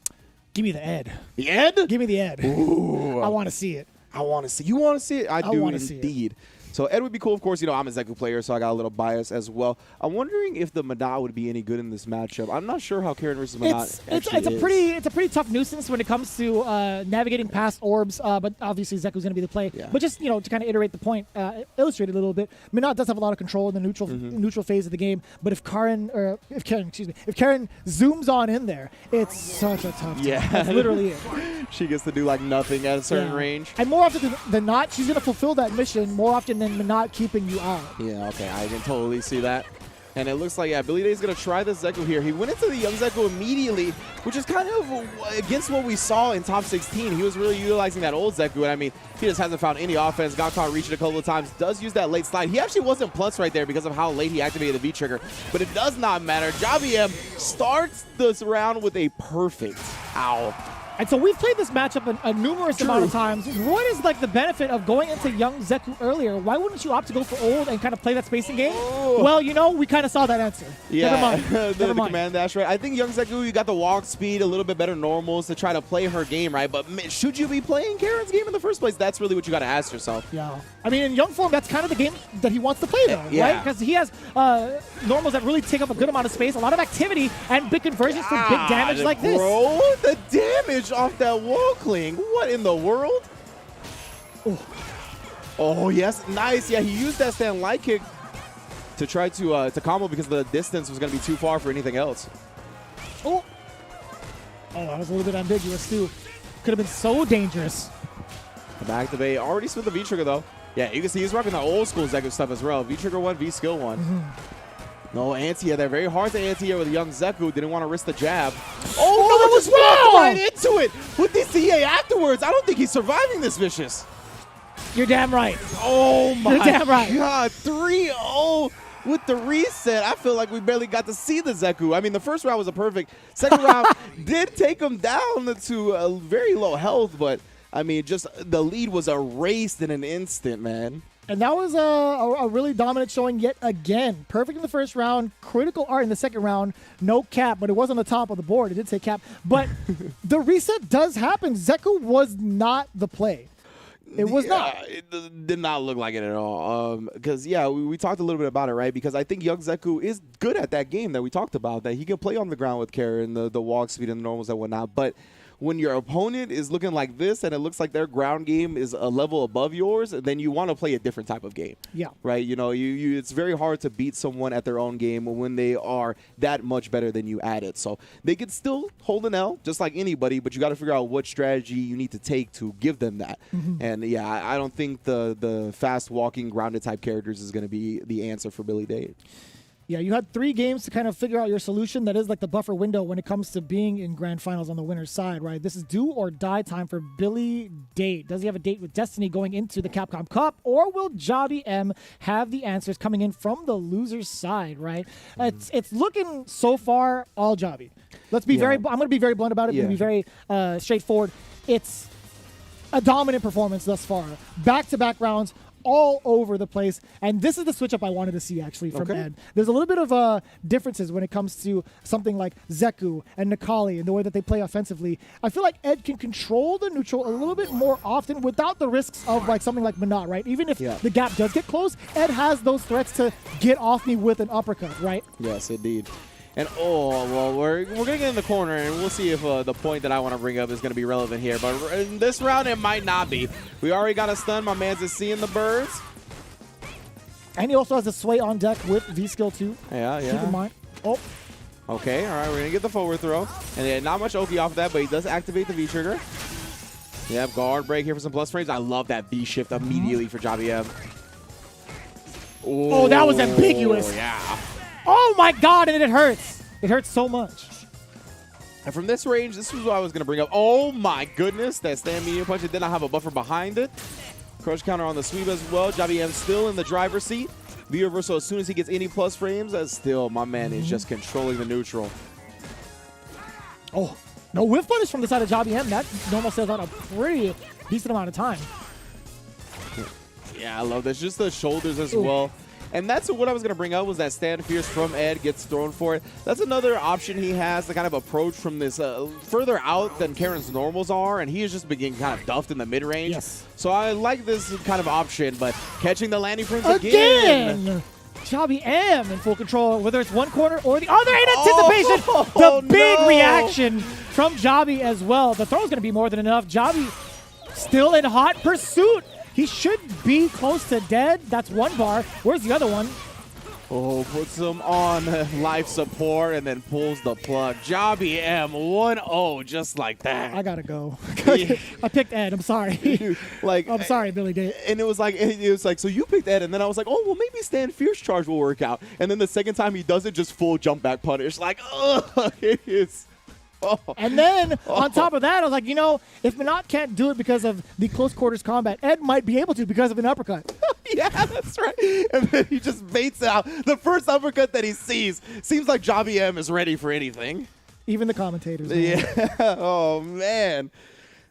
Give me the Ed. The Ed? Give me the Ed. Ooh. I want to see it. I want to see. You want to see it? I do wanna see indeed. So Ed would be cool. Of course, you know, I'm a Zeku player, so I got a little bias as well. I'm wondering if the Manat would be any good in this matchup. I'm not sure how Karen versus Manat it's a pretty tough nuisance when it comes to navigating past orbs, but obviously Zeku's going to be the play. Yeah. But just, you know, to kind of iterate the point, illustrate it a little bit, Manat does have a lot of control in the neutral phase of the game, but if Karen zooms on in there, it's such a tough time. That's literally it. She gets to do like nothing at a certain range. And more often than not, she's going to fulfill that mission more often than not keeping you out. Yeah, okay, I can totally see that. And it looks like, yeah, Billy Day's going to try the Zeku here. He went into the young Zeku immediately, which is kind of against what we saw in top 16. He was really utilizing that old Zeku, and I mean, he just hasn't found any offense. Got caught reaching a couple of times. Does use that late slide. He actually wasn't plus right there because of how late he activated the V-trigger, but it does not matter. Javi M starts this round with a perfect. Ow. And so we've played this matchup a numerous amount of times. What is like the benefit of going into young Zeku earlier? Why wouldn't you opt to go for old and kind of play that spacing game? Oh. Well, you know, we kind of saw that answer. Yeah, Never mind. the Never mind. command dash, right? I think young Zeku, you got the walk speed, a little bit better normals to try to play her game, right? But should you be playing Karen's game in the first place? That's really what you got to ask yourself. Yeah. I mean, in young form, that's kind of the game that he wants to play, though, Yeah. right? Because he has normals that really take up a good amount of space, a lot of activity, and big conversions for big damage like this. Bro, the damage off that wall cling. What in the world? Oh, yes. Nice. Yeah, he used that stand light kick to try to combo because the distance was going to be too far for anything else. Oh, that was a little bit ambiguous, too. Could have been so dangerous. Back to Bay. Already split the V-trigger, though. Yeah, you can see he's rocking the old school Zeku stuff as well. V-trigger 1, V-skill 1. No anti-air there. Very hard to anti-air with a young Zeku. Didn't want to risk the jab. Oh, no, just walked right into it with the CA afterwards. I don't think he's surviving this vicious. You're damn right. Oh, my You're damn right. God. 3-0 with the reset. I feel like we barely got to see the Zeku. I mean, the first round was a perfect. Second round did take him down to a very low health, but, I mean, just the lead was erased in an instant, man. And that was a really dominant showing yet again. Perfect in the first round, critical art in the second round. No cap, but it was on the top of the board. It did say cap. But the reset does happen. Zeku was not the play. It was not. It did not look like it at all. Because, yeah, we talked a little bit about it, right? Because I think young Zeku is good at that game that we talked about, that he can play on the ground with Karen, the walk speed and the normals and whatnot. But when your opponent is looking like this and it looks like their ground game is a level above yours, then you want to play a different type of game. Yeah. Right? You know, it's very hard to beat someone at their own game when they are that much better than you at it. So they could still hold an L just like anybody, but you got to figure out what strategy you need to take to give them that. And yeah, I don't think the fast walking grounded type characters is going to be the answer for Billy Date. Yeah, you had 3 games to kind of figure out your solution. That is like the buffer window when it comes to being in grand finals on the winner's side, right? This is do or die time for Billy Date. Does he have a date with Destiny going into the Capcom Cup, or will Javi M have the answers coming in from the loser's side, right? It's looking so far all Javi. Let's be I'm going to be very blunt about it. I'm going to be very straightforward. It's a dominant performance thus far. Back-to-back rounds, all over the place, and this is the switch up I wanted to see actually from Ed. There's a little bit of differences when it comes to something like Zeku and Nikali and the way that they play offensively. I feel like Ed can control the neutral a little bit more often without the risks of like something like Manat, right? Even if the gap does get close, Ed has those threats to get off me with an uppercut, right? Yes, indeed. And well, we're gonna get in the corner, and we'll see if the point that I want to bring up is gonna be relevant here. But in this round, it might not be. We already got a stun. My man's is seeing the birds. And he also has a sway on deck with V-skill too. Yeah. Keep in mind. Oh. Okay, all right, we're gonna get the forward throw. And then not much Oki off of that, but he does activate the V-trigger. Yep, guard break here for some plus frames. I love that V-shift immediately for Javi M. Oh, that was ambiguous. Yeah. Oh my God, and it hurts. It hurts so much. And from this range, this is what I was going to bring up. Oh my goodness, that stand medium punch. It did not have a buffer behind it. Crush counter on the sweep as well. Javi M still in the driver's seat. V reversal as soon as he gets any plus frames, still my man is just controlling the neutral. Oh, no whiff punish from the side of Javi M. That normal stays out a pretty decent amount of time. Yeah, I love this. Just the shoulders as well. And that's what I was going to bring up was that stand fierce from Ed gets thrown for it. That's another option he has to kind of approach from this further out than Karen's normals are, and he is just being kind of duffed in the mid-range. Yes. So I like this kind of option, but catching the landing frames again. Javi M in full control, whether it's one corner or the other in anticipation. The big reaction from Javi as well. The throw is going to be more than enough. Javi still in hot pursuit. He should be close to dead. That's one bar. Where's the other one? Oh, puts him on life support and then pulls the plug. Javi M 1-0 just like that. I gotta go. I picked Ed. I'm sorry. I'm sorry, Billy Date. And it was like, so you picked Ed, and then I was like, oh, well, maybe stand fierce charge will work out. And then the second time he does it, just full jump back punish. Like, it is. Oh. And then on top of that, I was like, if Minot can't do it because of the close quarters combat, Ed might be able to because of an uppercut. Yeah, that's right. And then he just baits out. The first uppercut that he sees seems like Javi M is ready for anything. Even the commentators. Man. Yeah. Oh, man.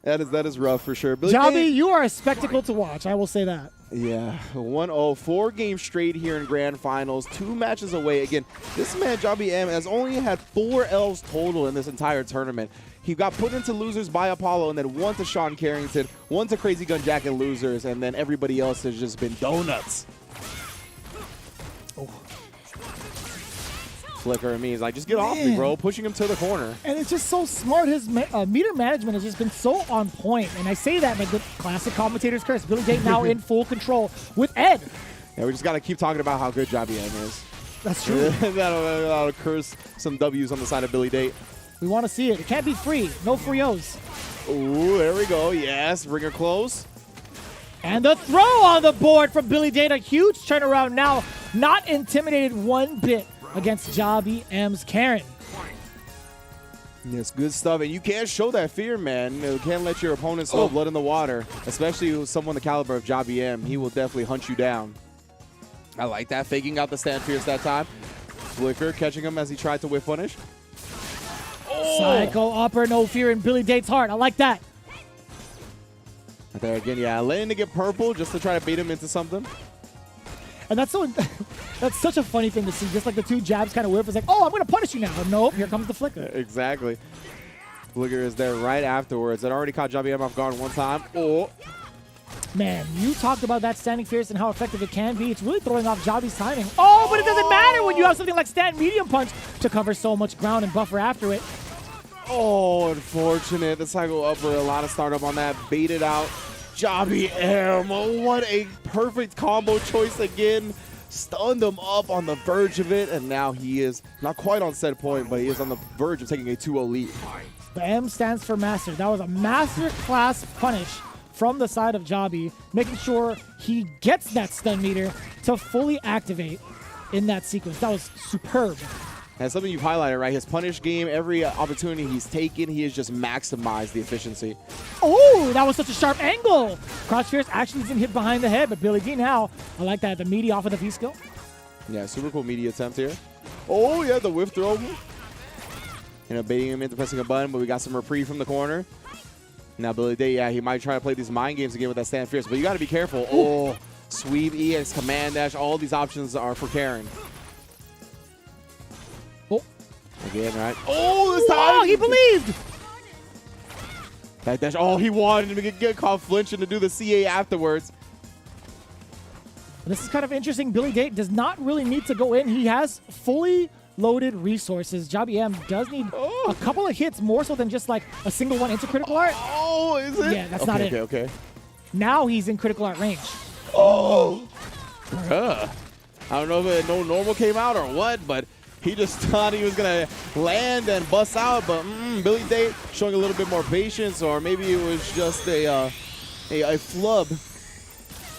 That is rough for sure. Javi, you are a spectacle to watch. I will say that. Yeah, 1-0, 4 games straight here in grand finals, 2 matches away. Again, this man, Javi M, has only had 4 L's total in this entire tournament. He got put into losers by Apollo, and then 1 to Sean Carrington, 1 to Crazy Gun Jack and losers, and then everybody else has just been donuts. Oh. Flicker at me. He's like, just get off me, bro. Pushing him to the corner. And it's just so smart. His meter management has just been so on point. And I say that in the classic commentator's curse. Billy Date now in full control with Ed. Yeah, we just got to keep talking about how good Javi M is. That's true. That'll curse some W's on the side of Billy Date. We want to see it. It can't be free. No free O's. Ooh, there we go. Yes, bring her close. And the throw on the board from Billy Date. A huge turnaround now. Not intimidated one bit against Javi M's Karen. Yes, good stuff. And you can't show that fear, man. You can't let your opponent throw blood in the water, especially with someone the caliber of Javi M. He will definitely hunt you down. I like that. Faking out the stand fierce that time. Flicker catching him as he tried to whip punish. Psycho upper, no fear in Billy Date's heart. I like that. There again, yeah. Letting to get purple just to try to bait him into something. And that's such a funny thing to see. Just like the 2 jabs kind of whip. It's like, oh, I'm going to punish you now. And nope, here comes the flicker. Exactly. Flicker is there right afterwards. It already caught Javi M off guard one time. Oh. Man, you talked about that standing fierce and how effective it can be. It's really throwing off Javi's timing. Oh, but it doesn't matter when you have something like stand medium punch to cover so much ground and buffer after it. Oh, unfortunate. The cycle upper, a lot of startup on that. Baited out. Javi M, what a perfect combo choice again. Stunned him up on the verge of it, and now he is not quite on set point, but he is on the verge of taking a 2-0 lead. The M stands for master. That was a master class punish from the side of Javi, making sure he gets that stun meter to fully activate in that sequence. That was superb. And something you've highlighted, right? His punish game, every opportunity he's taken, he has just maximized the efficiency. Oh, that was such a sharp angle. Crouch Fierce actually didn't hit behind the head, but Billy D now, I like that. The meaty off of the V-skill. Yeah, super cool meaty attempt here. Oh, yeah, the whiff throw. Baiting him into pressing a button, but we got some reprieve from the corner. Now Billy D, yeah, he might try to play these mind games again with that stand fierce, but you got to be careful. Ooh. Oh, sweep, EX, command dash, all these options are for Karen. Again, right? Oh, this time! Oh, he believed! That dash. Oh, he wanted him to get caught flinching to do the CA afterwards. This is kind of interesting. Billy Date does not really need to go in. He has fully loaded resources. Jobby M does need a couple of hits more so than just like a single one into critical art. Oh, is it? Yeah, that's not it. Okay. Now he's in critical art range. Oh. Bruh. I don't know if no normal came out or what, but he just thought he was going to land and bust out. But Billy Date showing a little bit more patience, or maybe it was just a flub.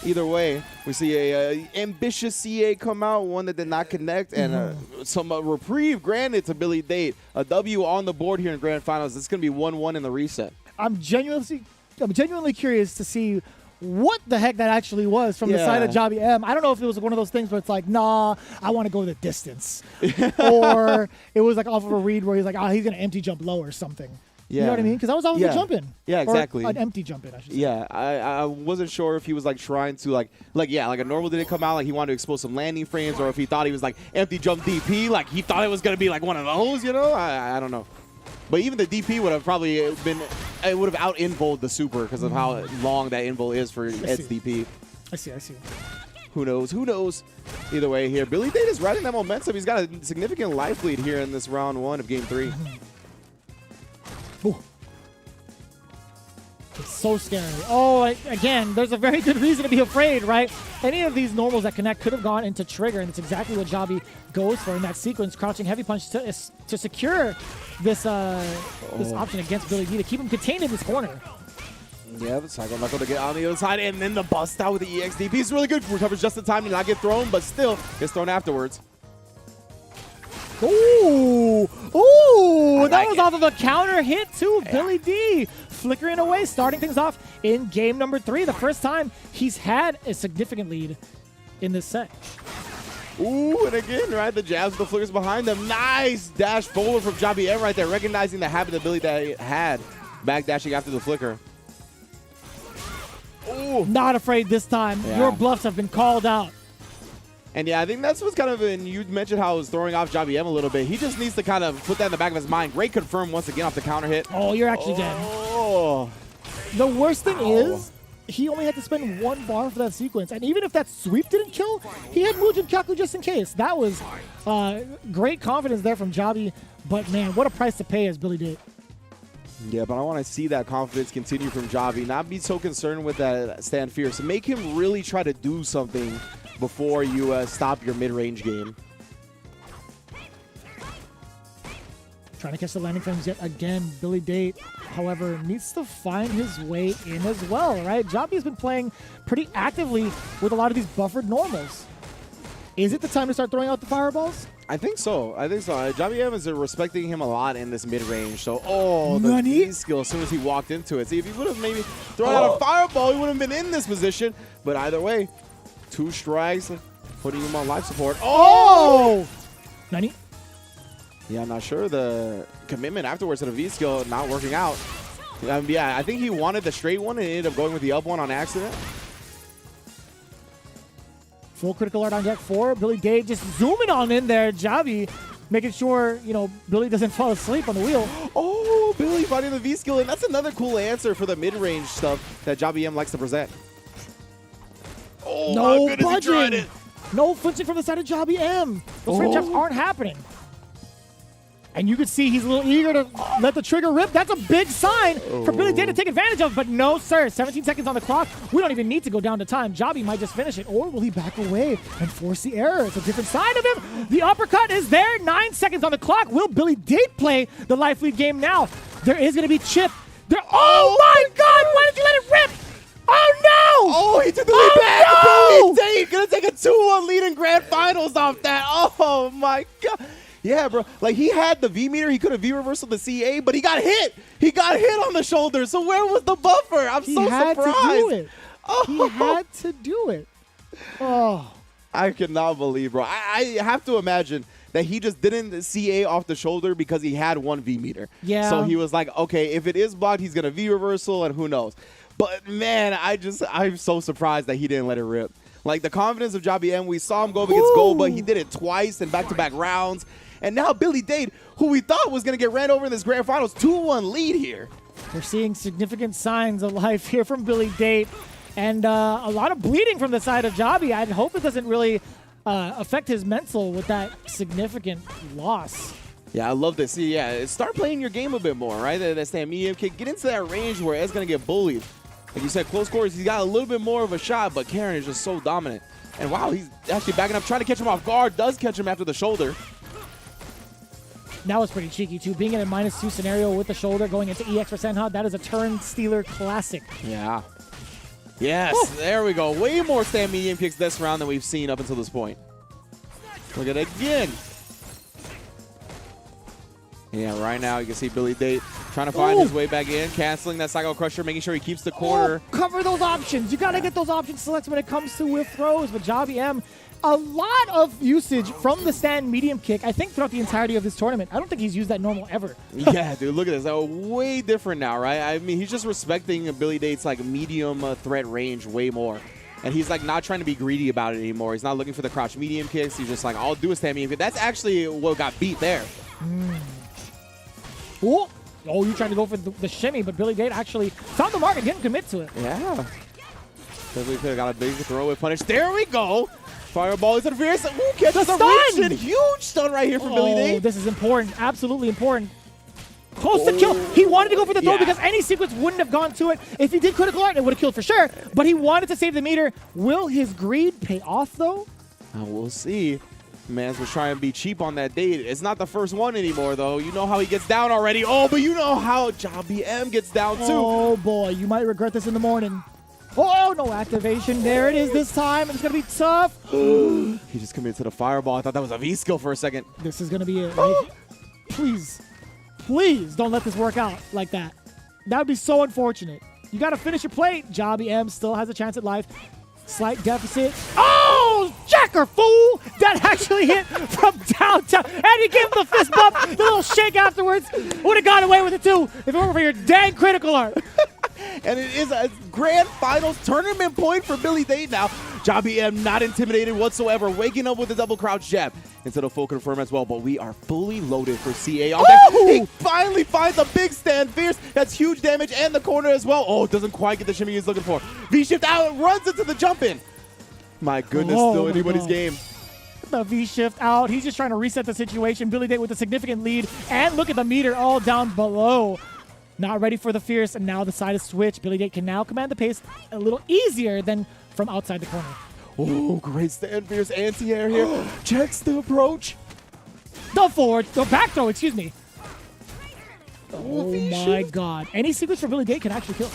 Either way, we see a ambitious CA come out, one that did not connect, and some reprieve granted to Billy Date. A W on the board here in Grand Finals. It's going to be 1-1 in the reset. I'm genuinely curious to see what the heck that actually was from the side of Jobby M. I don't know if it was one of those things where it's like, nah, I want to go the distance. Or it was like off of a read where he's like, he's going to empty jump low or something. Yeah. You know what I mean? Because that was always a jump in. Yeah, exactly. Or an empty jump in, I should say. Yeah, I wasn't sure if he was like trying to like a normal didn't come out, like he wanted to expose some landing frames, or if he thought he was like empty jump DP, like he thought it was going to be like one of those, you know? I don't know. But even the DP would have probably been, it would have out-involved the super because of how long that invol is for Ed's DP. I see. Who knows? Either way here, Billy Date is riding that momentum. He's got a significant life lead here in this round 1 of game 3. Ooh. It's so scary. Oh, again, there's a very good reason to be afraid, right? Any of these normals that connect could have gone into trigger, and it's exactly what Jobby goes for in that sequence, crouching heavy punch to secure this this option against Billy D to keep him contained in this corner. Yeah, the Psycho Knuckle to get on the other side, and then the bust out with the EXDP. He's really good. Recovers just in time to not get thrown, but still gets thrown afterwards. Ooh, that was off of a counter hit too. Yeah. Billy D flickering away, starting things off in game number 3. The first time he's had a significant lead in this set. Ooh, and again, right, the jabs, the flickers behind them. Nice dash forward from Jobby M right there, recognizing the habit that Billy D had, backdashing after the flicker. Ooh. Not afraid this time. Yeah. Your bluffs have been called out. And yeah, I think that's what's kind of, and you mentioned how it was throwing off Jobby M a little bit. He just needs to kind of put that in the back of his mind. Great confirm once again off the counter hit. Oh, you're actually dead. The worst thing is, he only had to spend 1 bar for that sequence. And even if that sweep didn't kill, he had Mugen Kaku just in case. That was great confidence there from Jobby. But man, what a price to pay as Billy did. Yeah, but I want to see that confidence continue from Jobby. Not be so concerned with that stand fierce. Make him really try to do something before you stop your mid-range game. Trying to catch the landing frames yet again. Billy Date, however, needs to find his way in as well, right? Jobby has been playing pretty actively with a lot of these buffered normals. Is it the time to start throwing out the fireballs? I think so. Jobby M is respecting him a lot in this mid-range. So, the V-skill as soon as he walked into it. See, if he would have maybe thrown out a fireball, he would have been in this position. But either way, 2 strikes, putting him on life support. Oh! Nani? Yeah, I'm not sure. The commitment afterwards to the V-skill not working out. Yeah, I think he wanted the straight one and ended up going with the up one on accident. Full critical art on deck 4. Billy Date just zooming on in there. Jobby making sure, Billy doesn't fall asleep on the wheel. Oh, Billy finding the V-skill. And that's another cool answer for the mid-range stuff that Jobby M likes to present. Oh, no budging. No flinching from the side of Jobby M. Those frame traps aren't happening. And you could see he's a little eager to let the trigger rip. That's a big sign for Billy Date to take advantage of. But no, sir. 17 seconds on the clock. We don't even need to go down to time. Jobby might just finish it. Or will he back away and force the error? It's a different side of him. The uppercut is there. 9 seconds on the clock. Will Billy Date play the life lead game now? There is going to be chip. Oh, my God. Why did you let it rip? Oh, no! Oh, he took the lead back. No! Billy Date going to take a 2-1 lead in Grand Finals off that. Oh, my God. Yeah, bro. Like, he had the V-meter. He could have V-reversal the CA, but he got hit. He got hit on the shoulder. So where was the buffer? I'm so surprised. He had to do it. He had to do it. Oh. I cannot believe, bro. I have to imagine that he just didn't CA off the shoulder because he had 1 V-meter. Yeah. So he was like, okay, if it is blocked, he's going to V-reversal, and who knows. But, man, I'm so surprised that he didn't let it rip. Like, the confidence of Jobby M, we saw him go up against Gold, but he did it twice in back-to-back rounds. And now Billy Date, who we thought was going to get ran over in this Grand Finals, 2-1 lead here. We're seeing significant signs of life here from Billy Date. And a lot of bleeding from the side of Jobby. I'd hope it doesn't really affect his mental with that significant loss. Yeah, I love this. See, yeah, start playing your game a bit more, right? That stand medium kick. Get into that range where Ed's going to get bullied. Like you said, close quarters, he's got a little bit more of a shot, but Karen is just so dominant. And wow, he's actually backing up, trying to catch him off guard. Does catch him after the shoulder. That was pretty cheeky, too. Being in a -2 scenario with the shoulder going into EX for Senha, that is a turn stealer classic. Yeah. Yes, there we go. Way more stand medium kicks this round than we've seen up until this point. Look at it again. Yeah, right now you can see Billy Date trying to find his way back in, canceling that Psycho Crusher, making sure he keeps the corner. Cover those options. You got to get those options selected when it comes to whiff throws. But Javi M, a lot of usage from the stand medium kick, I think, throughout the entirety of this tournament. I don't think he's used that normal ever. Yeah, dude, look at this. Oh, way different now, right? I mean, he's just respecting Billy Date's like medium threat range way more. And he's like not trying to be greedy about it anymore. He's not looking for the crouch medium kicks. He's just like, I'll do a stand medium kick. That's actually what got beat there. Oh, you're trying to go for the shimmy, but Billy Date actually found the mark and didn't commit to it. Yeah. Billy could have got a big throwaway punish. There we go. Fireball into the fierce. Ooh, catches the stun. Huge stun right here from Billy Date. This is important. Absolutely important. Close to kill. He wanted to go for the throw because any sequence wouldn't have gone to it. If he did critical art, it would have killed for sure. But he wanted to save the meter. Will his greed pay off, though? We'll see. Mans was trying to be cheap on that date. It's not the first one anymore, though. You know how he gets down already. Oh, but you know how Javi M gets down, too. Oh, boy. You might regret this in the morning. Oh, no activation. There it is this time. It's going to be tough. He just committed to the fireball. I thought that was a V-skill for a second. This is going to be it. Right? Please, please don't let this work out like that. That would be so unfortunate. You got to finish your plate. Javi M still has a chance at life. Slight deficit. Oh, jacker fool! That actually hit from downtown. And he gave him the fist bump, the little shake afterwards. Would have got away with it too if it weren't for your dang critical art. And it is a grand finals tournament point for Billy Date now. Javi M not intimidated whatsoever, waking up with a double crouch jab into the full confirm as well. But we are fully loaded for CA. He finally finds a big stand fierce. That's huge damage and the corner as well. Oh, doesn't quite get the shimmy he's looking for. V-shift out and runs into the jump in. My goodness, still anybody's game. The V-shift out. He's just trying to reset the situation. Billy Date with a significant lead. And look at the meter all down below. Not ready for the fierce, and now the side is switched. Billy Date can now command the pace a little easier than from outside the corner. Oh, great stand fierce anti-air here. Checks the approach. The back throw, excuse me. Oh my God. Any sequence for Billy Date can actually kill.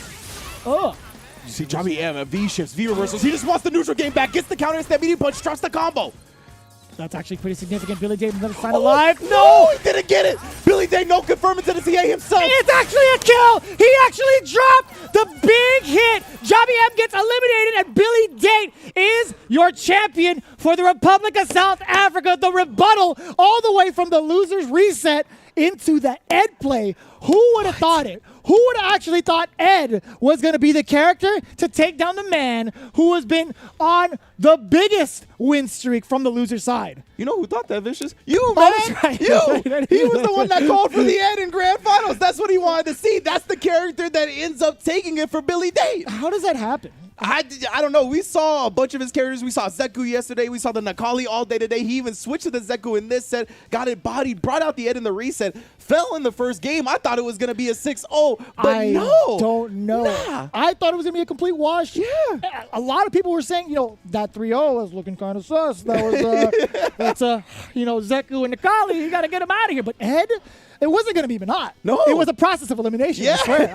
Oh. You see Javi M, V-shifts, V-reversals. He just wants the neutral game back, gets the counter, stand medium punch, drops the combo. That's actually pretty significant. Billy Date another sign alive. No, he didn't get it. Billy Date no confirming to the CA himself. It's actually a kill. He actually dropped the big hit. Javi M gets eliminated, and Billy Date is your champion for the Republic of South Africa. The rebuttal all the way from the loser's reset into the Ed play. Who would have thought it? Who would have actually thought Ed was going to be the character to take down the man who has been on the biggest win streak from the loser side? You know who thought that, Vicious? You, man. Right. You. He was the one that called for the Ed in Grand Finals. That's what he wanted to see. That's the character that ends up taking it for Billy Date. How does that happen? I don't know. We saw a bunch of his characters. We saw Zeku yesterday. We saw the Nakali all day today. He even switched to the Zeku in this set, got it bodied, brought out the Ed in the reset, fell in the first game. I thought it was going to be a 6-0, but no. I don't know. Nah. I thought it was going to be a complete wash. Yeah. A lot of people were saying, that 3-0 was looking kind of sus. That was, Zeku and Nakali. You got to get him out of here. But Ed, it wasn't going to be even hot. No. It was a process of elimination, Yeah, I swear.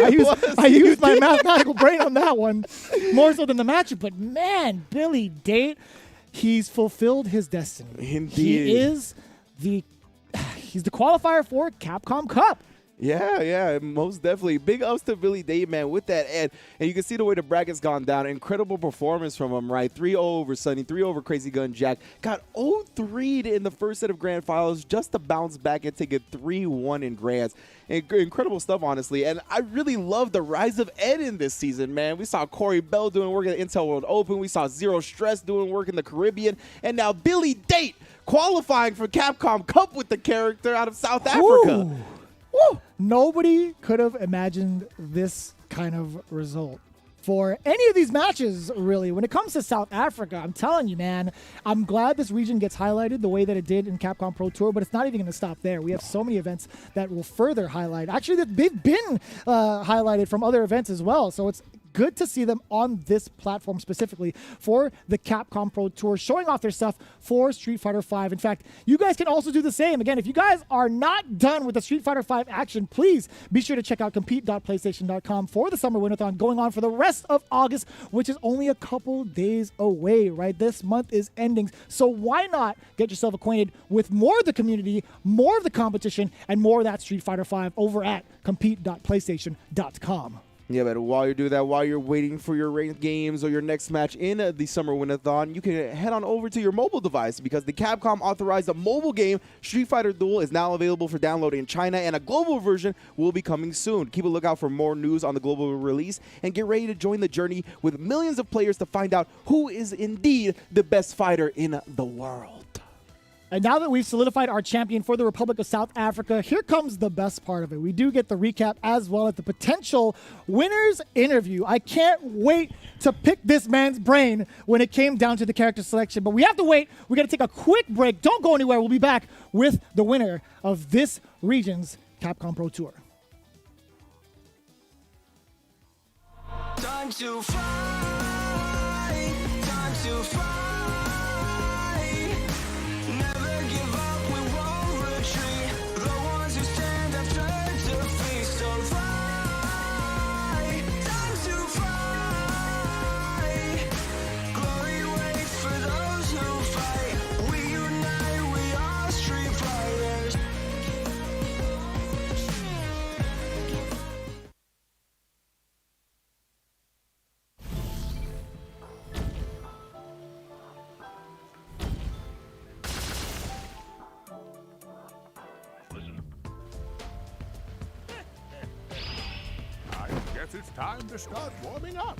I used my mathematical brain on that one, more so than the matchup. But, man, Billy Date, he's fulfilled his destiny. Indeed. He's the qualifier for Capcom Cup. Yeah, most definitely. Big ups to Billy Date, man, with that Ed. And you can see the way the bracket's gone down. Incredible performance from him, right? 3-0 over Sunny, 3 over Crazy Gun Jack. Got 0-3'd in the first set of Grand Finals just to bounce back and take it 3-1 in Grands. Incredible stuff, honestly. And I really love the rise of Ed in this season, man. We saw Corey Bell doing work at Intel World Open. We saw Zero Stress doing work in the Caribbean. And now Billy Date qualifying for Capcom Cup with the character out of South Africa. Woo! Nobody could have imagined this kind of result. for any of these matches, really. When it comes to South Africa, I'm telling you, man, I'm glad this region gets highlighted the way that it did in Capcom Pro Tour, but it's not even going to stop there. We have so many events that will further highlight. Actually, they've been highlighted from other events as well, so it's good to see them on this platform specifically for the Capcom Pro Tour, showing off their stuff for Street Fighter V. In fact, you guys can also do the same. Again, if you guys are not done with the Street Fighter V action, please be sure to check out compete.playstation.com for the Summer Winterthon going on for the rest of August, which is only a couple days away, right? This month is ending. So why not get yourself acquainted with more of the community, more of the competition, and more of that Street Fighter V over at compete.playstation.com. Yeah, but while you do that, while you're waiting for your ranked games or your next match in the Summer Winterthon, you can head on over to your mobile device because the Capcom authorized mobile game Street Fighter Duel is now available for download in China, and a global version will be coming soon. Keep a lookout for more news on the global release and get ready to join the journey with millions of players to find out who is indeed the best fighter in the world. And now that we've solidified our champion for the Republic of South Africa, here comes the best part of it. We do get the recap as well as the potential winners interview. I can't wait to pick this man's brain when it came down to the character selection, but we have to wait. We got to take a quick break. Don't go anywhere. We'll be back with the winner of this region's Capcom Pro Tour. Time to fight, time to fight. Never give up, we won't retreat. The ones who stand up turn to feast. Alright, time to fight. Glory waits for those who fight. We unite, we are street fighters. I guess it's time to start warming up.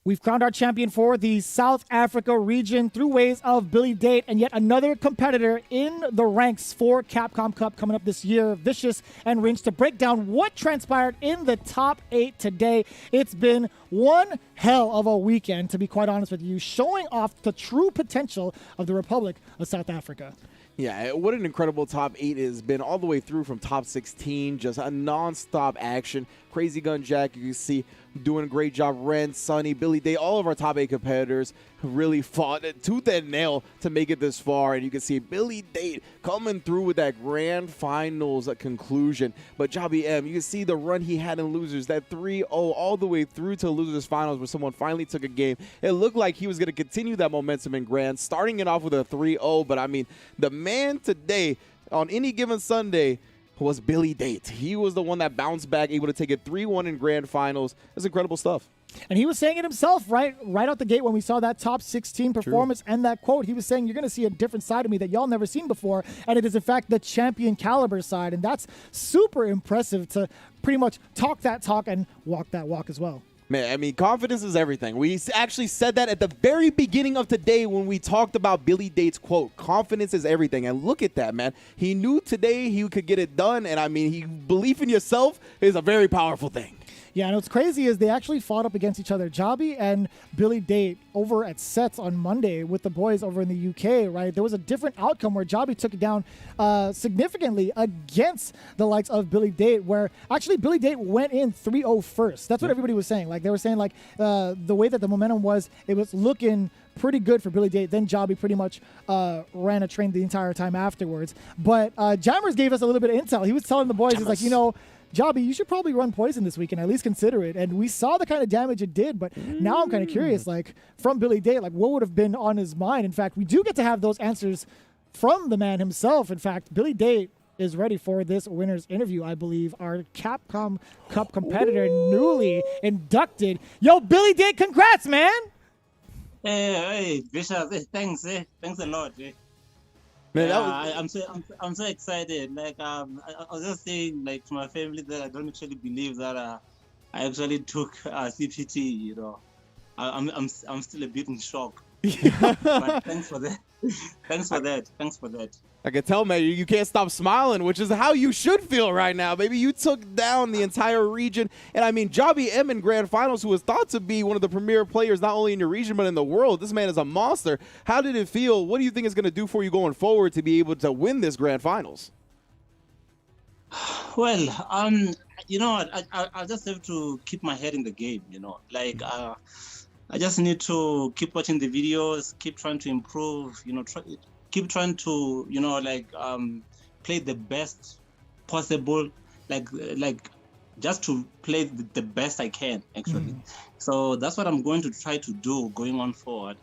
We've crowned our champion for the South Africa region through ways of Billy Date, and yet another competitor in the ranks for Capcom Cup coming up this year, Vicious and Rinch, to break down what transpired in the top 8 today. It's been one hell of a weekend, to be quite honest with you, showing off the true potential of the Republic of South Africa. Yeah, what an incredible top 8 has been all the way through from top 16. Just a non-stop action. Crazy Gun Jack, you can see, doing a great job. Ren, Sonny, Billy Day, all of our top 8 competitors really fought tooth and nail to make it this far. And you can see Billy Day coming through with that grand finals conclusion. But Jobby M, you can see the run he had in losers, that 3-0 all the way through to losers finals where someone finally took a game. It looked like he was going to continue that momentum in grand, starting it off with a 3-0. But I mean, the man today on any given Sunday was Billy Date. He was the one that bounced back, able to take it 3-1 in grand finals. That's incredible stuff. And he was saying it himself, right out the gate when we saw that top 16 performance. True. And that quote. He was saying, you're going to see a different side of me that y'all never seen before. And it is, in fact, the champion caliber side. And that's super impressive to pretty much talk that talk and walk that walk as well. Man, I mean, confidence is everything. We actually said that at the very beginning of today when we talked about Billy Date's quote, confidence is everything. And look at that, man. He knew today he could get it done. And I mean, belief in yourself is a very powerful thing. Yeah, and what's crazy is they actually fought up against each other. Jobby and Billy Date over at Sets on Monday with the boys over in the UK, right? There was a different outcome where Jobby took it down significantly against the likes of Billy Date, where actually Billy Date went in 3-0 first. That's what everybody was saying. Like, they were saying, like, the way that the momentum was, it was looking pretty good for Billy Date. Then Jobby pretty much ran a train the entire time afterwards. But Jammers gave us a little bit of intel. He was telling the boys, he's like, you know, Jobby, you should probably run Poison this week and at least consider it. And we saw the kind of damage it did, but now I'm kind of curious, like, from Billy Date, like, what would have been on his mind? In fact, we do get to have those answers from the man himself. In fact, Billy Date is ready for this winner's interview, I believe. Our Capcom Cup competitor, newly inducted. Yo, Billy Date, congrats, man! Hey, Vicious, thanks a lot. Man, I'm so excited. Like I was just saying, like, to my family that I don't actually believe that I actually took CPT. You know, I'm still a bit in shock. But thanks for that. Thanks for that. I can tell, man, you can't stop smiling, which is how you should feel right now. Baby, you took down the entire region. And I mean, Jobby M in grand finals, who was thought to be one of the premier players, not only in your region, but in the world. This man is a monster. How did it feel? What do you think it's going to do for you going forward to be able to win this grand finals? Well, you know, I just have to keep my head in the game, you know, like, I just need to keep watching the videos, keep trying to improve, you know, keep trying to, you know, like, play the best possible, like just to play the best I can, actually. So that's what I'm going to try to do going on forward,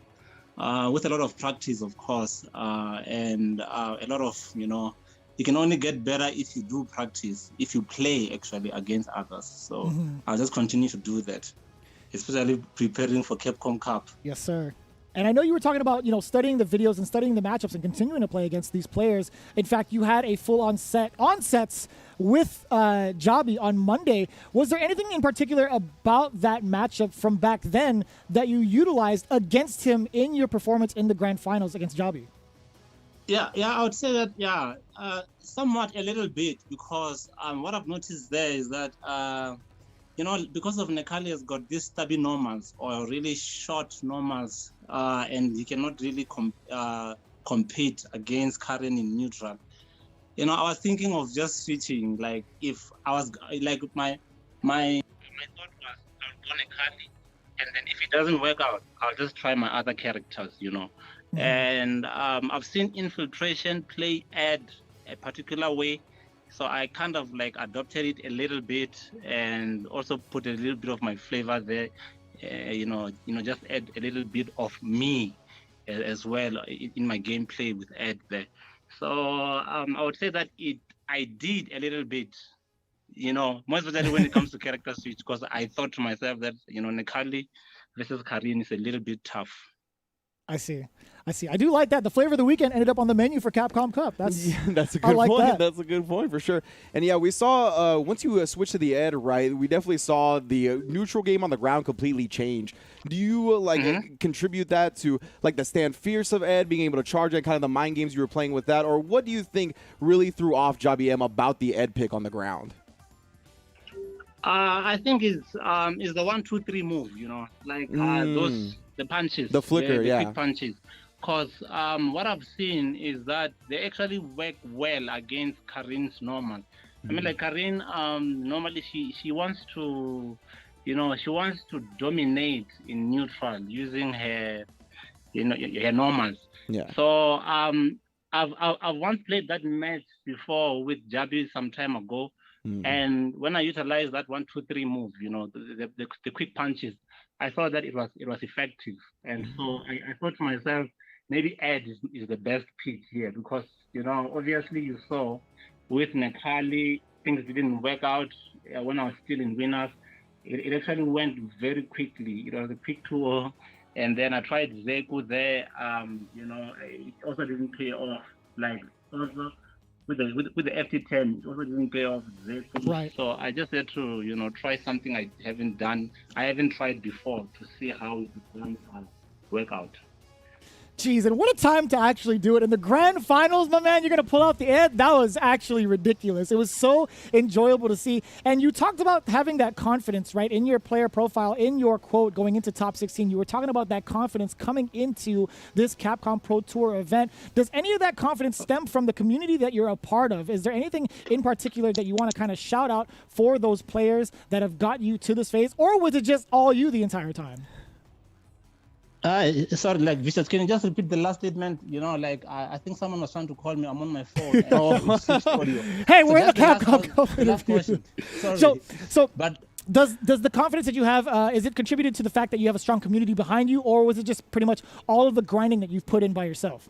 with a lot of practice, of course, and a lot of, you know, you can only get better if you do practice, if you play actually against others. So I'll just continue to do that, especially preparing for Capcom Cup. Yes, sir. And I know you were talking about, you know, studying the videos and studying the matchups and continuing to play against these players. In fact, you had a full-on sets with Jobby on Monday. Was there anything in particular about that matchup from back then that you utilized against him in your performance in the grand finals against Jobby? Yeah, I would say that, somewhat a little bit, because what I've noticed there is that, you know, because of Nekali has got these stubby normals or really short normals, and he cannot really compete against Karen in neutral. You know, I was thinking of just switching. Like, if I was like my thought was I'll go Nekali, and then if it doesn't work out, I'll just try my other characters. You know, and I've seen Infiltration play Ed a particular way. So I kind of like adopted it a little bit and also put a little bit of my flavor there, you know, just add a little bit of me as well in my gameplay with Ed there. So I would say that I did a little bit, you know, most especially when it comes to character switch, because I thought to myself that, you know, Nekali versus Karin is a little bit tough. I see. I do like that. The flavor of the weekend ended up on the menu for Capcom Cup. That's a good like point. that. That's a good point for sure. And yeah, we saw once you switch to the Ed, right? We definitely saw the neutral game on the ground completely change. Do you contribute that to like the stand fierce of Ed, being able to charge and kind of the mind games you were playing with that, or what do you think really threw off Jabi M about the Ed pick on the ground? I think it's the 1-2-3 move. Like the punches, the flicker, the quick punches. Because what I've seen is that they actually work well against Karin's normal. I mean, like Karin, normally she wants to, she wants to dominate in neutral using her, her normals. Yeah. So I've once played that match before with Jabi some time ago, and when I utilized that 1-2-3 move, the quick punches, I thought that it was effective, and so I thought to myself, maybe Ed is the best pick here because, obviously you saw with Nekali, things didn't work out when I was still in winners. It actually went very quickly. It was a quick 2-0. And then I tried Zeku there. It also didn't pay off. Like, also with the FT10, it also didn't pay off Zeku. Right. So I just had to, try something I haven't done. I haven't tried before to see how it will work out. Jeez, and what a time to actually do it. In the grand finals, my man, you're going to pull out the Ed. That was actually ridiculous. It was so enjoyable to see. And you talked about having that confidence, right, in your player profile, in your quote going into top 16. You were talking about that confidence coming into this Capcom Pro Tour event. Does any of that confidence stem from the community that you're a part of? Is there anything in particular that you want to kind of shout out for those players that have got you to this phase? Or was it just all you the entire time? Sorry, like Vicious, can you just repeat the last statement? I think someone was trying to call me. I'm on my phone. Hey, we're in the Capcom Cup interview. But does the confidence that you have, is it contributed to the fact that you have a strong community behind you, or was it just pretty much all of the grinding that you've put in by yourself?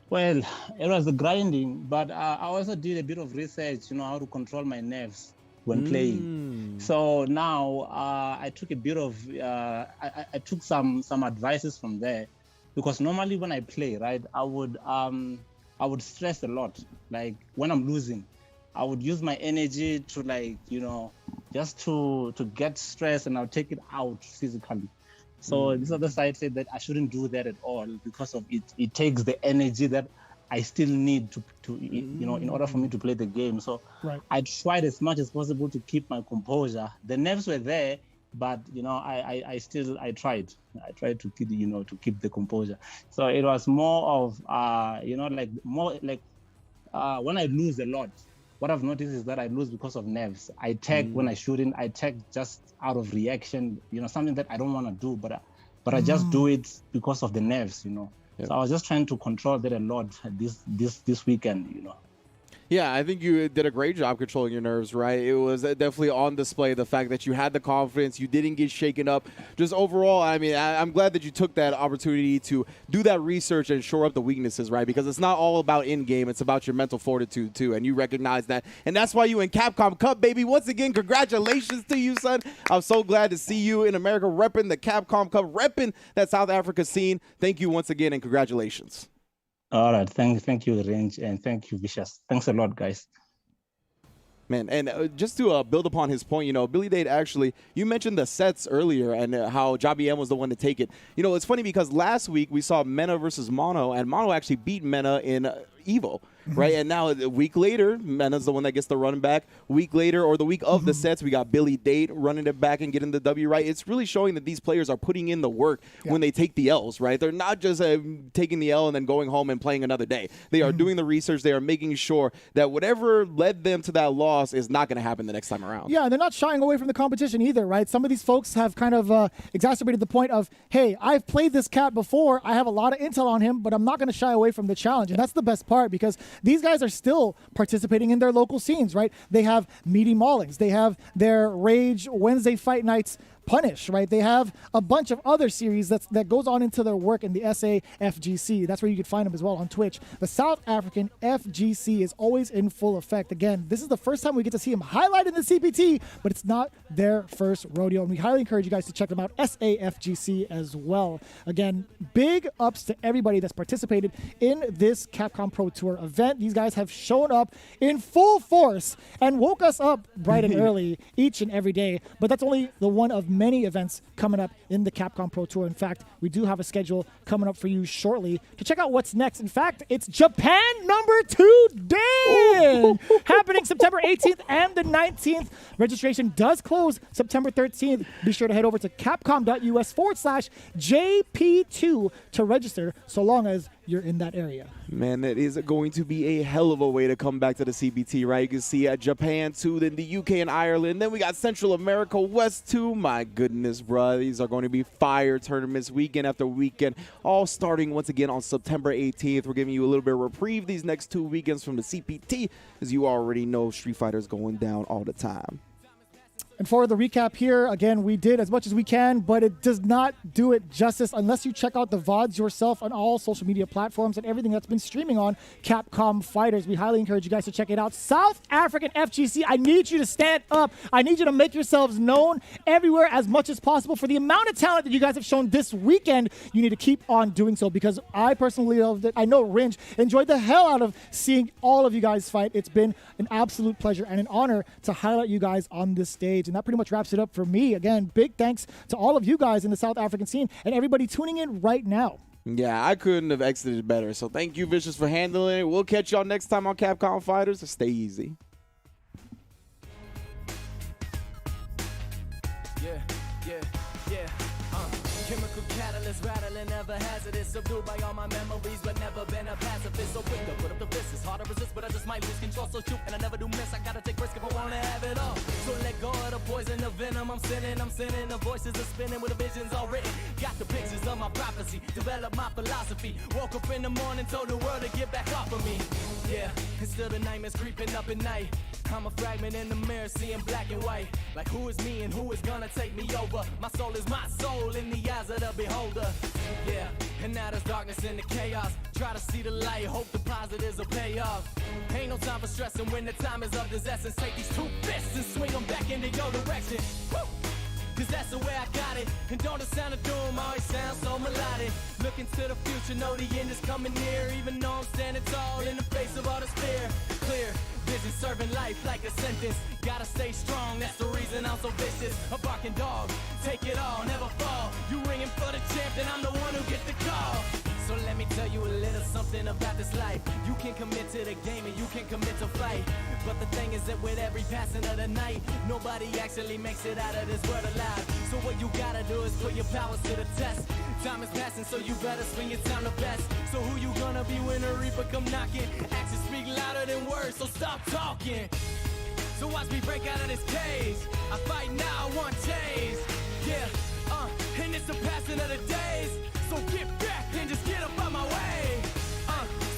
Well, it was the grinding, but I also did a bit of research, how to control my nerves when playing. So now I took a bit of I took some advices from there, because normally when I play, right, I would stress a lot. Like when I'm losing, I would use my energy to just to get stressed, and I'll take it out physically. So this other side said that I shouldn't do that at all, because of it takes the energy that I still need to in order for me to play the game. So I tried as much as possible to keep my composure. The nerves were there, but I tried. I tried to keep the composure. So it was more of when I lose a lot, what I've noticed is that I lose because of nerves. I tag when I shouldn't. I tag just out of reaction. Something that I don't want to do, but I just do it because of the nerves. So I was just trying to control that a lot this weekend, Yeah, I think you did a great job controlling your nerves, right? It was definitely on display, the fact that you had the confidence, you didn't get shaken up. Just overall, I mean, I'm glad that you took that opportunity to do that research and shore up the weaknesses, right? Because it's not all about in-game, it's about your mental fortitude, too, and you recognize that. And that's why you in Capcom Cup, baby. Once again, congratulations to you, son. I'm so glad to see you in America repping the Capcom Cup, repping that South Africa scene. Thank you once again, and congratulations. All right, thank you, Range, and thank you, Vicious. Thanks a lot, guys. Man, and just to build upon his point, Billy Dade actually, you mentioned the sets earlier and how Jabi M was the one to take it. It's funny because last week we saw Mena versus Mono, and Mono actually beat Mena in Evo, right? And now a week later, Mena's the one that gets the run back. Week later, or the week of the sets, we got Billy Dade running it back and getting the W, right? It's really showing that these players are putting in the work when they take the L's, right? They're not just taking the L and then going home and playing another day. They are doing the research. They are making sure that whatever led them to that loss is not going to happen the next time around. Yeah, and they're not shying away from the competition either, right? Some of these folks have kind of exacerbated the point of, hey, I've played this cat before. I have a lot of intel on him, but I'm not going to shy away from the challenge. And that's the best part, because these guys are still participating in their local scenes, right? They have meaty maulings. They have their Rage Wednesday fight nights Punish, right? They have a bunch of other series that goes on into their work in the SAFGC. That's where you can find them as well on Twitch. The South African FGC is always in full effect. Again, this is the first time we get to see them highlighted in the CPT, but it's not their first rodeo, and we highly encourage you guys to check them out, SAFGC as well. Again, big ups to everybody that's participated in this Capcom Pro Tour event. These guys have shown up in full force and woke us up bright and early each and every day, but that's only the one of many events coming up in the Capcom Pro Tour. In fact, we do have a schedule coming up for you shortly to check out what's next. In fact, it's Japan #2 day happening September 18th and the 19th. Registration does close September 13th. Be sure to head over to capcom.us/JP2 to register, so long as you're in that area. Man, that is going to be a hell of a way to come back to the CBT, right? You can see Japan 2, then the UK and Ireland. Then we got Central America West 2. My goodness, bro. These are going to be fire tournaments weekend after weekend, all starting once again on September 18th. We're giving you a little bit of reprieve these next 2 weekends from the CPT, as you already know Street Fighter's going down all the time. And for the recap here, again, we did as much as we can, but it does not do it justice unless you check out the VODs yourself on all social media platforms and everything that's been streaming on Capcom Fighters. We highly encourage you guys to check it out. South African FGC, I need you to stand up. I need you to make yourselves known everywhere as much as possible. For the amount of talent that you guys have shown this weekend, you need to keep on doing so, because I personally loved it. I know Ringe enjoyed the hell out of seeing all of you guys fight. It's been an absolute pleasure and an honor to highlight you guys on this stage. And that pretty much wraps it up for me. Again, big thanks to all of you guys in the South African scene and everybody tuning in right now. Yeah, I couldn't have exited better. So thank you, Vicious, for handling it. We'll catch y'all next time on Capcom Fighters. Stay easy. Chemical catalyst rattling, never hazardous. Subdued by all my memories, but never been a pacifist. So quick to put up the fist. It's hard to resist, but I just might lose control. So shoot, and I never do miss. I gotta take risk if I wanna have it all. So let go of the poison, the venom. I'm sending. The voices are spinning with the visions all written. Got the pictures of my prophecy. Develop my philosophy. Woke up in the morning, told the world to get back off of me. Yeah, and still the nightmares creeping up at night. I'm a fragment in the mirror, seeing black and white. Like who is me and who is gonna take me over? My soul is my soul in the eyes of the beholder. Yeah, and now there's darkness in the chaos. Try to see the light, hope the positives will pay off. Ain't no time for stressing when the time is of this essence. Take these 2 fists and swing them back into your direction. Woo! Cause that's the way I got it. And don't the sound of doom always sound so melodic. Looking to the future, know the end is coming near. Even though I'm standing tall in the face of all this fear. Clear vision, serving life like a sentence. Gotta stay strong, that's the reason I'm so vicious. A barking dog, take it all, never fall. You ringing for the champ, then I'm the one who gets the call. So let me tell you a little something about this life. You can commit to the game and you can commit to fight. But the thing is that with every passing of the night, nobody actually makes it out of this world alive. So what you gotta do is put your powers to the test. Time is passing, so you better swing your time the best. So who you gonna be when the reaper come knocking? Actions speak louder than words, so stop talking. So watch me break out of this cage. I fight now, I want change. Yeah, and it's the passing of the days. So get back and just get up out my way.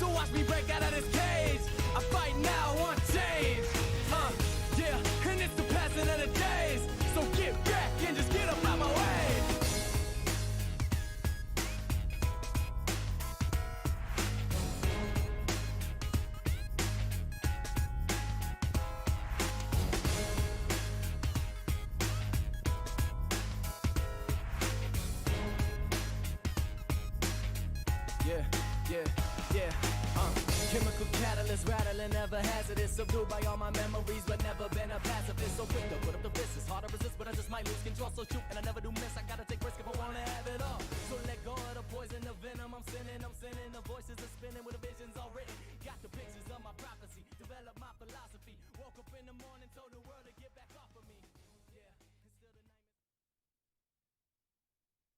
So watch me break out of this cage. I fight now, I want change. Yeah, and it's the passing of the days. So get back and just get up out my way. Chemical catalyst rattling, never hazardous. Subdued by all my memories, but never been a pacifist. So quick to put up the fist. It's hard to resist, but I just might lose control. So shoot, and I never do miss. I gotta take risk if I wanna have it all. So let go of the poison, the venom. I'm sending. The voices are spinning with a